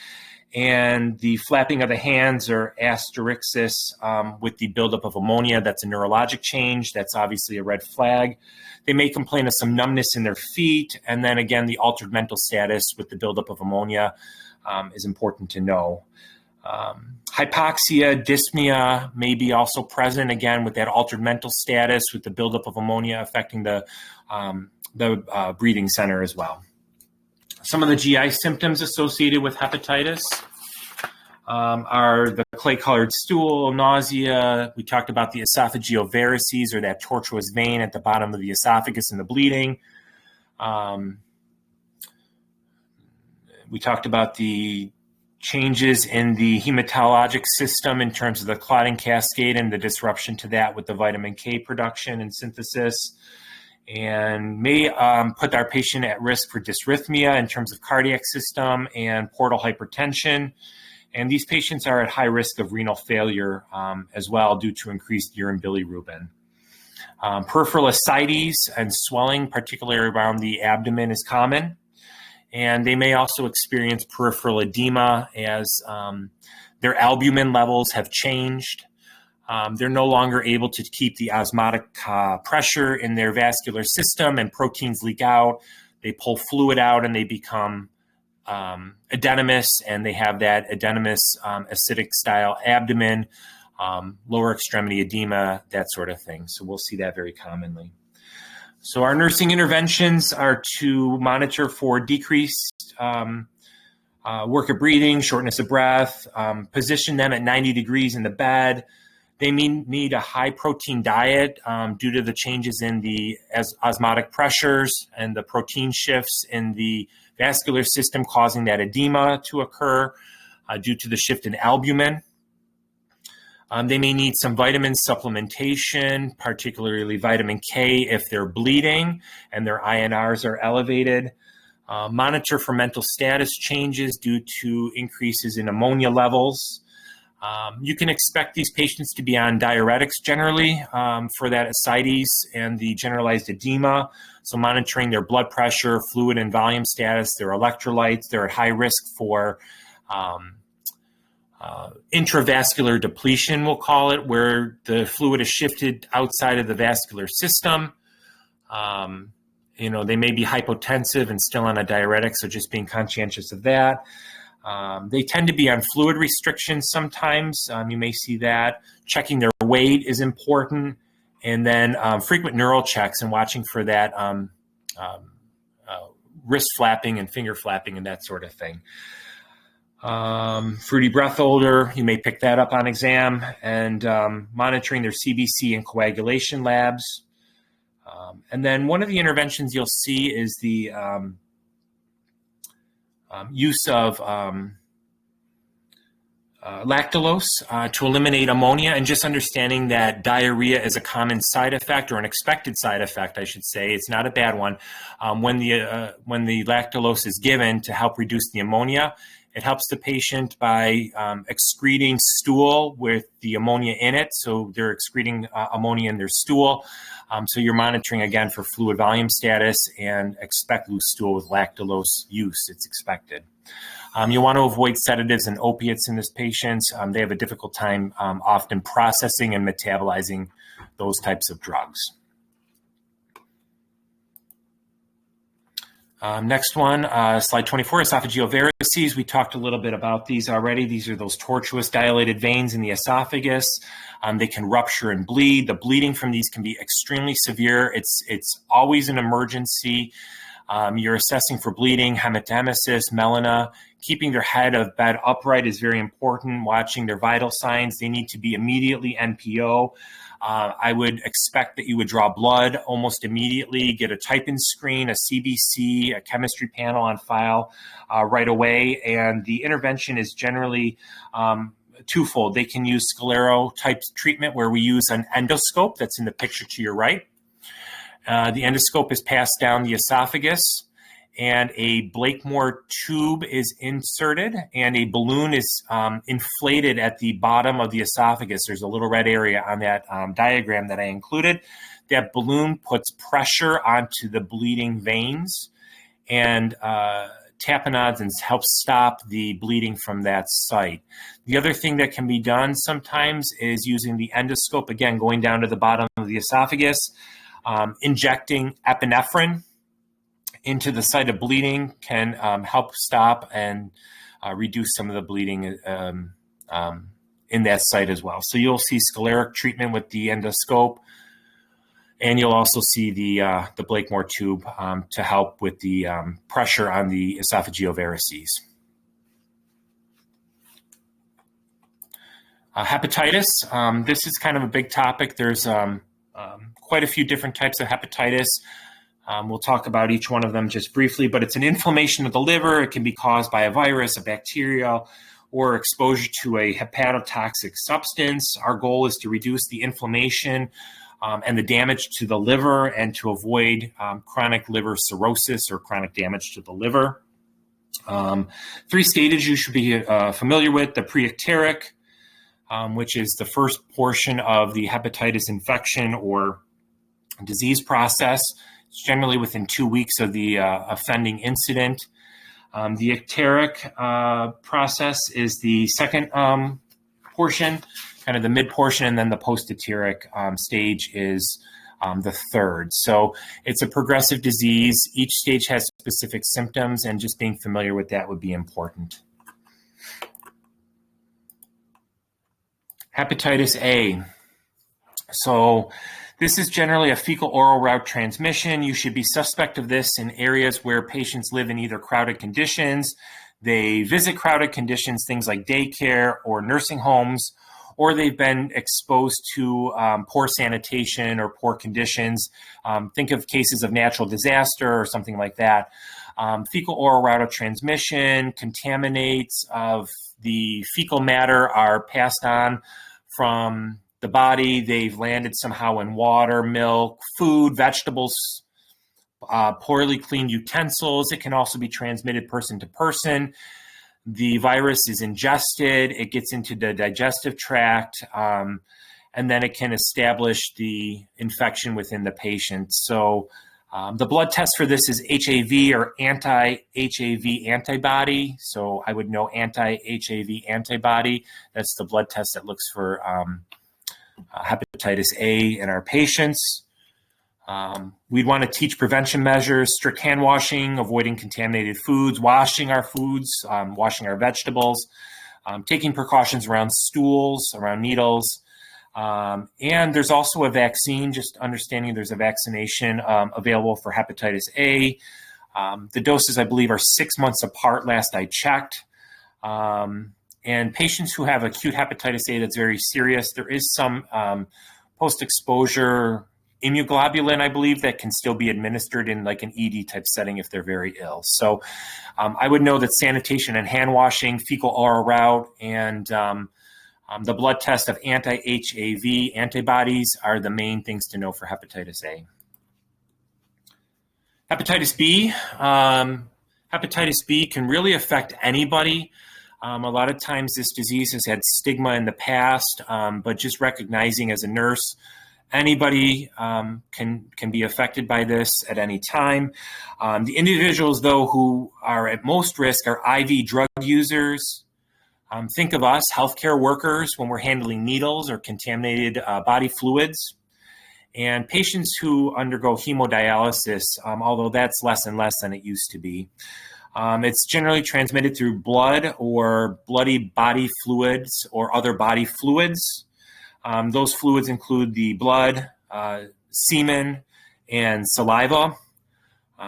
And the flapping of the hands or asterixis with the buildup of ammonia. That's a neurologic change. That's obviously a red flag. They may complain of some numbness in their feet. And then again, the altered mental status with the buildup of ammonia is important to know. Hypoxia, dyspnea may be also present, again, with that altered mental status with the buildup of ammonia affecting the breathing center as well. Some of the GI symptoms associated with hepatitis are the clay-colored stool, nausea. We talked about the esophageal varices or that tortuous vein at the bottom of the esophagus and the bleeding. We talked about the changes in the hematologic system in terms of the clotting cascade and the disruption to that with the vitamin K production and synthesis, and may put our patient at risk for dysrhythmia in terms of cardiac system and portal hypertension. And these patients are at high risk of renal failure as well due to increased urine bilirubin. Peripheral ascites and swelling, particularly around the abdomen, is common. And they may also experience peripheral edema as their albumin levels have changed. They're no longer able to keep the osmotic pressure in their vascular system, and proteins leak out. They pull fluid out and they become edematous, and they have that edematous acidic style abdomen, lower extremity edema, that sort of thing. So we'll see that very commonly. So our nursing interventions are to monitor for decreased work of breathing, shortness of breath, position them at 90 degrees in the bed. They need a high protein diet due to the changes in the osmotic pressures and the protein shifts in the vascular system causing that edema to occur due to the shift in albumin. They may need some vitamin supplementation, particularly vitamin K if they're bleeding and their INRs are elevated. Monitor for mental status changes due to increases in ammonia levels. You can expect these patients to be on diuretics generally for that ascites and the generalized edema. So monitoring their blood pressure, fluid and volume status, their electrolytes. They're at high risk for intravascular depletion, we'll call it, where the fluid is shifted outside of the vascular system. They may be hypotensive and still on a diuretic, so just being conscientious of that. They tend to be on fluid restrictions sometimes. You may see that. Checking their weight is important. And then frequent neural checks and watching for that wrist flapping and finger flapping and that sort of thing. Fruity breath odor, you may pick that up on exam. And monitoring their CBC and coagulation labs. And then one of the interventions you'll see is the use of lactulose to eliminate ammonia, and just understanding that diarrhea is a common side effect, or an expected side effect, I should say. It's not a bad one when the lactulose is given to help reduce the ammonia. It helps the patient by excreting stool with the ammonia in it. So they're excreting ammonia in their stool. So you're monitoring, again, for fluid volume status, and expect loose stool with lactulose use. It's expected. You want to avoid sedatives and opiates in this patient. They have a difficult time often processing and metabolizing those types of drugs. Next one, slide 24, esophageal varices. We talked a little bit about these already. These are those tortuous dilated veins in the esophagus. They can rupture and bleed. The bleeding from these can be extremely severe. It's always an emergency. You're assessing for bleeding, hematemesis, melena. Keeping their head of bed upright is very important. Watching their vital signs. They need to be immediately NPO. I would expect that you would draw blood almost immediately, get a type-in screen, a CBC, a chemistry panel on file right away. And the intervention is generally twofold. They can use sclero-type treatment where we use an endoscope that's in the picture to your right. The endoscope is passed down the esophagus, and a Blakemore tube is inserted, and a balloon is inflated at the bottom of the esophagus. There's a little red area on that diagram that I included. That balloon puts pressure onto the bleeding veins and tamponades and helps stop the bleeding from that site. The other thing that can be done sometimes is using the endoscope, again, going down to the bottom of the esophagus, injecting epinephrine into the site of bleeding can help stop and reduce some of the bleeding in that site as well. So you'll see scleric treatment with the endoscope, and you'll also see the Blakemore tube to help with the pressure on the esophageal varices. Hepatitis, this is kind of a big topic. There's quite a few different types of hepatitis. We'll talk about each one of them just briefly, but it's an inflammation of the liver. It can be caused by a virus, a bacteria, or exposure to a hepatotoxic substance. Our goal is to reduce the inflammation and the damage to the liver, and to avoid chronic liver cirrhosis or chronic damage to the liver. 3 stages you should be familiar with: the preicteric, which is the first portion of the hepatitis infection or disease process. It's generally within 2 weeks of the offending incident. The icteric process is the second portion, kind of the mid portion, and then the post-icteric stage is the third. So it's a progressive disease. Each stage has specific symptoms, and just being familiar with that would be important. Hepatitis A. So this is generally a fecal-oral route transmission. You should be suspect of this in areas where patients live in either crowded conditions, they visit crowded conditions, things like daycare or nursing homes, or they've been exposed to poor sanitation or poor conditions. Think of cases of natural disaster or something like that. Fecal-oral route of transmission, contaminates of the fecal matter are passed on from the body. They've landed somehow in water, milk, food, vegetables, poorly cleaned utensils. It can also be transmitted person to person. The virus is ingested, it gets into the digestive tract, and then it can establish the infection within the patient. So the blood test for this is HAV or anti-HAV antibody. So I would know anti-HAV antibody. That's the blood test that looks for hepatitis A in our patients. We'd want to teach prevention measures, strict hand washing, avoiding contaminated foods, washing our foods, washing our vegetables, taking precautions around stools, around needles. And there's also a vaccine, just understanding there's a vaccination available for hepatitis A. The doses, I believe, are 6 months apart last I checked. And patients who have acute hepatitis A that's very serious, there is some post-exposure immunoglobulin, I believe, that can still be administered in like an ED type setting if they're very ill. So I would know that sanitation and hand washing, fecal-oral route, and the blood test of anti-HAV antibodies are the main things to know for hepatitis A. Hepatitis B. Hepatitis B can really affect anybody. A lot of times this disease has had stigma in the past, but just recognizing as a nurse, anybody can be affected by this at any time. The individuals, though, who are at most risk are IV drug users. Think of us, healthcare workers, when we're handling needles or contaminated body fluids. And patients who undergo hemodialysis, although that's less and less than it used to be. It's generally transmitted through blood or bloody body fluids or other body fluids. Those fluids include the blood, semen, and saliva.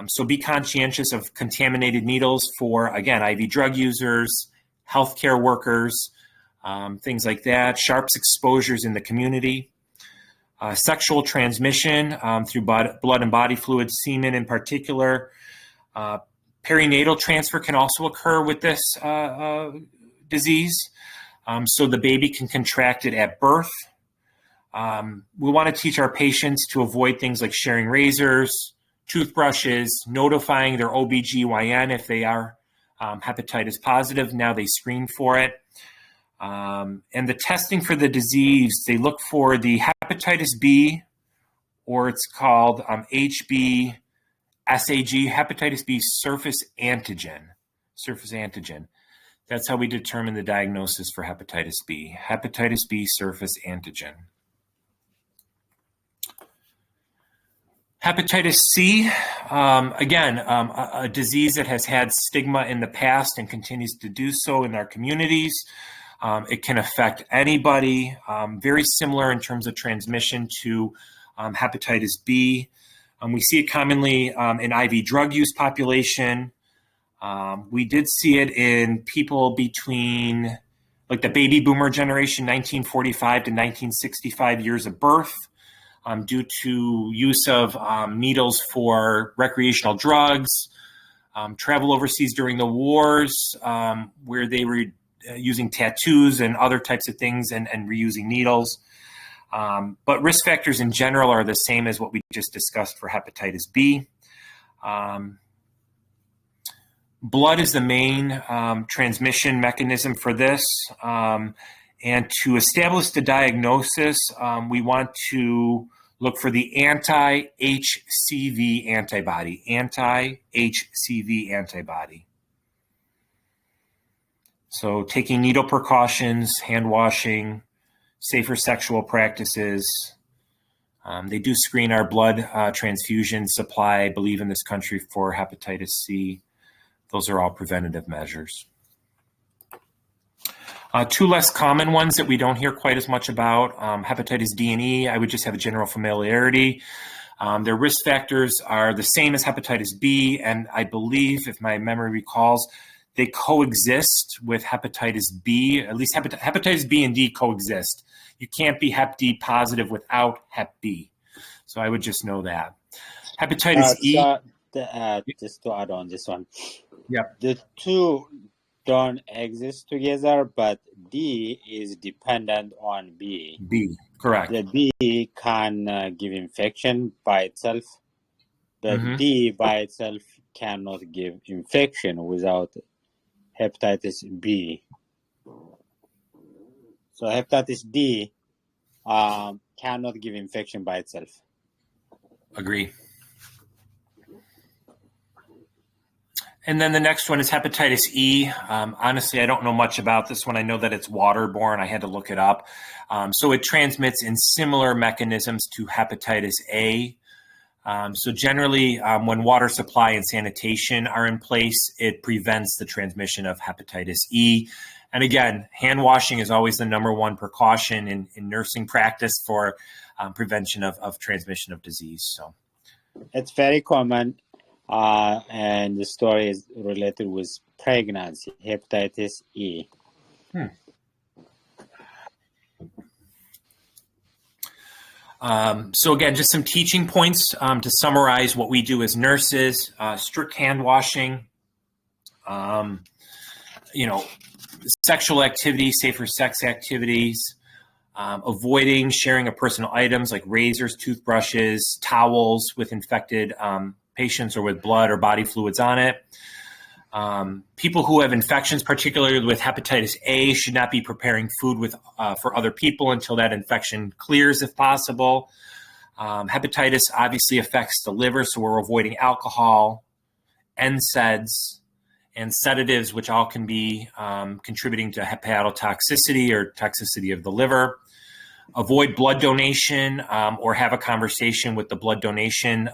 So be conscientious of contaminated needles for, again, IV drug users, healthcare workers, things like that, sharps exposures in the community. Sexual transmission through blood and body fluids, semen in particular. Perinatal transfer can also occur with this disease. So the baby can contract it at birth. We want to teach our patients to avoid things like sharing razors, toothbrushes, notifying their OBGYN if they are hepatitis positive. Now they screen for it. And the testing for the disease, they look for the hepatitis B, or it's called HB SAG, hepatitis B surface antigen. That's how we determine the diagnosis for hepatitis B. Hepatitis B surface antigen. Hepatitis C, again, a disease that has had stigma in the past and continues to do so in our communities. It can affect anybody, very similar in terms of transmission to hepatitis B. We see it commonly in IV drug use population. We did see it in people between like the baby boomer generation, 1945 to 1965 years of birth, due to use of needles for recreational drugs, travel overseas during the wars, where they were using tattoos and other types of things and reusing needles. But risk factors in general are the same as what we just discussed for hepatitis B. Blood is the main transmission mechanism for this. And to establish the diagnosis, we want to look for the anti-HCV antibody. So taking needle precautions, hand washing, safer sexual practices. They do screen our blood transfusion supply, I believe, in this country for hepatitis C. Those are all preventative measures. Two less common ones that we don't hear quite as much about, hepatitis D and E, I would just have a general familiarity. Their risk factors are the same as hepatitis B, and I believe, if my memory recalls, they coexist with hepatitis B. At least hepatitis B and D coexist. You can't be hep D positive without hep B. So I would just know that. Hepatitis E. Just to add on this one. Yeah. The two don't exist together, but D is dependent on B. B, correct. The B can give infection by itself, but D by itself cannot give infection without hepatitis B. So hepatitis D cannot give infection by itself. Agree. And then the next one is hepatitis E. Honestly, I don't know much about this one. I know that it's waterborne. I had to look it up. So it transmits in similar mechanisms to hepatitis A. So generally, when water supply and sanitation are in place, it prevents the transmission of hepatitis E. And again, hand washing is always the number one precaution in nursing practice for prevention of transmission of disease. So it's very common. And the story is related with pregnancy, hepatitis E. So again, just some teaching points to summarize what we do as nurses: strict hand washing, sexual activity, safer sex activities, avoiding sharing of personal items like razors, toothbrushes, towels with infected patients or with blood or body fluids on it. People who have infections, particularly with hepatitis A, should not be preparing food for other people until that infection clears, if possible. Hepatitis obviously affects the liver, so we're avoiding alcohol, NSAIDs, and sedatives, which all can be contributing to hepatotoxicity or toxicity of the liver. Avoid blood donation or have a conversation with the blood donation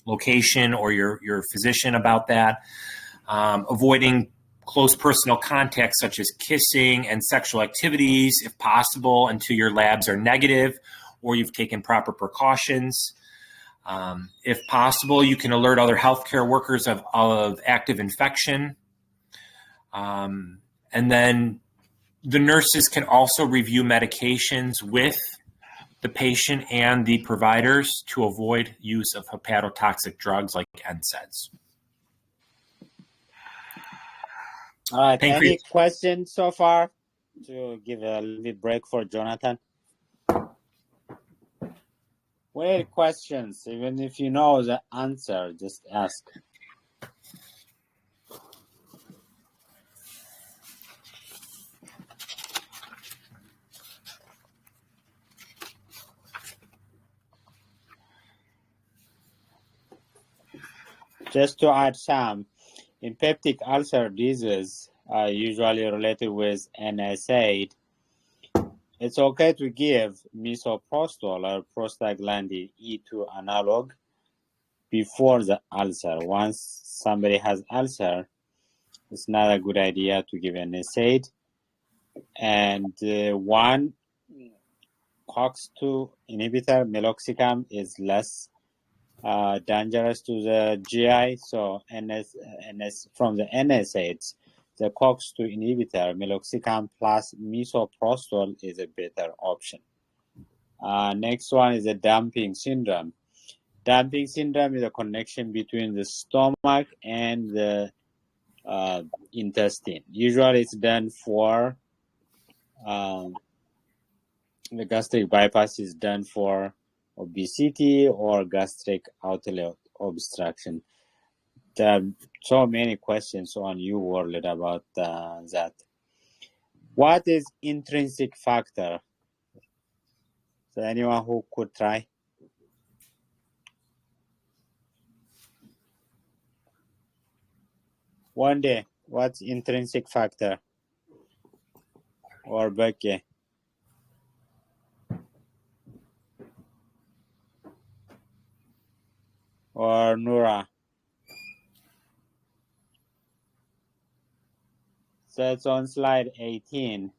location or your physician about that. Avoiding close personal contact such as kissing and sexual activities, if possible, until your labs are negative or you've taken proper precautions. If possible, you can alert other healthcare workers of active infection. And then the nurses can also review medications with the patient and the providers to avoid use of hepatotoxic drugs like NSAIDs. All right. Any questions so far? To give a little bit break for Jonathan. Any questions? Even if you know the answer, just ask. Just to add some, in peptic ulcer disease, usually related with NSAID, it's okay to give misoprostol or prostaglandin E2 analog before the ulcer. Once somebody has ulcer, it's not a good idea to give NSAID. And one COX-2 inhibitor, meloxicam, is less dangerous to the GI. So from the NSAIDs, the COX-2 inhibitor, meloxicam plus misoprostol, is a better option. Next one is the dumping syndrome. Dumping syndrome is a connection between the stomach and the intestine. Usually it's done for the gastric bypass is done for obesity or gastric outlet obstruction. There are so many questions on UWorld about that. What is intrinsic factor? So anyone who could try? One day, what's intrinsic factor? Or Becky? Or Nura? So it's on slide 18.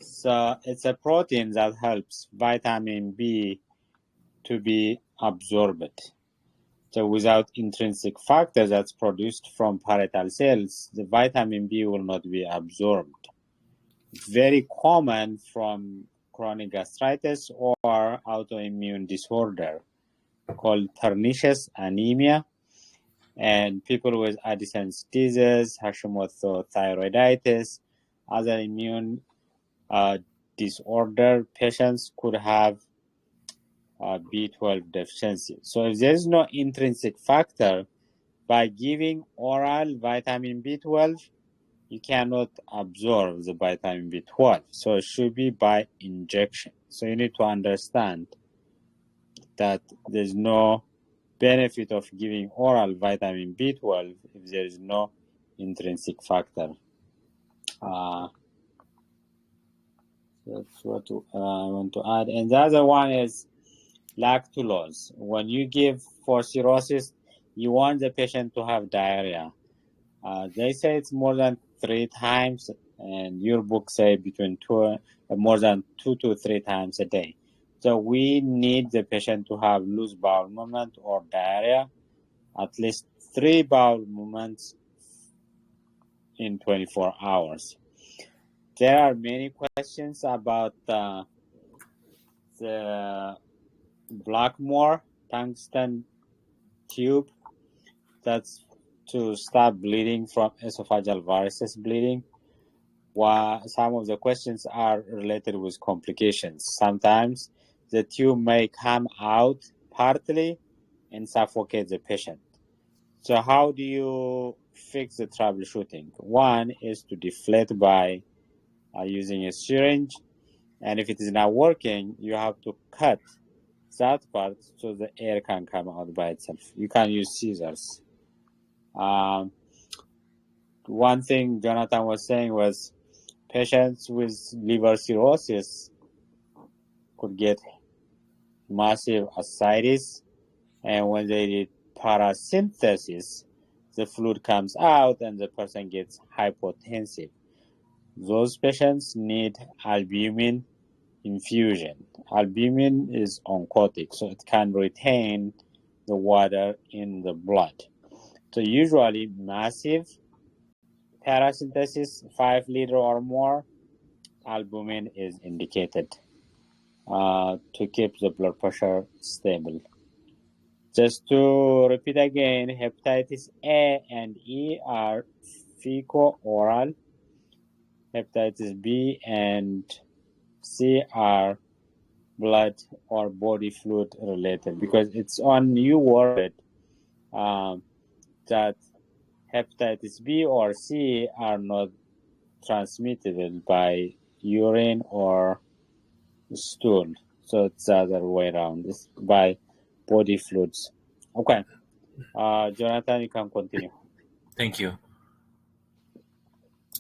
So it's a protein that helps vitamin B to be absorbed. So without intrinsic factor that's produced from parietal cells, the vitamin B will not be absorbed. It's very common from chronic gastritis or autoimmune disorder called pernicious anemia. And people with Addison's disease, Hashimoto thyroiditis, other immune disorder patients could have B12 deficiency. So if there is no intrinsic factor, by giving oral vitamin B12, you cannot absorb the vitamin B12. So it should be by injection. So you need to understand that there's no benefit of giving oral vitamin B12 if there is no intrinsic factor. That's what I want to add. And the other one is lactulose. When you give for cirrhosis, you want the patient to have diarrhea. They say it's more than 3 times, and your book say more than 2 to 3 times a day. So we need the patient to have loose bowel movement or diarrhea, at least 3 bowel movements in 24 hours. There are many questions about the Blackmore tungsten tube. That's to stop bleeding from esophageal varices bleeding. While some of the questions are related with complications. Sometimes the tube may come out partly and suffocate the patient. So how do you fix the troubleshooting? One is to deflate by using a syringe, and if it is not working, you have to cut that part so the air can come out by itself. You can use scissors. One thing Jonathan was saying was patients with liver cirrhosis could get massive ascites, and when they did paracentesis, the fluid comes out and the person gets hypotensive. Those patients need albumin infusion. Albumin is oncotic, so it can retain the water in the blood. So usually massive paracentesis, 5 liter or more, albumin is indicated to keep the blood pressure stable. Just to repeat again, hepatitis A and E are fecal-oral. Hepatitis B and C are blood or body fluid related, because it's on new word that hepatitis B or C are not transmittable by urine or stool. So it's the other way around. It's by body fluids. Okay. Jonathan, you can continue. Thank you.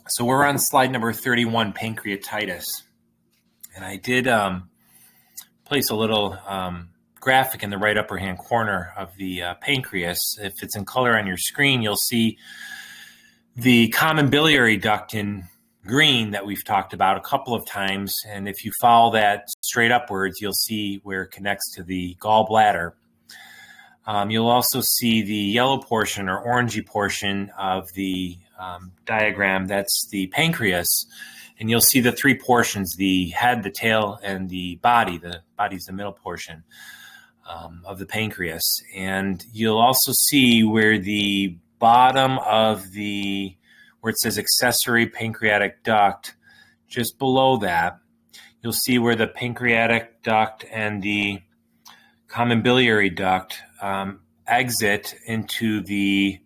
So we're on slide number 31, pancreatitis. And I did place a little graphic in the right upper hand corner of the pancreas. If it's in color on your screen, you'll see the common biliary duct in green that we've talked about a couple of times. And if you follow that straight upwards, you'll see where it connects to the gallbladder. You'll also see the yellow portion or orangey portion of the diagram. That's the pancreas. And you'll see the 3 portions, the head, the tail, and the body. The body's the middle portion of the pancreas. And you'll also see where the bottom of where it says accessory pancreatic duct, just below that, you'll see where the pancreatic duct and the common biliary duct exit into the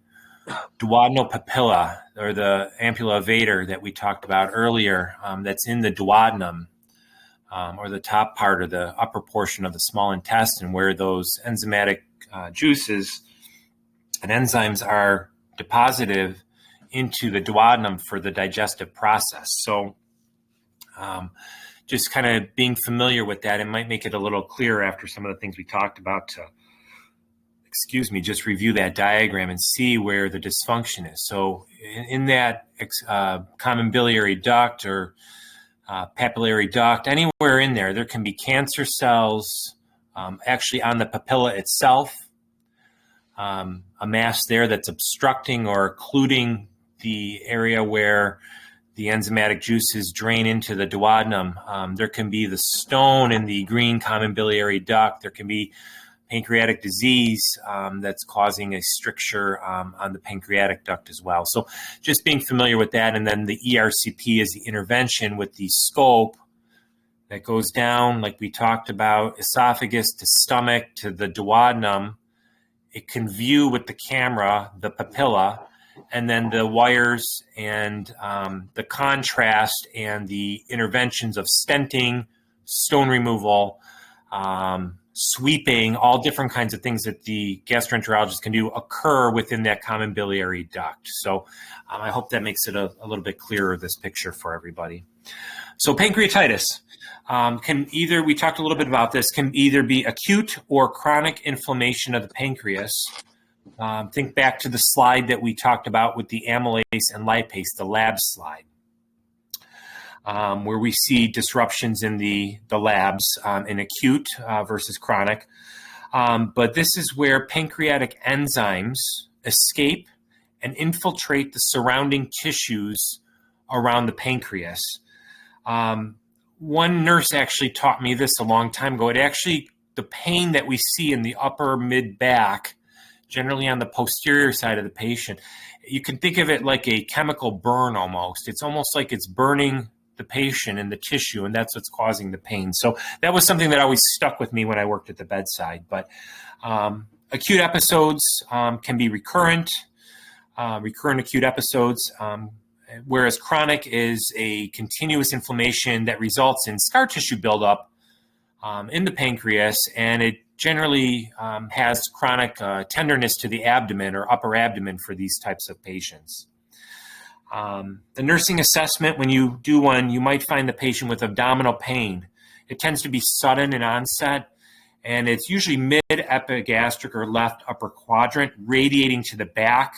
duodenal papilla, or the ampulla vator that we talked about earlier, that's in the duodenum, or the top part or the upper portion of the small intestine, where those enzymatic juices and enzymes are deposited into the duodenum for the digestive process. So just kind of being familiar with that, it might make it a little clearer after some of the things we talked about to, just review that diagram and see where the dysfunction is. So in that common biliary duct or papillary duct, anywhere in there, there can be cancer cells actually on the papilla itself, a mass there that's obstructing or occluding the area where the enzymatic juices drain into the duodenum. There can be the stone in the green common biliary duct. There can be pancreatic disease that's causing a stricture on the pancreatic duct as well. So just being familiar with that. And then the ERCP is the intervention with the scope that goes down, like we talked about, esophagus to stomach to the duodenum. It can view with the camera the papilla, and then the wires and the contrast and the interventions of stenting, stone removal, sweeping, all different kinds of things that the gastroenterologist can do occur within that common biliary duct. So I hope that makes it a little bit clearer, this picture for everybody. So pancreatitis can either, we talked a little bit about this, can either be acute or chronic inflammation of the pancreas. Think back to the slide that we talked about with the amylase and lipase, the lab slide, where we see disruptions in the labs in acute versus chronic. But this is where pancreatic enzymes escape and infiltrate the surrounding tissues around the pancreas. One nurse actually taught me this a long time ago. The pain that we see in the upper mid-back, generally on the posterior side of the patient, you can think of it like a chemical burn almost. It's almost like it's burning the patient and the tissue, and that's what's causing the pain. So that was something that always stuck with me when I worked at the bedside. But acute episodes can be recurrent acute episodes, whereas chronic is a continuous inflammation that results in scar tissue buildup in the pancreas, and it generally has chronic tenderness to the abdomen or upper abdomen for these types of patients. The nursing assessment, when you do one, you might find the patient with abdominal pain. It tends to be sudden in onset, and it's usually mid-epigastric or left upper quadrant, radiating to the back.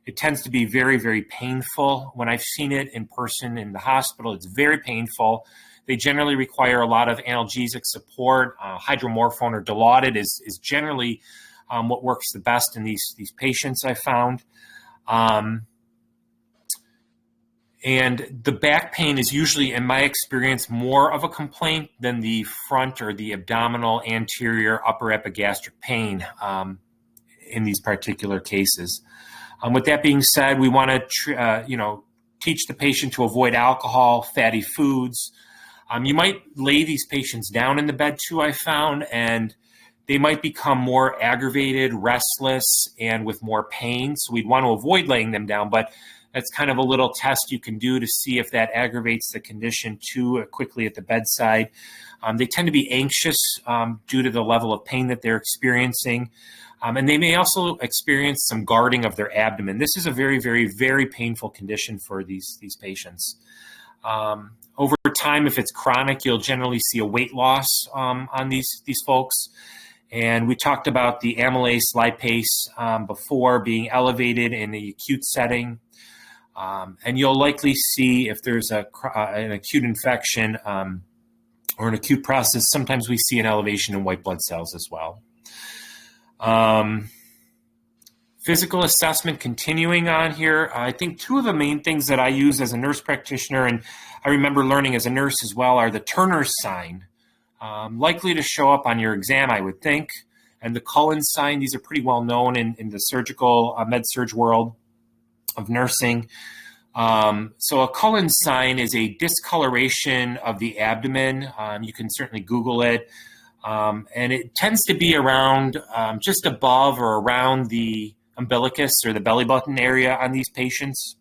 It tends to be very, very painful. When I've seen it in person in the hospital, it's very painful. They generally require a lot of analgesic support. Hydromorphone or Dilaudid is generally what works the best in these patients, I found. And the back pain is usually, in my experience, more of a complaint than the front or the abdominal, anterior, upper epigastric pain in these particular cases. With that being said, we want to teach the patient to avoid alcohol, fatty foods. You might lay these patients down in the bed too, I found, and they might become more aggravated, restless, and with more pain. So we'd want to avoid laying them down, but that's kind of a little test you can do to see if that aggravates the condition too quickly at the bedside. They tend to be anxious due to the level of pain that they're experiencing. And they may also experience some guarding of their abdomen. This is a very, very, very painful condition for these patients. Over time, if it's chronic, you'll generally see a weight loss on these folks. And we talked about the amylase lipase before being elevated in the acute setting. And you'll likely see if there's an acute infection or an acute process, sometimes we see an elevation in white blood cells as well. Physical assessment continuing on here. I think two of the main things that I use as a nurse practitioner, and I remember learning as a nurse as well, are the Turner's sign, likely to show up on your exam, I would think, and the Cullen's sign. These are pretty well known in the surgical med-surg world of nursing. So a Cullen's sign is a discoloration of the abdomen. You can certainly Google it. And it tends to be around just above or around the umbilicus or the belly button area on these patients.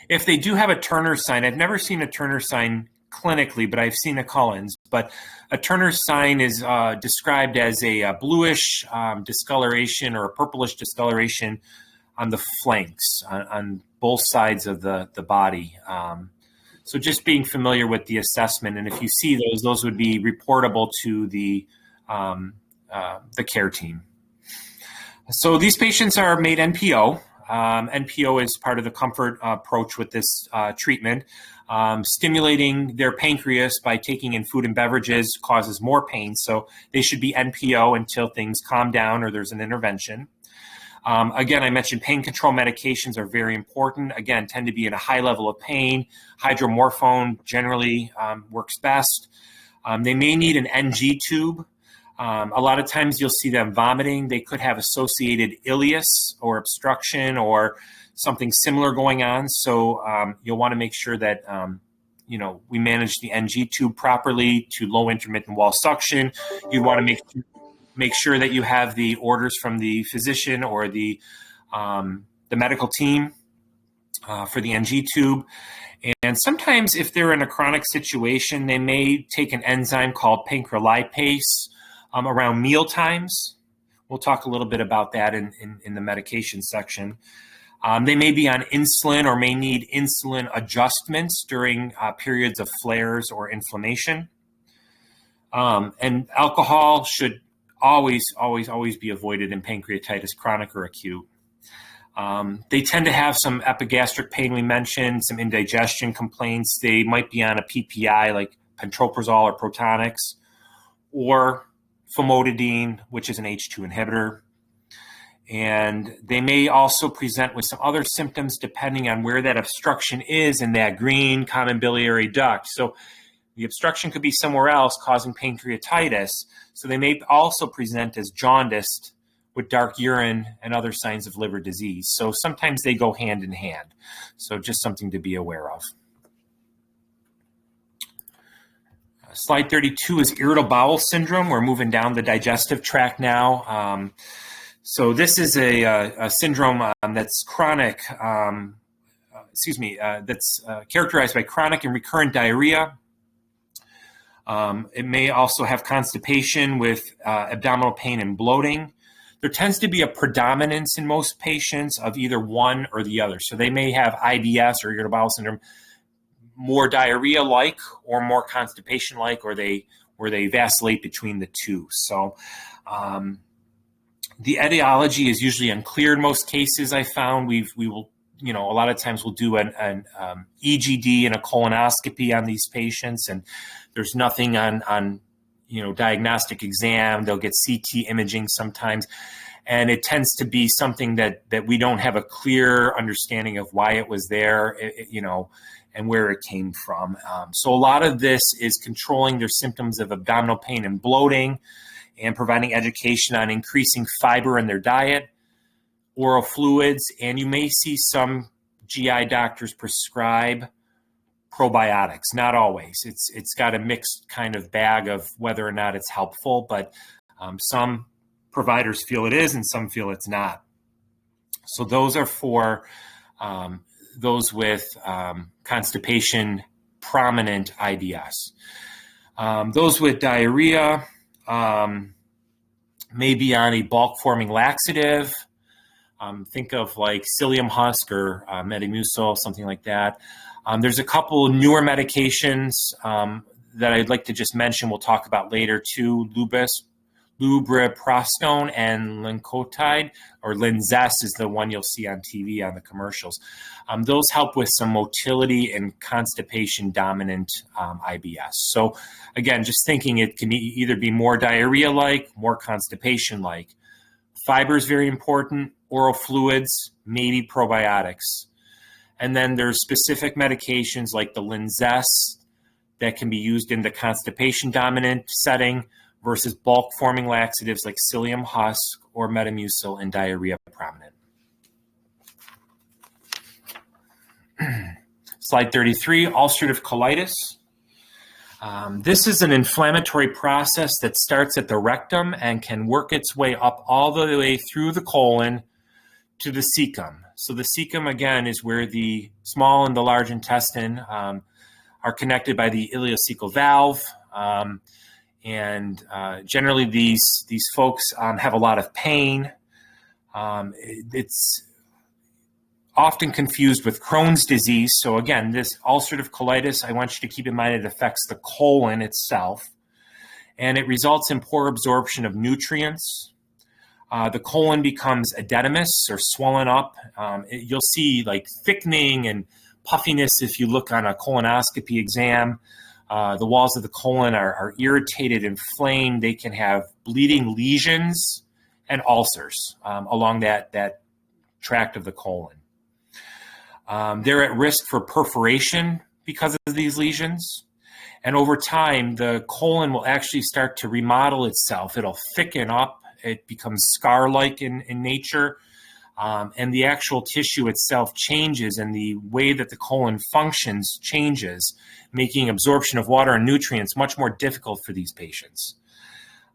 If they do have a Turner's sign, I've never seen a Turner's sign clinically, but I've seen a Cullen's. But a Turner's sign is described as a bluish discoloration or a purplish discoloration on the flanks, on both sides of the body. So just being familiar with the assessment, and if you see those would be reportable to the care team. So these patients are made NPO. NPO is part of the comfort approach with this treatment. Stimulating their pancreas by taking in food and beverages causes more pain, so they should be NPO until things calm down or there's an intervention. Again, I mentioned pain control medications are very important. Again, tend to be in a high level of pain. Hydromorphone generally works best. They may need an NG tube. A lot of times you'll see them vomiting. They could have associated ileus or obstruction or something similar going on. So you'll want to make sure that we manage the NG tube properly to low intermittent wall suction. You want to make sure that you have the orders from the physician or the medical team for the NG tube. And sometimes if they're in a chronic situation, they may take an enzyme called pancrelipase around meal times. We'll talk a little bit about that in the medication section. They may be on insulin or may need insulin adjustments during periods of flares or inflammation. And alcohol should always be avoided in pancreatitis, chronic or acute. They tend to have some epigastric pain we mentioned, some indigestion complaints. They might be on a PPI like pantoprazole or Protonix, or famotidine, which is an H2 inhibitor. And they may also present with some other symptoms depending on where that obstruction is in that green common biliary duct. So the obstruction could be somewhere else causing pancreatitis. So they may also present as jaundiced with dark urine and other signs of liver disease. So sometimes they go hand in hand. So just something to be aware of. Slide 32 is irritable bowel syndrome. We're moving down the digestive tract now. So this is a syndrome that's chronic, that's characterized by chronic and recurrent diarrhea. It may also have constipation with abdominal pain and bloating. There tends to be a predominance in most patients of either one or the other. So they may have IBS or irritable bowel syndrome, more diarrhea-like or more constipation-like, or they vacillate between the two. So the etiology is usually unclear in most cases. I found we will, a lot of times we'll do an EGD and a colonoscopy on these patients, and there's nothing on diagnostic exam. They'll get CT imaging sometimes, and it tends to be something that we don't have a clear understanding of why it was there, and where it came from. So a lot of this is controlling their symptoms of abdominal pain and bloating, and providing education on increasing fiber in their diet, oral fluids, and you may see some GI doctors prescribe probiotics. Not always. It's got a mixed kind of bag of whether or not it's helpful, but some providers feel it is and some feel it's not. So those are for those with constipation, prominent IBS. Those with diarrhea may be on a bulk-forming laxative. Think of like psyllium husk or Metamucil, something like that. There's a couple newer medications that I'd like to just mention. We'll talk about later too. Lubiprostone and Lincotide, or Linzess is the one you'll see on TV on the commercials. Those help with some motility and constipation dominant IBS. So again, just thinking it can either be more diarrhea-like, more constipation-like. Fiber is very important, oral fluids, maybe probiotics. And then there's specific medications like the Linzess that can be used in the constipation dominant setting versus bulk forming laxatives like psyllium husk or Metamucil in diarrhea prominent. Slide 33, ulcerative colitis. This is an inflammatory process that starts at the rectum and can work its way up all the way through the colon to the cecum. So the cecum, again, is where the small and the large intestine are connected by the ileocecal valve. And generally these folks have a lot of pain. It's often confused with Crohn's disease. So again, this ulcerative colitis, I want you to keep in mind it affects the colon itself, and it results in poor absorption of nutrients. The colon becomes edematous or swollen up. You'll see like thickening and puffiness if you look on a colonoscopy exam. The walls of the colon are irritated, inflamed. They can have bleeding lesions and ulcers along that tract of the colon. They're at risk for perforation because of these lesions. And over time, the colon will actually start to remodel itself. It'll thicken up. It becomes scar-like in nature. And the actual tissue itself changes, and the way that the colon functions changes, making absorption of water and nutrients much more difficult for these patients.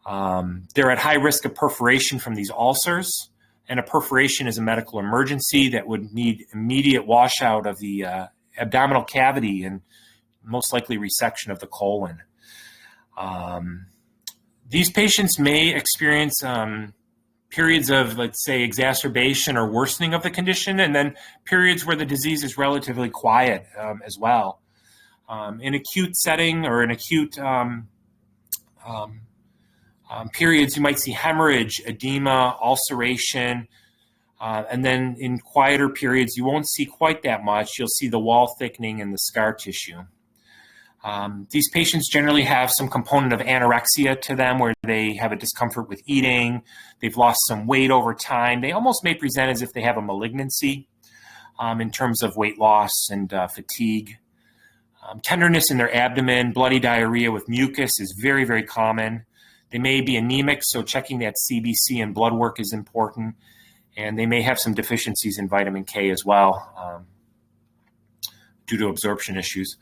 They're at high risk of perforation from these ulcers, and a perforation is a medical emergency that would need immediate washout of the abdominal cavity and most likely resection of the colon. These patients may experience periods of, let's say, exacerbation or worsening of the condition, and then periods where the disease is relatively quiet as well. In acute setting or in acute periods, you might see hemorrhage, edema, ulceration, and then in quieter periods, you won't see quite that much. You'll see the wall thickening and the scar tissue. These patients generally have some component of anorexia to them, where they have a discomfort with eating, they've lost some weight over time. They almost may present as if they have a malignancy in terms of weight loss and fatigue. Tenderness in their abdomen, bloody diarrhea with mucus is very, very common. They may be anemic, so checking that CBC and blood work is important. And they may have some deficiencies in vitamin K as well due to absorption issues.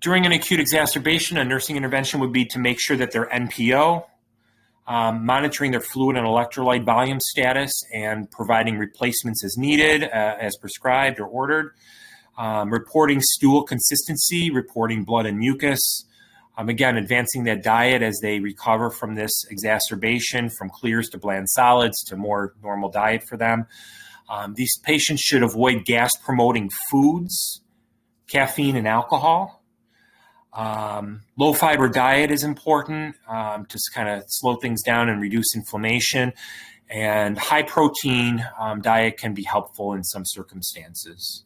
During an acute exacerbation, a nursing intervention would be to make sure that they're NPO, monitoring their fluid and electrolyte volume status and providing replacements as needed, as prescribed or ordered. Reporting stool consistency, reporting blood and mucus. Again, advancing that diet as they recover from this exacerbation, from clears to bland solids to more normal diet for them. These patients should avoid gas-promoting foods, caffeine, and alcohol. Low-fiber diet is important to kind of slow things down and reduce inflammation. And high-protein diet can be helpful in some circumstances.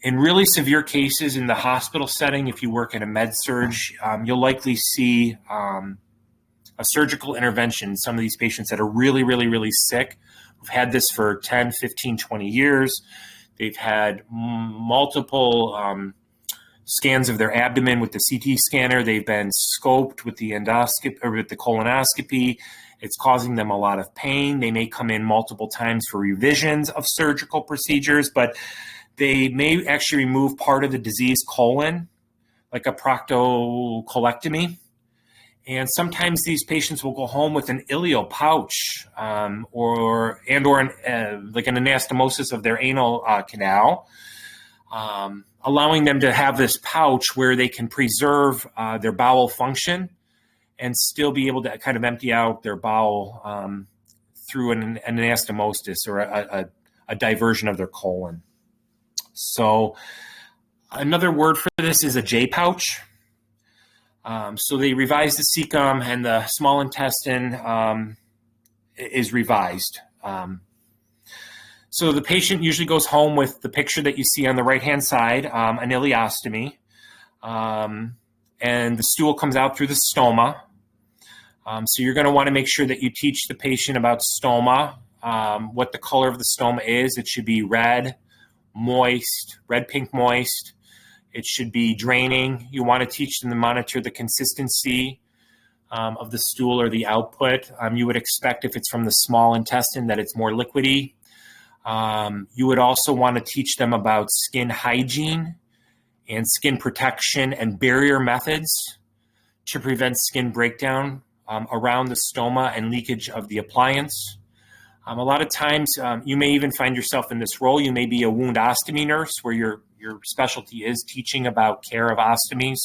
In really severe cases in the hospital setting, if you work in a med-surg, you'll likely see a surgical intervention. Some of these patients that are really, really, really sick, who've had this for 10, 15, 20 years. They've had multiple scans of their abdomen with the CT scanner. They've been scoped with the endoscopy or with the colonoscopy. It's causing them a lot of pain. They may come in multiple times for revisions of surgical procedures, but they may actually remove part of the diseased colon, like a proctocolectomy. And sometimes these patients will go home with an ileal pouch or like an anastomosis of their anal canal, allowing them to have this pouch where they can preserve their bowel function and still be able to kind of empty out their bowel through an anastomosis or a diversion of their colon. So another word for this is a J pouch. So they revise the cecum and the small intestine is revised. So the patient usually goes home with the picture that you see on the right-hand side, an ileostomy, and the stool comes out through the stoma. So you're going to want to make sure that you teach the patient about stoma, what the color of the stoma is. It should be red, moist, red-pink moist. It should be draining. You want to teach them to monitor the consistency of the stool or the output. You would expect if it's from the small intestine that it's more liquidy. You would also want to teach them about skin hygiene and skin protection and barrier methods to prevent skin breakdown around the stoma and leakage of the appliance. A lot of times you may even find yourself in this role. You may be a wound ostomy nurse where your specialty is teaching about care of ostomies.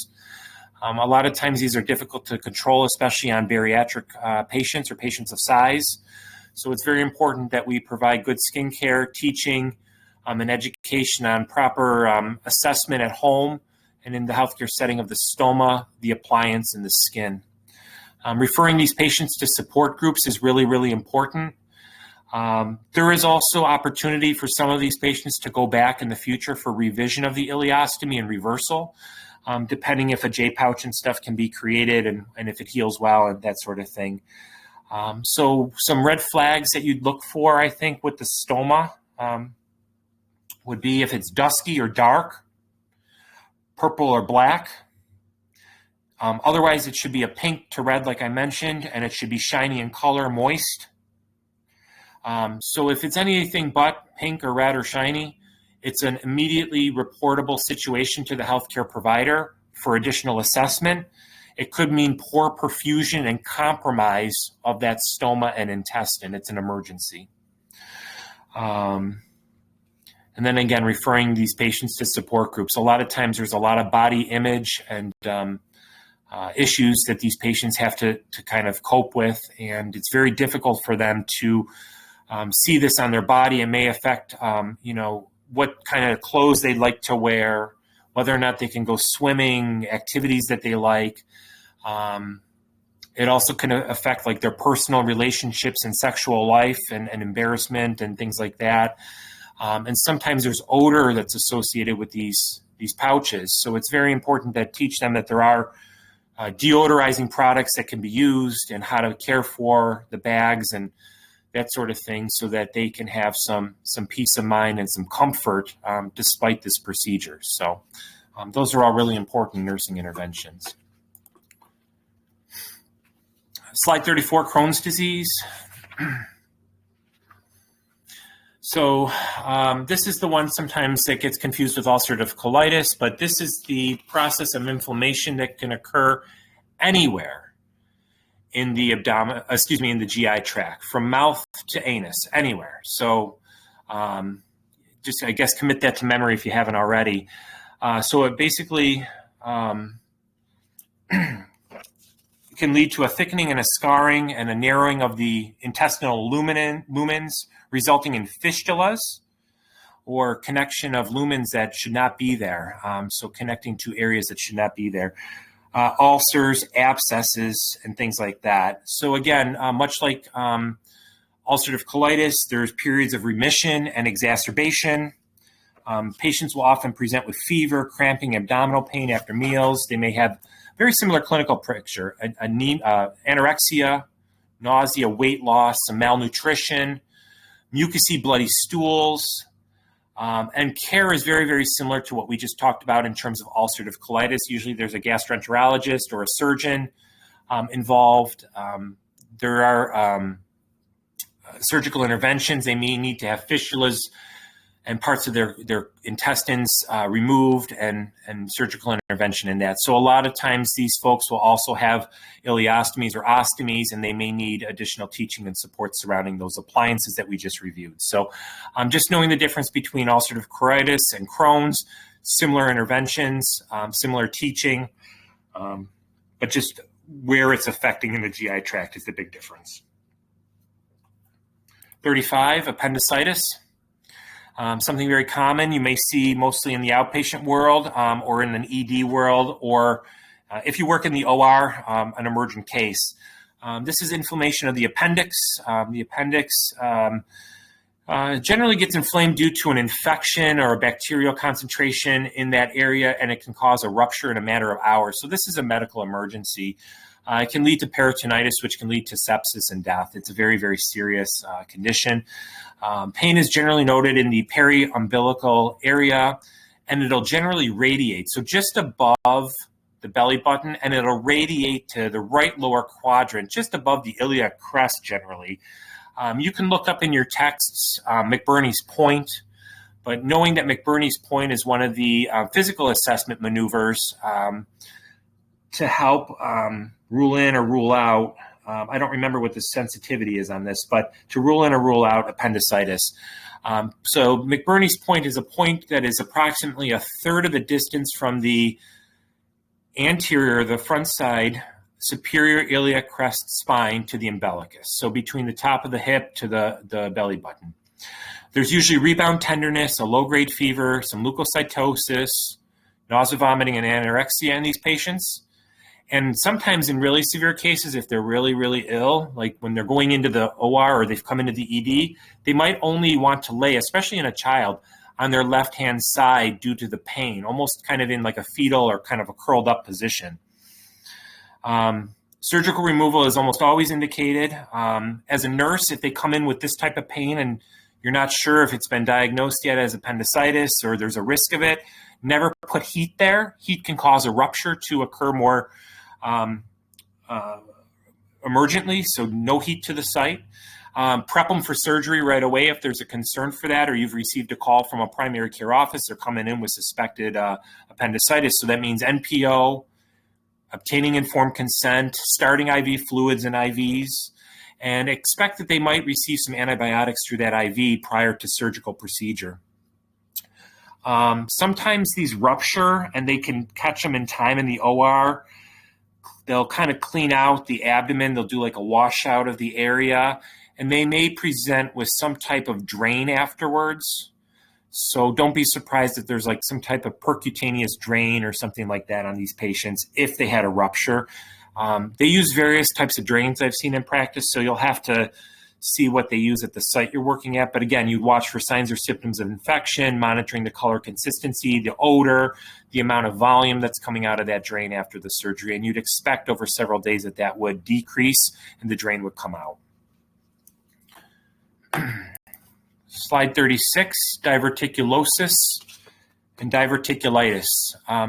A lot of times these are difficult to control, especially on bariatric patients or patients of size. So it's very important that we provide good skincare, teaching, and education on proper assessment at home and in the healthcare setting of the stoma, the appliance, and the skin. Referring these patients to support groups is really, really important. There is also opportunity for some of these patients to go back in the future for revision of the ileostomy and reversal, depending if a J pouch and stuff can be created and if it heals well and that sort of thing. So some red flags that you'd look for, I think, with the stoma would be if it's dusky or dark, purple or black. Otherwise, it should be a pink to red, like I mentioned, and it should be shiny in color, moist. So if it's anything but pink or red or shiny, it's an immediately reportable situation to the healthcare provider for additional assessment. It could mean poor perfusion and compromise of that stoma and intestine. It's an emergency. And then again, referring these patients to support groups. A lot of times there's a lot of body image and issues that these patients have to kind of cope with, and it's very difficult for them to see this on their body. It may affect, what kind of clothes they like to wear, whether or not they can go swimming, activities that they like. It also can affect like their personal relationships and sexual life and embarrassment and things like that. And sometimes there's odor that's associated with these pouches. So it's very important to teach them that there are deodorizing products that can be used and how to care for the bags and that sort of thing so that they can have some peace of mind and some comfort despite this procedure. So those are all really important nursing interventions. Slide 34, Crohn's disease. So this is the one sometimes that gets confused with ulcerative colitis, but this is the process of inflammation that can occur anywhere in the in the GI tract, from mouth to anus, anywhere. So just, I guess, commit that to memory if you haven't already. So it basically can lead to a thickening and a scarring and a narrowing of the intestinal lumens, resulting in fistulas or connection of lumens that should not be there. So connecting to areas that should not be there. Ulcers, abscesses, and things like that. So again, much like ulcerative colitis, there's periods of remission and exacerbation. Patients will often present with fever, cramping, abdominal pain after meals. They may have very similar clinical picture: anorexia, nausea, weight loss, some malnutrition, mucousy, bloody stools. And care is very, very similar to what we just talked about in terms of ulcerative colitis. Usually there's a gastroenterologist or a surgeon involved. There are surgical interventions. They may need to have fistulas and parts of their intestines removed, and surgical intervention in that. So a lot of times these folks will also have ileostomies or ostomies, and they may need additional teaching and support surrounding those appliances that we just reviewed. So just knowing the difference between ulcerative colitis and Crohn's, similar interventions, similar teaching, but just where it's affecting in the GI tract is the big difference. 35, appendicitis. Something very common you may see mostly in the outpatient world or in an ED world, or if you work in the OR, an emergent case. This is inflammation of the appendix. The appendix generally gets inflamed due to an infection or a bacterial concentration in that area, and it can cause a rupture in a matter of hours. So this is a medical emergency. It can lead to peritonitis, which can lead to sepsis and death. It's a very, very serious condition. Pain is generally noted in the periumbilical area, and it'll generally radiate. So just above the belly button, and it'll radiate to the right lower quadrant, just above the iliac crest generally. You can look up in your texts McBurney's point, but knowing that McBurney's point is one of the physical assessment maneuvers to help rule in or rule out, I don't remember what the sensitivity is on this, but to rule in or rule out appendicitis. So McBurney's point is a point that is approximately a third of the distance from the anterior, the front side, superior iliac crest spine to the umbilicus. So between the top of the hip to the belly button. There's usually rebound tenderness, a low-grade fever, some leukocytosis, nausea, vomiting, and anorexia in these patients. And sometimes in really severe cases, if they're really, really ill, like when they're going into the OR or they've come into the ED, they might only want to lay, especially in a child, on their left-hand side due to the pain, almost kind of in like a fetal or kind of a curled up position. Surgical removal is almost always indicated. As a nurse, if they come in with this type of pain and you're not sure if it's been diagnosed yet as appendicitis or there's a risk of it, never put heat there. Heat can cause a rupture to occur more emergently, so no heat to the site. Prep them for surgery right away if there's a concern for that, or you've received a call from a primary care office. They're coming in with suspected appendicitis. So that means NPO, obtaining informed consent, starting IV fluids and IVs, and expect that they might receive some antibiotics through that IV prior to surgical procedure. Sometimes these rupture and they can catch them in time in the OR. They'll kind of clean out the abdomen. They'll do like a washout of the area, and they may present with some type of drain afterwards. So don't be surprised if there's like some type of percutaneous drain or something like that on these patients if they had a rupture. They use various types of drains I've seen in practice, so you'll have to see what they use at the site you're working at. But again, you watch for signs or symptoms of infection, monitoring the color consistency, the odor, the amount of volume that's coming out of that drain after the surgery. And you'd expect over several days that that would decrease and the drain would come out. Slide 36, diverticulosis and diverticulitis.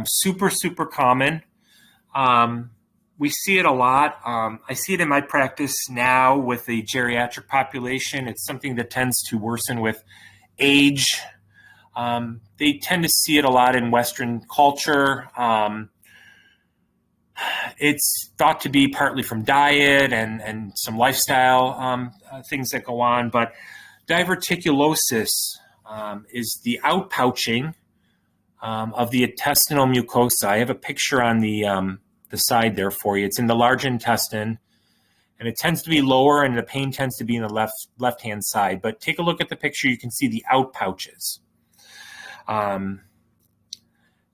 Super, super common. We see it a lot. I see it in my practice now with the geriatric population. It's something that tends to worsen with age. They tend to see it a lot in Western culture. It's thought to be partly from diet and some lifestyle things that go on, but diverticulosis is the outpouching of the intestinal mucosa. I have a picture on the side there for you. It's in the large intestine, and it tends to be lower, and the pain tends to be in the left-hand side. But take a look at the picture. You can see the outpouches.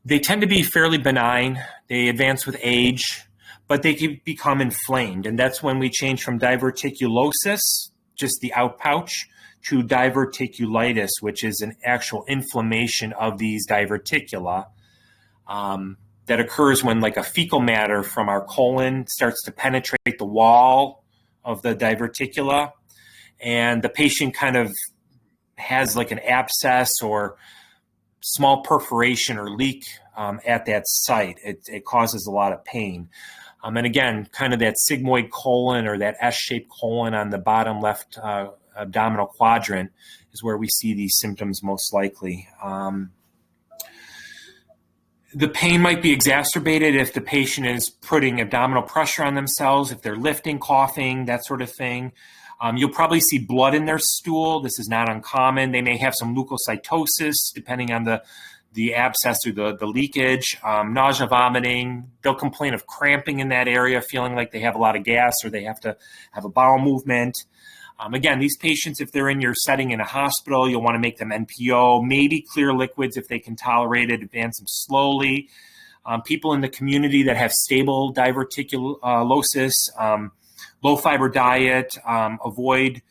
They tend to be fairly benign. They advance with age, but they can become inflamed. And that's when we change from diverticulosis, just the outpouch, to diverticulitis, which is an actual inflammation of these diverticula that occurs when like a fecal matter from our colon starts to penetrate the wall of the diverticula. And the patient kind of has like an abscess or small perforation or leak at that site. It causes a lot of pain. And again, kind of that sigmoid colon or that S-shaped colon on the bottom left abdominal quadrant is where we see these symptoms most likely. The pain might be exacerbated if the patient is putting abdominal pressure on themselves, if they're lifting, coughing, that sort of thing. You'll probably see blood in their stool. This is not uncommon. They may have some leukocytosis, depending on the abscess or the leakage, nausea, vomiting. They'll complain of cramping in that area, feeling like they have a lot of gas or they have to have a bowel movement. Again, these patients, if they're in your setting in a hospital, you'll want to make them NPO, maybe clear liquids if they can tolerate it, advance them slowly. People in the community that have stable diverticulosis, low fiber diet, avoid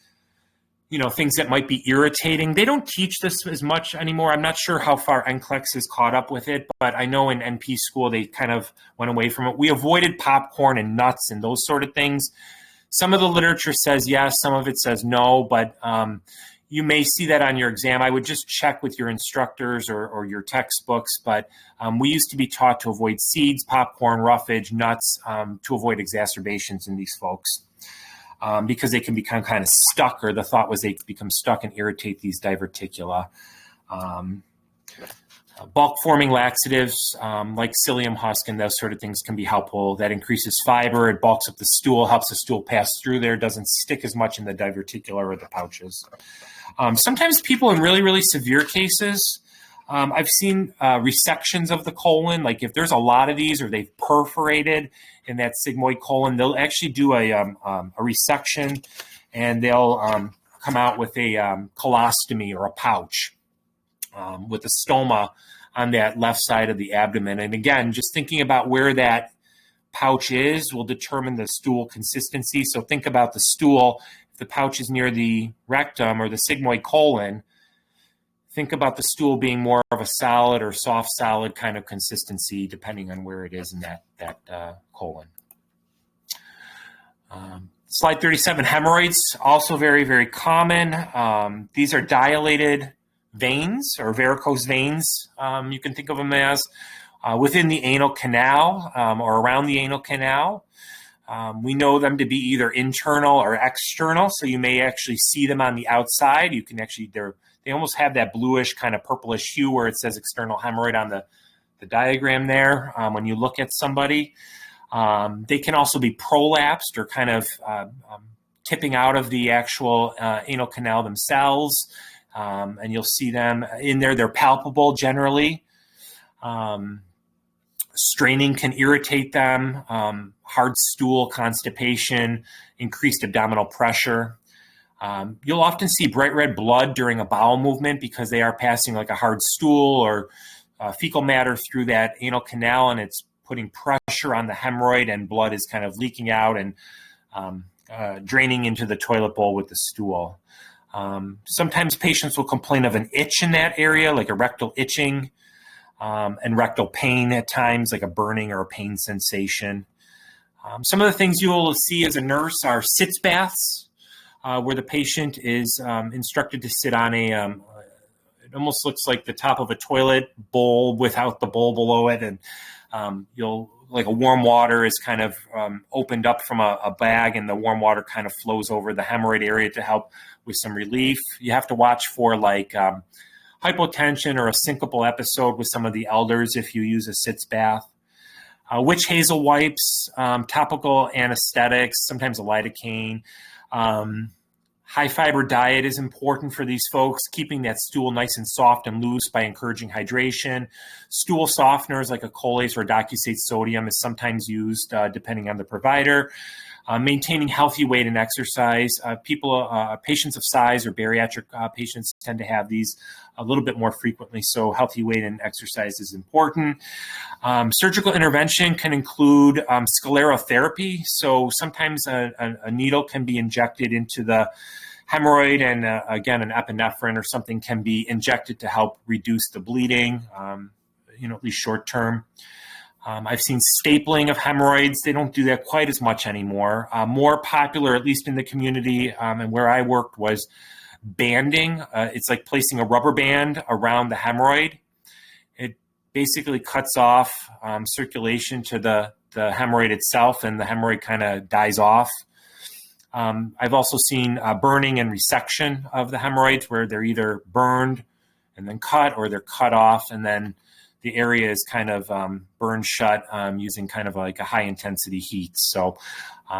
things that might be irritating. They don't teach this as much anymore. I'm not sure how far NCLEX has caught up with it, but I know in NP school they kind of went away from it. We avoided popcorn and nuts and those sort of things. Some of the literature says yes, some of it says no, but you may see that on your exam. I would just check with your instructors or your textbooks, but we used to be taught to avoid seeds, popcorn, roughage, nuts, to avoid exacerbations in these folks because they can become kind of stuck, or the thought was they become stuck and irritate these diverticula. Bulk-forming laxatives like psyllium husk and those sort of things can be helpful. That increases fiber, it bulks up the stool, helps the stool pass through there, doesn't stick as much in the diverticula or the pouches. Sometimes people in really, really severe cases, I've seen resections of the colon. Like if there's a lot of these or they've perforated in that sigmoid colon, they'll actually do a resection and they'll come out with a colostomy or a pouch. With a stoma on that left side of the abdomen. And again, just thinking about where that pouch is will determine the stool consistency. So think about the stool. If the pouch is near the rectum or the sigmoid colon, think about the stool being more of a solid or soft solid kind of consistency depending on where it is in that colon. Slide 37, hemorrhoids, also very, very common. These are dilated veins or varicose veins, you can think of them as, within the anal canal or around the anal canal. We know them to be either internal or external, so you may actually see them on the outside. You can actually, they almost have that bluish kind of purplish hue where it says external hemorrhoid on the diagram there when you look at somebody. They can also be prolapsed or kind of tipping out of the actual anal canal themselves. And you'll see them in there. They're palpable generally. Straining can irritate them. Hard stool, constipation, increased abdominal pressure. You'll often see bright red blood during a bowel movement because they are passing like a hard stool or fecal matter through that anal canal, and it's putting pressure on the hemorrhoid, and blood is kind of leaking out and draining into the toilet bowl with the stool. Sometimes patients will complain of an itch in that area, like a rectal itching, and rectal pain at times, like a burning or a pain sensation. Some of the things you will see as a nurse are sitz baths, where the patient is instructed to sit on it almost looks like the top of a toilet bowl without the bowl below it, and you'll like a warm water is kind of opened up from a bag, and the warm water kind of flows over the hemorrhoid area to help with some relief. You have to watch for like hypotension or a syncopal episode with some of the elders if you use a sitz bath. Witch hazel wipes, topical anesthetics, sometimes a lidocaine. High fiber diet is important for these folks, keeping that stool nice and soft and loose by encouraging hydration. Stool softeners like a Colace or docusate sodium is sometimes used depending on the provider. Maintaining healthy weight and exercise. Patients of size or bariatric patients tend to have these a little bit more frequently, so healthy weight and exercise is important. Surgical intervention can include sclerotherapy. So sometimes a needle can be injected into the hemorrhoid, and again, an epinephrine or something can be injected to help reduce the bleeding, at least short term. I've seen stapling of hemorrhoids. They don't do that quite as much anymore. More popular, at least in the community and where I worked, was banding. It's like placing a rubber band around the hemorrhoid. It basically cuts off circulation to the hemorrhoid itself, and the hemorrhoid kind of dies off. I've also seen burning and resection of the hemorrhoids, where they're either burned and then cut, or they're cut off and then the area is kind of burned shut using kind of like a high intensity heat. So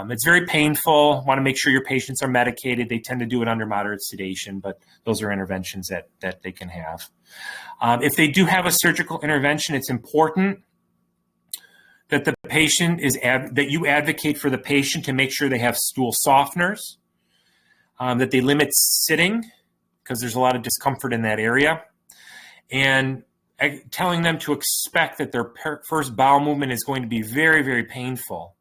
it's very painful. Want to make sure your patients are medicated. They tend to do it under moderate sedation, but those are interventions that they can have. If they do have a surgical intervention, it's important that the patient that you advocate for the patient to make sure they have stool softeners, that they limit sitting because there's a lot of discomfort in that area, and telling them to expect that their first bowel movement is going to be very, very painful.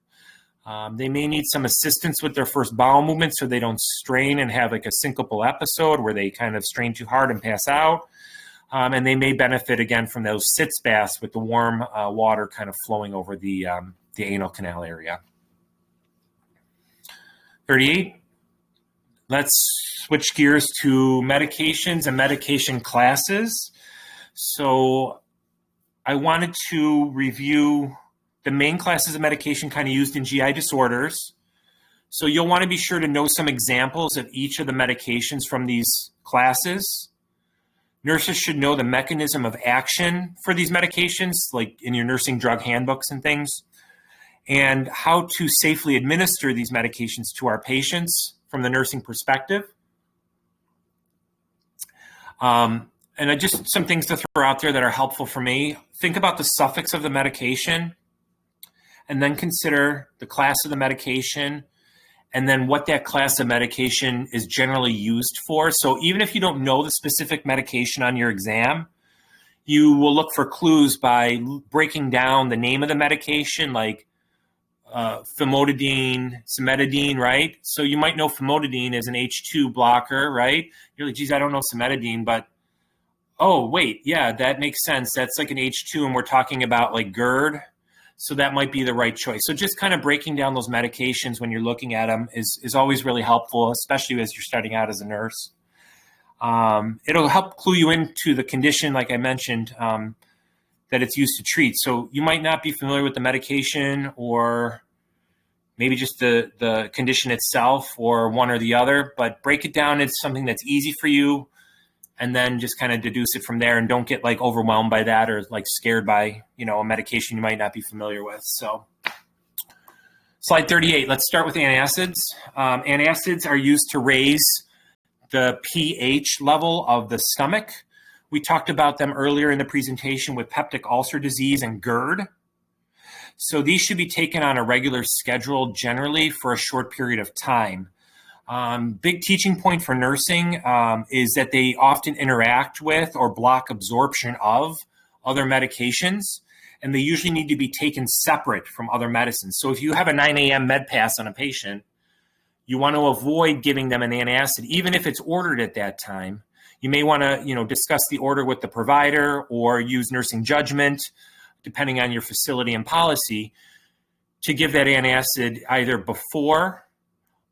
They may need some assistance with their first bowel movement so they don't strain and have like a syncopal episode where they kind of strain too hard and pass out. And they may benefit again from those sitz baths with the warm water kind of flowing over the anal canal area. 38. Let's switch gears to medications and medication classes. So I wanted to review the main classes of medication kind of used in GI disorders. So you'll want to be sure to know some examples of each of the medications from these classes. Nurses should know the mechanism of action for these medications, like in your nursing drug handbooks and things, and how to safely administer these medications to our patients from the nursing perspective. And just some things to throw out there that are helpful for me. Think about the suffix of the medication, and then consider the class of the medication, and then what that class of medication is generally used for. So even if you don't know the specific medication on your exam, you will look for clues by breaking down the name of the medication, like famotidine, cimetidine, right? So you might know famotidine is an H2 blocker, right? You're like, geez, I don't know cimetidine, but oh, wait, yeah, that makes sense. That's like an H2, and we're talking about like GERD. So that might be the right choice. So just kind of breaking down those medications when you're looking at them is always really helpful, especially as you're starting out as a nurse. It'll help clue you into the condition, like I mentioned, that it's used to treat. So you might not be familiar with the medication, or maybe just the condition itself, or one or the other, but break it down into something that's easy for you, and then just kind of deduce it from there, and don't get like overwhelmed by that or like scared by, a medication you might not be familiar with. So slide 38, let's start with antacids. Antacids are used to raise the pH level of the stomach. We talked about them earlier in the presentation with peptic ulcer disease and GERD. So these should be taken on a regular schedule, generally for a short period of time. Big teaching point for nursing is that they often interact with or block absorption of other medications, and they usually need to be taken separate from other medicines. So if you have a 9 a.m. med pass on a patient, you want to avoid giving them an antacid, even if it's ordered at that time. You may want to, discuss the order with the provider or use nursing judgment, depending on your facility and policy, to give that antacid either before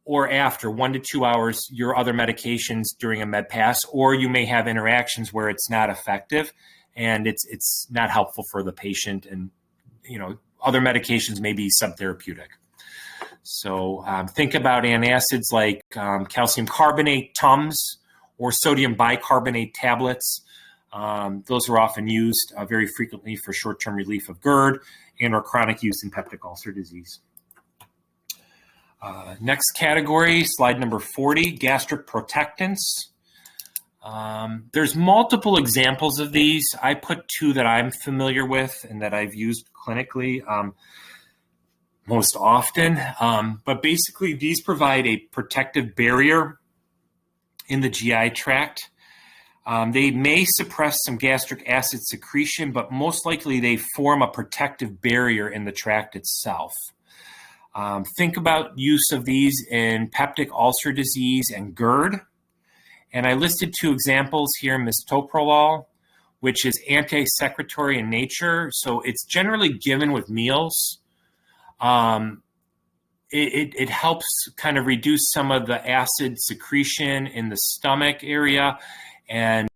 or after 1 to 2 hours your other medications during a med pass, or you may have interactions where it's not effective and it's not helpful for the patient, and other medications may be subtherapeutic. So think about antacids like calcium carbonate TUMS or sodium bicarbonate tablets. Those are often used very frequently for short-term relief of GERD and or chronic use in peptic ulcer disease. Next category, slide number 40, gastric protectants. There's multiple examples of these. I put two that I'm familiar with and that I've used clinically most often. But basically, these provide a protective barrier in the GI tract. They may suppress some gastric acid secretion, but most likely they form a protective barrier in the tract itself. Think about use of these in peptic ulcer disease and GERD. And I listed two examples here, mistoprolol, which is anti-secretory in nature. So it's generally given with meals. It helps kind of reduce some of the acid secretion in the stomach area, and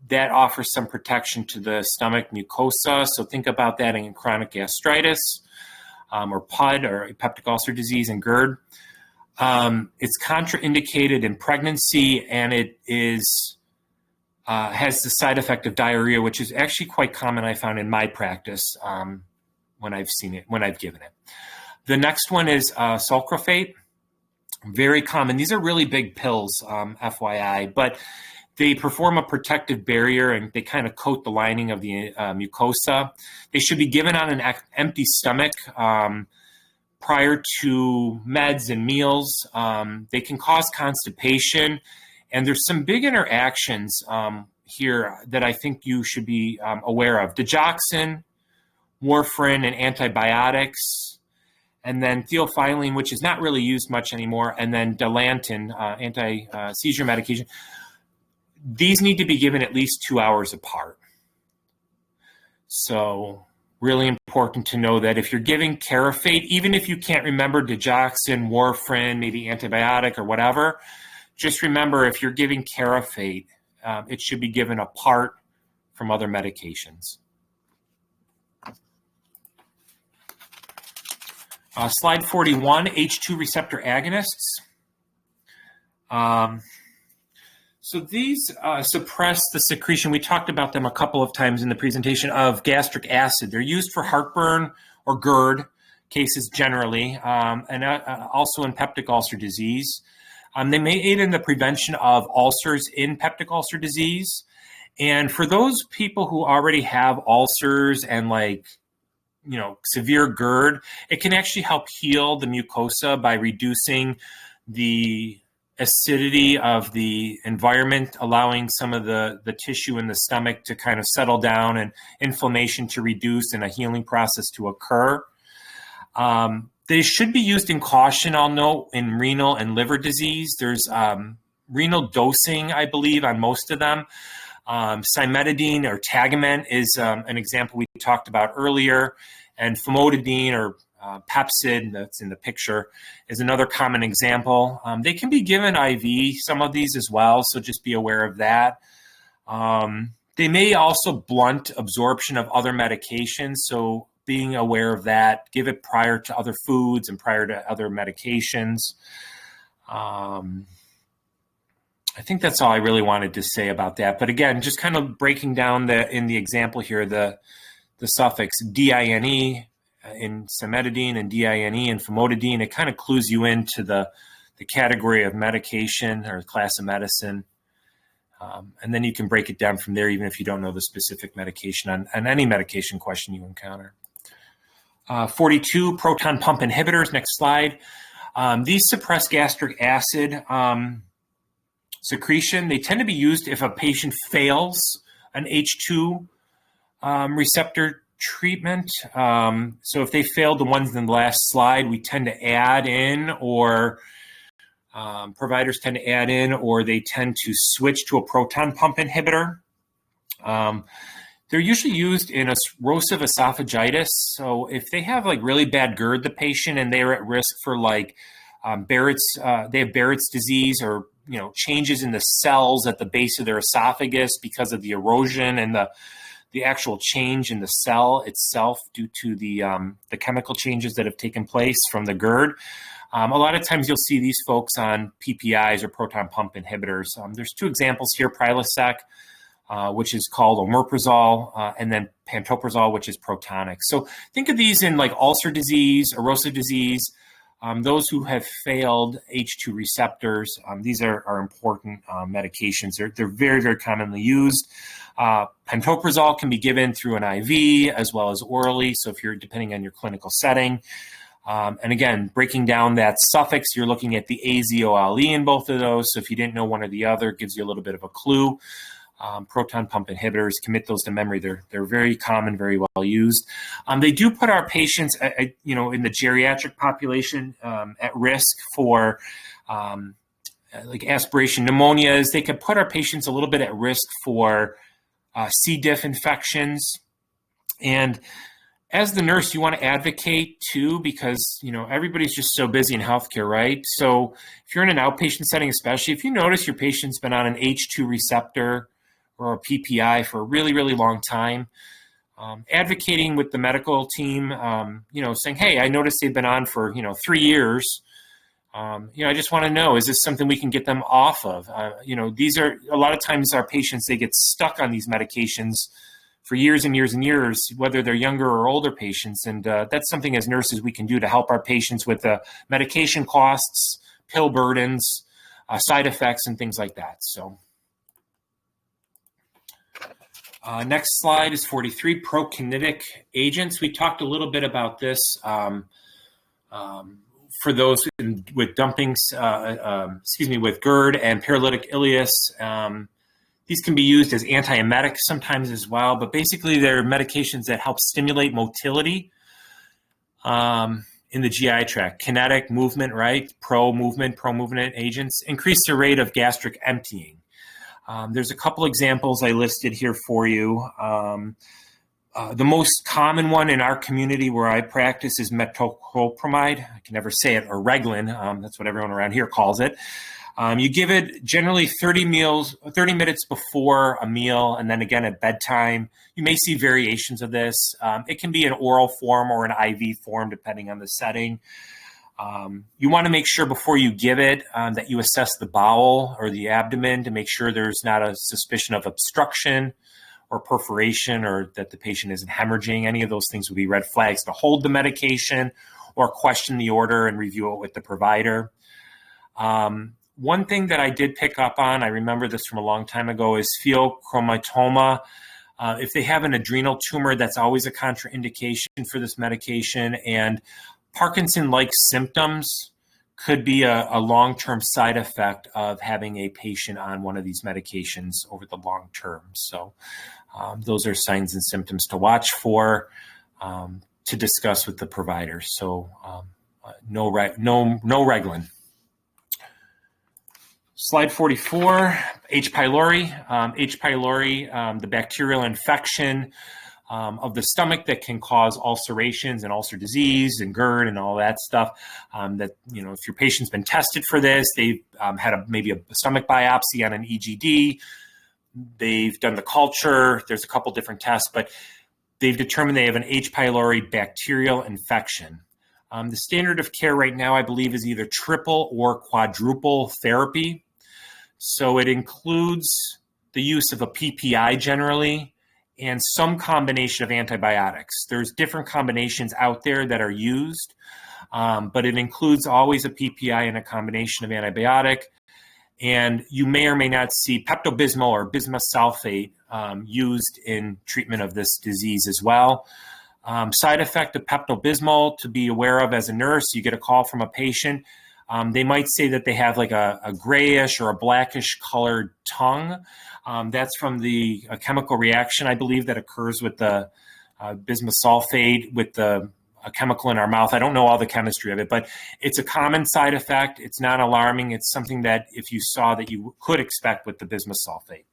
that offers some protection to the stomach mucosa. So think about that in chronic gastritis or PUD or peptic ulcer disease and GERD. It's contraindicated in pregnancy, and it is has the side effect of diarrhea, which is actually quite common, I found, in my practice when I've seen it, when I've given it. The next one is sulcrophate, very common. These are really big pills, FYI, but they perform a protective barrier and they kind of coat the lining of the mucosa. They should be given on an empty stomach prior to meds and meals. They can cause constipation, and there's some big interactions here that I think you should be aware of. Digoxin, warfarin, and antibiotics, and then theophylline, which is not really used much anymore, and then Dilantin, anti-seizure medication. These need to be given at least 2 hours apart. So really important to know that if you're giving Carafate, even if you can't remember digoxin, warfarin, maybe antibiotic or whatever, just remember if you're giving Carafate, it should be given apart from other medications. Slide 41, H2 receptor agonists. So these suppress the secretion. We talked about them a couple of times in the presentation of gastric acid. They're used for heartburn or GERD cases generally, and also in peptic ulcer disease. They may aid in the prevention of ulcers in peptic ulcer disease. And for those people who already have ulcers and severe GERD, it can actually help heal the mucosa by reducing the acidity of the environment, allowing some of the tissue in the stomach to kind of settle down and inflammation to reduce and a healing process to occur. They should be used in caution, I'll note, in renal and liver disease. There's renal dosing, I believe, on most of them. Cimetidine or Tagamet is an example we talked about earlier, and famotidine or Pepsid, that's in the picture, is another common example. They can be given IV, some of these as well, so just be aware of that. They may also blunt absorption of other medications, so being aware of that, give it prior to other foods and prior to other medications. I think that's all I really wanted to say about that. But again, just kind of breaking down in the example here, the suffix DINE in cimetidine and DINE in famotidine, it kind of clues you into the category of medication or class of medicine. And then you can break it down from there, even if you don't know the specific medication on any medication question you encounter. 42, proton pump inhibitors. Next slide. These suppress gastric acid secretion. They tend to be used if a patient fails an H2 receptor treatment. So if they failed the ones in the last slide, we tend to add in, or providers tend to add in, or they tend to switch to a proton pump inhibitor. They're usually used in erosive esophagitis. So if they have really bad GERD, the patient, and they're at risk for Barrett's, they have Barrett's disease or changes in the cells at the base of their esophagus because of the erosion and the the actual change in the cell itself due to the chemical changes that have taken place from the GERD. A lot of times you'll see these folks on PPIs or proton pump inhibitors. There's two examples here, Prilosec, which is called omeprazole, and then pantoprazole, which is Protonix. So think of these in like ulcer disease, erosive disease, those who have failed H2 receptors. These are important medications. They're very, very commonly used. Pantoprazole can be given through an IV as well as orally, so if you're depending on your clinical setting. And again, breaking down that suffix, you're looking at the azole in both of those. So if you didn't know one or the other, it gives you a little bit of a clue. Proton pump inhibitors, commit those to memory. They're very common, very well used. They do put our patients, in the geriatric population at risk for like aspiration pneumonias. They could put our patients a little bit at risk for C. diff infections. And as the nurse, you want to advocate too, because, everybody's just so busy in healthcare, right? So if you're in an outpatient setting, especially if you notice your patient's been on an H2 receptor or a PPI for a really, really long time, advocating with the medical team, saying, hey, I noticed they've been on for, 3 years. I just want to know, is this something we can get them off of? These are a lot of times our patients, they get stuck on these medications for years and years and years, whether they're younger or older patients. And that's something as nurses we can do to help our patients with the medication costs, pill burdens, side effects, and things like that. So next slide is 43, prokinetic agents. We talked a little bit about this for those with dumpings, with GERD and paralytic ileus. These can be used as antiemetics sometimes as well, but basically they're medications that help stimulate motility in the GI tract. Kinetic movement, right? Pro-movement agents increase the rate of gastric emptying. There's a couple examples I listed here for you. The most common one in our community where I practice is metoclopramide. I can never say it, or Reglan. That's what everyone around here calls it. You give it generally 30 minutes before a meal, and then again at bedtime. You may see variations of this. It can be an oral form or an IV form, depending on the setting. You want to make sure before you give it that you assess the bowel or the abdomen to make sure there's not a suspicion of obstruction or perforation, or that the patient isn't hemorrhaging. Any of those things would be red flags to hold the medication or question the order and review it with the provider. One thing that I did pick up on, I remember this from a long time ago, is pheochromatoma. If they have an adrenal tumor, that's always a contraindication for this medication. And Parkinson-like symptoms could be a long-term side effect of having a patient on one of these medications over the long term. So those are signs and symptoms to watch for, to discuss with the provider. So no Reglan. Slide 44, H. pylori. H. pylori, the bacterial infection of the stomach that can cause ulcerations and ulcer disease and GERD and all that stuff. If your patient's been tested for this, they've had maybe a stomach biopsy on an EGD, they've done the culture, there's a couple different tests, but they've determined they have an H. pylori bacterial infection. The standard of care right now, I believe, is either triple or quadruple therapy. So it includes the use of a PPI generally and some combination of antibiotics. There's different combinations out there that are used, but it includes always a PPI and a combination of antibiotic. And you may or may not see Pepto-Bismol or bismuth used in treatment of this disease as well. Side effect of Pepto-Bismol to be aware of as a nurse: you get a call from a patient. They might say that they have like a grayish or a blackish colored tongue. That's from the chemical reaction, I believe, that occurs with the bismuth sulfate with a chemical in our mouth. I don't know all the chemistry of it, but it's a common side effect. It's not alarming. It's something that if you saw that you could expect with the bismuth sulfate.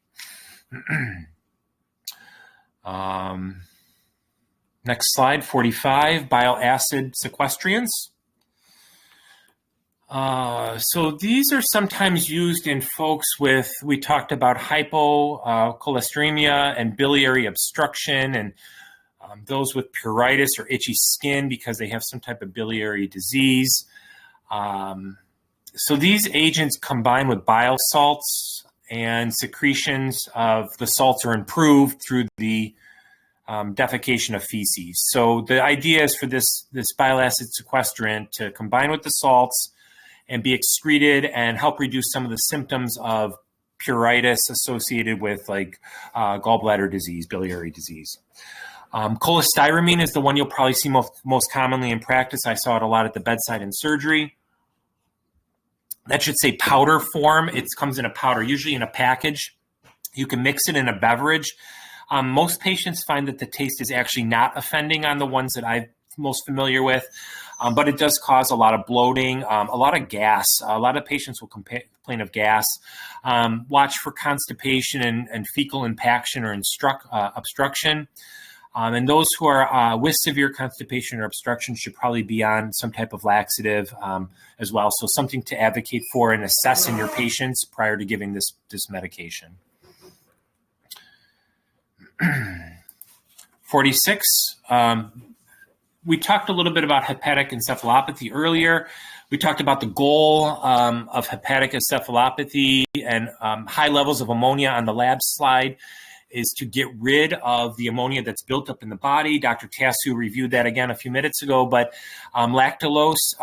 Next slide, 45, bile acid sequestriants. So these are sometimes used in folks with, we talked about hypocholesteremia and biliary obstruction, and those with pruritus or itchy skin because they have some type of biliary disease. So these agents combine with bile salts, and secretions of the salts are improved through the defecation of feces. So the idea is for this bile acid sequestrant to combine with the salts and be excreted and help reduce some of the symptoms of pruritus associated with like gallbladder disease, biliary disease. Cholestyramine is the one you'll probably see most commonly in practice. I saw it a lot at the bedside in surgery. That should say powder form. It comes in a powder, usually in a package. You can mix it in a beverage. Most patients find that the taste is actually not offending on the ones that I'm most familiar with. But it does cause a lot of bloating, a lot of gas. A lot of patients will complain of gas. Watch for constipation and fecal impaction or obstruction. And those who are with severe constipation or obstruction should probably be on some type of laxative as well. So something to advocate for and assess in your patients prior to giving this medication. 46. We talked a little bit about hepatic encephalopathy earlier. We talked about the goal of hepatic encephalopathy and high levels of ammonia on the lab slide is to get rid of the ammonia that's built up in the body. Dr. Tassu reviewed that again a few minutes ago, but lactulose,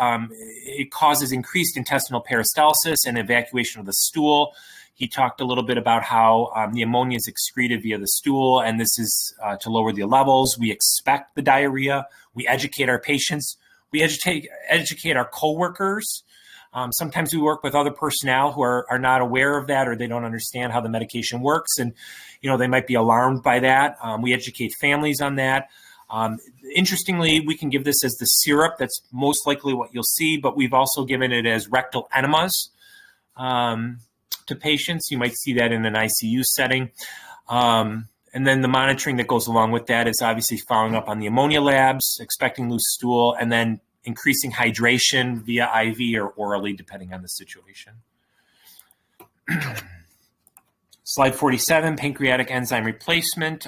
it causes increased intestinal peristalsis and evacuation of the stool. He talked a little bit about how the ammonia is excreted via the stool, and this is to lower the levels. We expect the diarrhea. We educate our patients. We educate our coworkers. Sometimes we work with other personnel who are not aware of that, or they don't understand how the medication works, and they might be alarmed by that. We educate families on that. Interestingly, we can give this as the syrup. That's most likely what you'll see, but we've also given it as rectal enemas to patients. You might see that in an ICU setting. And then the monitoring that goes along with that is obviously following up on the ammonia labs, expecting loose stool, and then increasing hydration via IV or orally, depending on the situation. Slide 47, pancreatic enzyme replacement.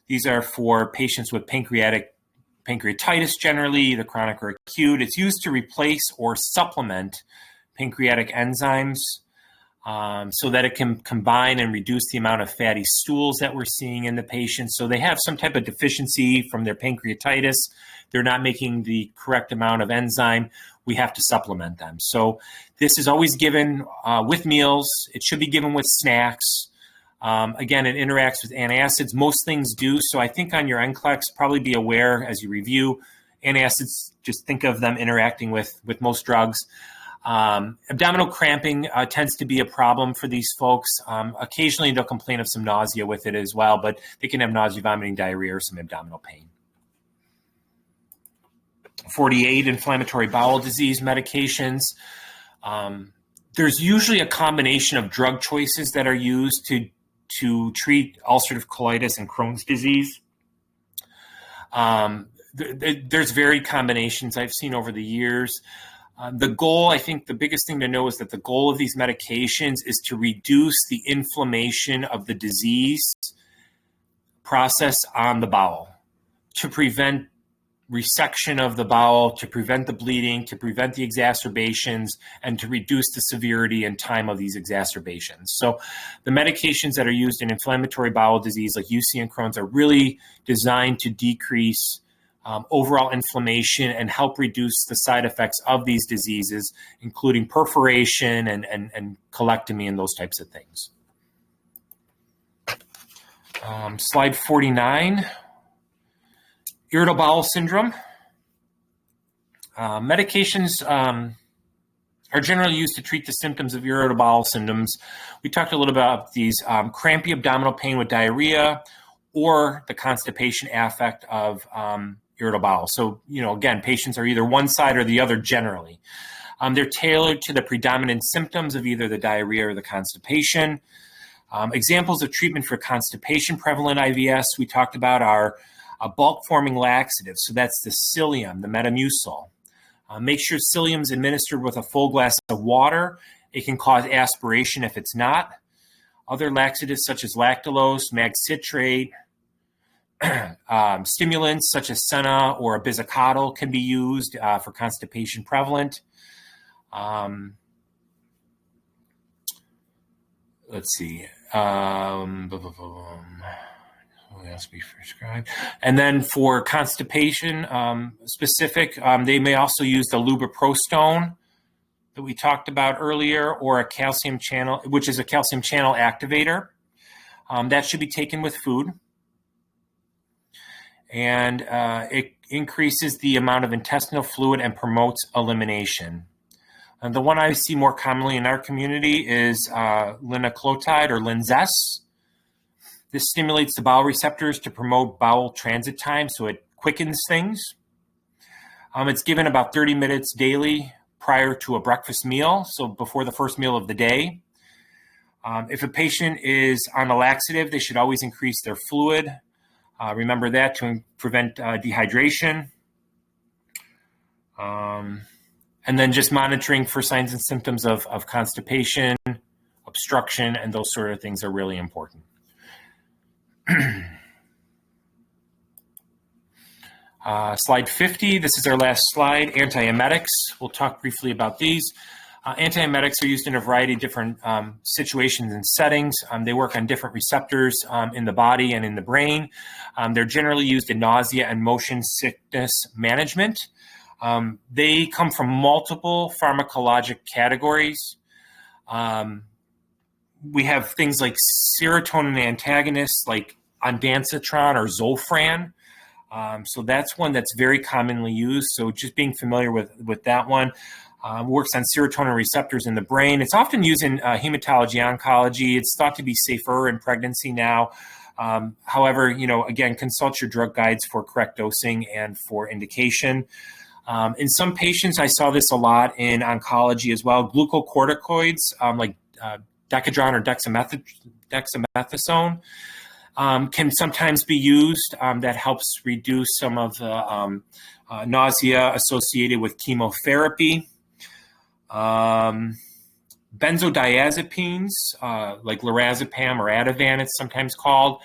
These are for patients with pancreatitis generally, either chronic or acute. It's used to replace or supplement pancreatic enzymes so that it can combine and reduce the amount of fatty stools that we're seeing in the patients. So they have some type of deficiency from their pancreatitis. They're not making the correct amount of enzyme. We have to supplement them. So this is always given with meals. It should be given with snacks. Again, it interacts with antacids. Most things do. So I think on your NCLEX, probably be aware as you review antacids, just think of them interacting with most drugs. Abdominal cramping tends to be a problem for these folks. Occasionally they'll complain of some nausea with it as well, but they can have nausea, vomiting, diarrhea, or some abdominal pain. 48, inflammatory bowel disease medications. There's usually a combination of drug choices that are used to treat ulcerative colitis and Crohn's disease. There's varied combinations I've seen over the years. The goal, I think the biggest thing to know is that the goal of these medications is to reduce the inflammation of the disease process on the bowel, to prevent resection of the bowel, to prevent the bleeding, to prevent the exacerbations, and to reduce the severity and time of these exacerbations. So the medications that are used in inflammatory bowel disease like UC and Crohn's are really designed to decrease overall inflammation and help reduce the side effects of these diseases, including perforation and colectomy and those types of things. Slide 49, irritable bowel syndrome. Medications are generally used to treat the symptoms of irritable bowel syndromes. We talked a little about these crampy abdominal pain with diarrhea or the constipation affect of irritable bowel. So, again, patients are either one side or the other generally. They're tailored to the predominant symptoms of either the diarrhea or the constipation. Examples of treatment for constipation prevalent IBS we talked about are bulk forming laxatives. So that's the psyllium, the Metamucil. Make sure psyllium is administered with a full glass of water. It can cause aspiration if it's not. Other laxatives such as lactulose, mag citrate, stimulants such as senna or abizicatol can be used for constipation prevalent. Let's see. What else be prescribed? And then for constipation specific, they may also use the lubiprostone that we talked about earlier, or a calcium channel, which is a calcium channel activator. That should be taken with food. And it increases the amount of intestinal fluid and promotes elimination. And the one I see more commonly in our community is linaclotide or Linzess. This stimulates the bowel receptors to promote bowel transit time, so it quickens things. It's given about 30 minutes daily prior to a breakfast meal, so before the first meal of the day. If a patient is on a laxative, they should always increase their fluid. Remember that to prevent dehydration. And then just monitoring for signs and symptoms of constipation, obstruction, and those sort of things are really important. Slide 50, this is our last slide, antiemetics. We'll talk briefly about these. Antiemetics are used in a variety of different situations and settings. They work on different receptors in the body and in the brain. They're generally used in nausea and motion sickness management. They come from multiple pharmacologic categories. We have things like serotonin antagonists like ondansetron or Zofran. So that's one that's very commonly used. So just being familiar with that one. Works on serotonin receptors in the brain. It's often used in hematology oncology. It's thought to be safer in pregnancy now. However, again, consult your drug guides for correct dosing and for indication. In some patients, I saw this a lot in oncology as well. Glucocorticoids like Decadron or dexamethasone can sometimes be used. That helps reduce some of the nausea associated with chemotherapy. Benzodiazepines, like lorazepam or Ativan, it's sometimes called,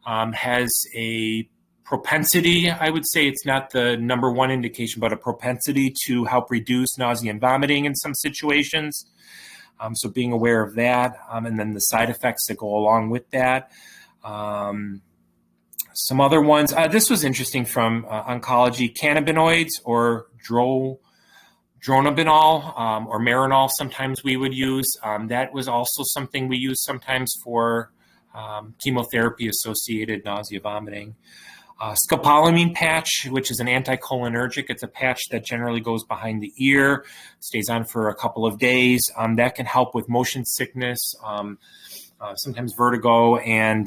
has a propensity, I would say it's not the number one indication, but a propensity to help reduce nausea and vomiting in some situations. So being aware of that, and then the side effects that go along with that. Some other ones, this was interesting from oncology, cannabinoids or dronabinol or Marinol, sometimes we would use. That was also something we use sometimes for chemotherapy-associated nausea, vomiting. Scopolamine patch, which is an anticholinergic. It's a patch that generally goes behind the ear, stays on for a couple of days. That can help with motion sickness, sometimes vertigo, and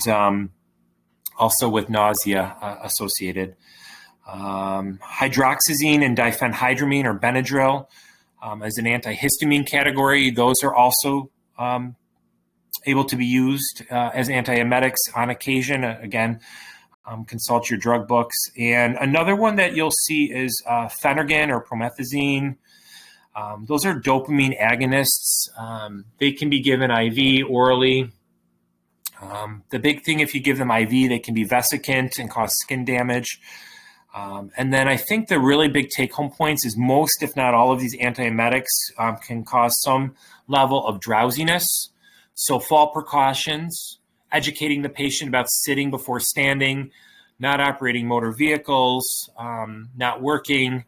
also with nausea associated. Hydroxyzine and diphenhydramine or Benadryl as an antihistamine category. Those are also able to be used as antiemetics on occasion. Again, consult your drug books. And another one that you'll see is Phenergan or promethazine. Those are dopamine agonists. They can be given IV, orally. The big thing, if you give them IV, they can be vesicant and cause skin damage. And then I think the really big take-home points is most, if not all, of these antiemetics can cause some level of drowsiness. So fall precautions, educating the patient about sitting before standing, not operating motor vehicles, not working,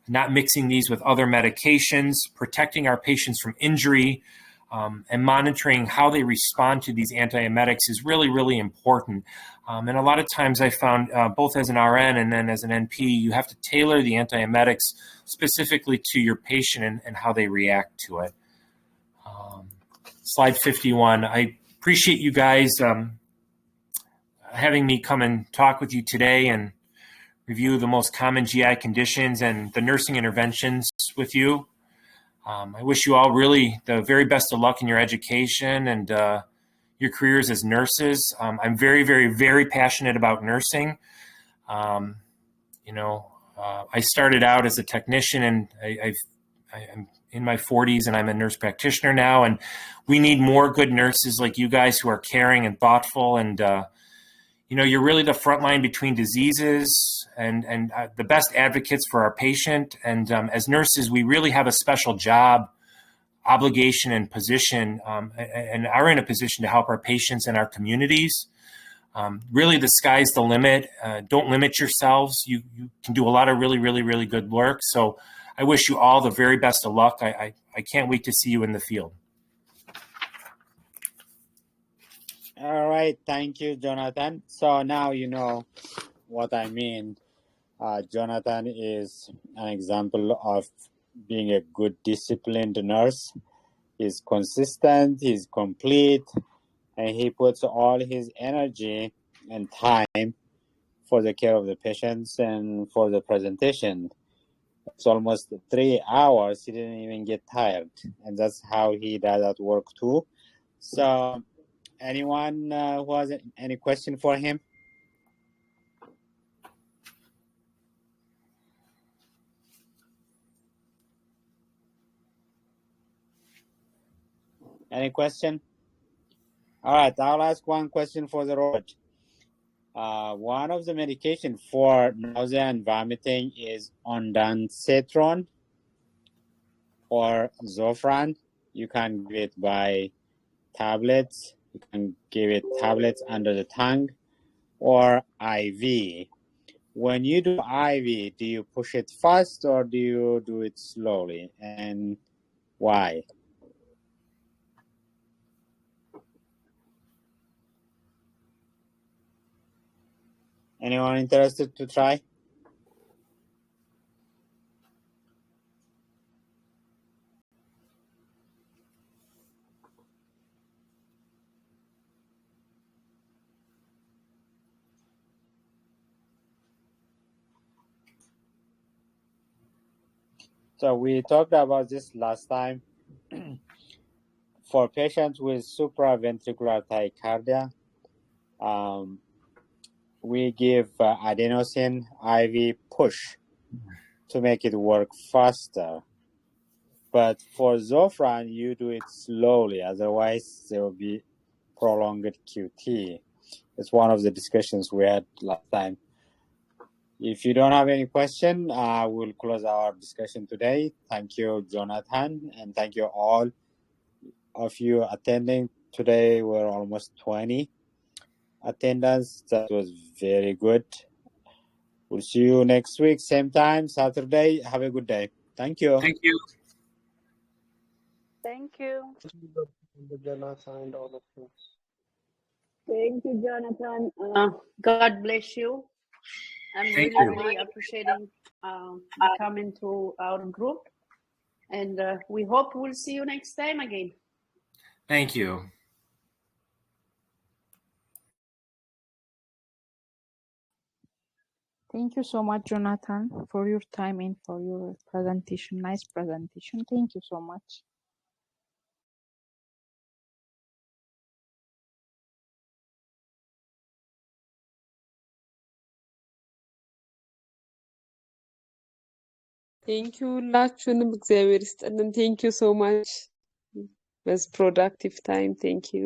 not mixing these with other medications, protecting our patients from injury, and monitoring how they respond to these antiemetics is really, really important. And a lot of times I found, both as an RN and then as an NP, you have to tailor the antiemetics specifically to your patient and how they react to it. Slide 51. I appreciate you guys having me come and talk with you today and review the most common GI conditions and the nursing interventions with you. I wish you all really the very best of luck in your education and your careers as nurses. I'm very, very, very passionate about nursing. I started out as a technician, and I'm in my 40s, and I'm a nurse practitioner now. And we need more good nurses like you guys who are caring and thoughtful. And you're really the front line between diseases and the best advocates for our patient. And as nurses, we really have a special job, obligation, and position, and are in a position to help our patients and our communities. Really, the sky's the limit. Don't limit yourselves. You can do a lot of really, really, really good work. So I wish you all the very best of luck. I can't wait to see you in the field. All right. Thank you, Jonathan. So now you know what I mean. Jonathan is an example of being a good disciplined nurse. He's consistent, he's complete, and he puts all his energy and time for the care of the patients and for the presentation. It's almost 3 hours. He didn't even get tired. And that's how he does at work too. So anyone who has any question for him? Any question? All right, I'll ask one question for the Robert. One of the medication for nausea and vomiting is ondansetron or Zofran. You can give it by tablets. You can give it tablets under the tongue or IV. When you do IV, do you push it fast or do you do it slowly, and why? Anyone interested to try? So we talked about this last time. For patients with supraventricular tachycardia, we give adenosine IV push to make it work faster. But for Zofran, you do it slowly. Otherwise, there will be prolonged QT. It's one of the discussions we had last time. If you don't have any question, we'll close our discussion today. Thank you, Jonathan, and thank you all of you attending. Today we're almost 20 attendance. That was very good. We'll see you next week, same time, Saturday. Have a good day. Thank you. Thank you. Thank you. Jonathan and all of you. Thank you, Jonathan. God bless you. I'm Thank really, you. really appreciating you coming to our group. And we hope we'll see you next time again. Thank you. Thank you so much, Jonathan, for your time and for your presentation. Nice presentation. Thank you so much. Thank you ሁላችሁንም እግዚአብሔር ይስጥልን። Thank you so much. Was productive time. Thank you.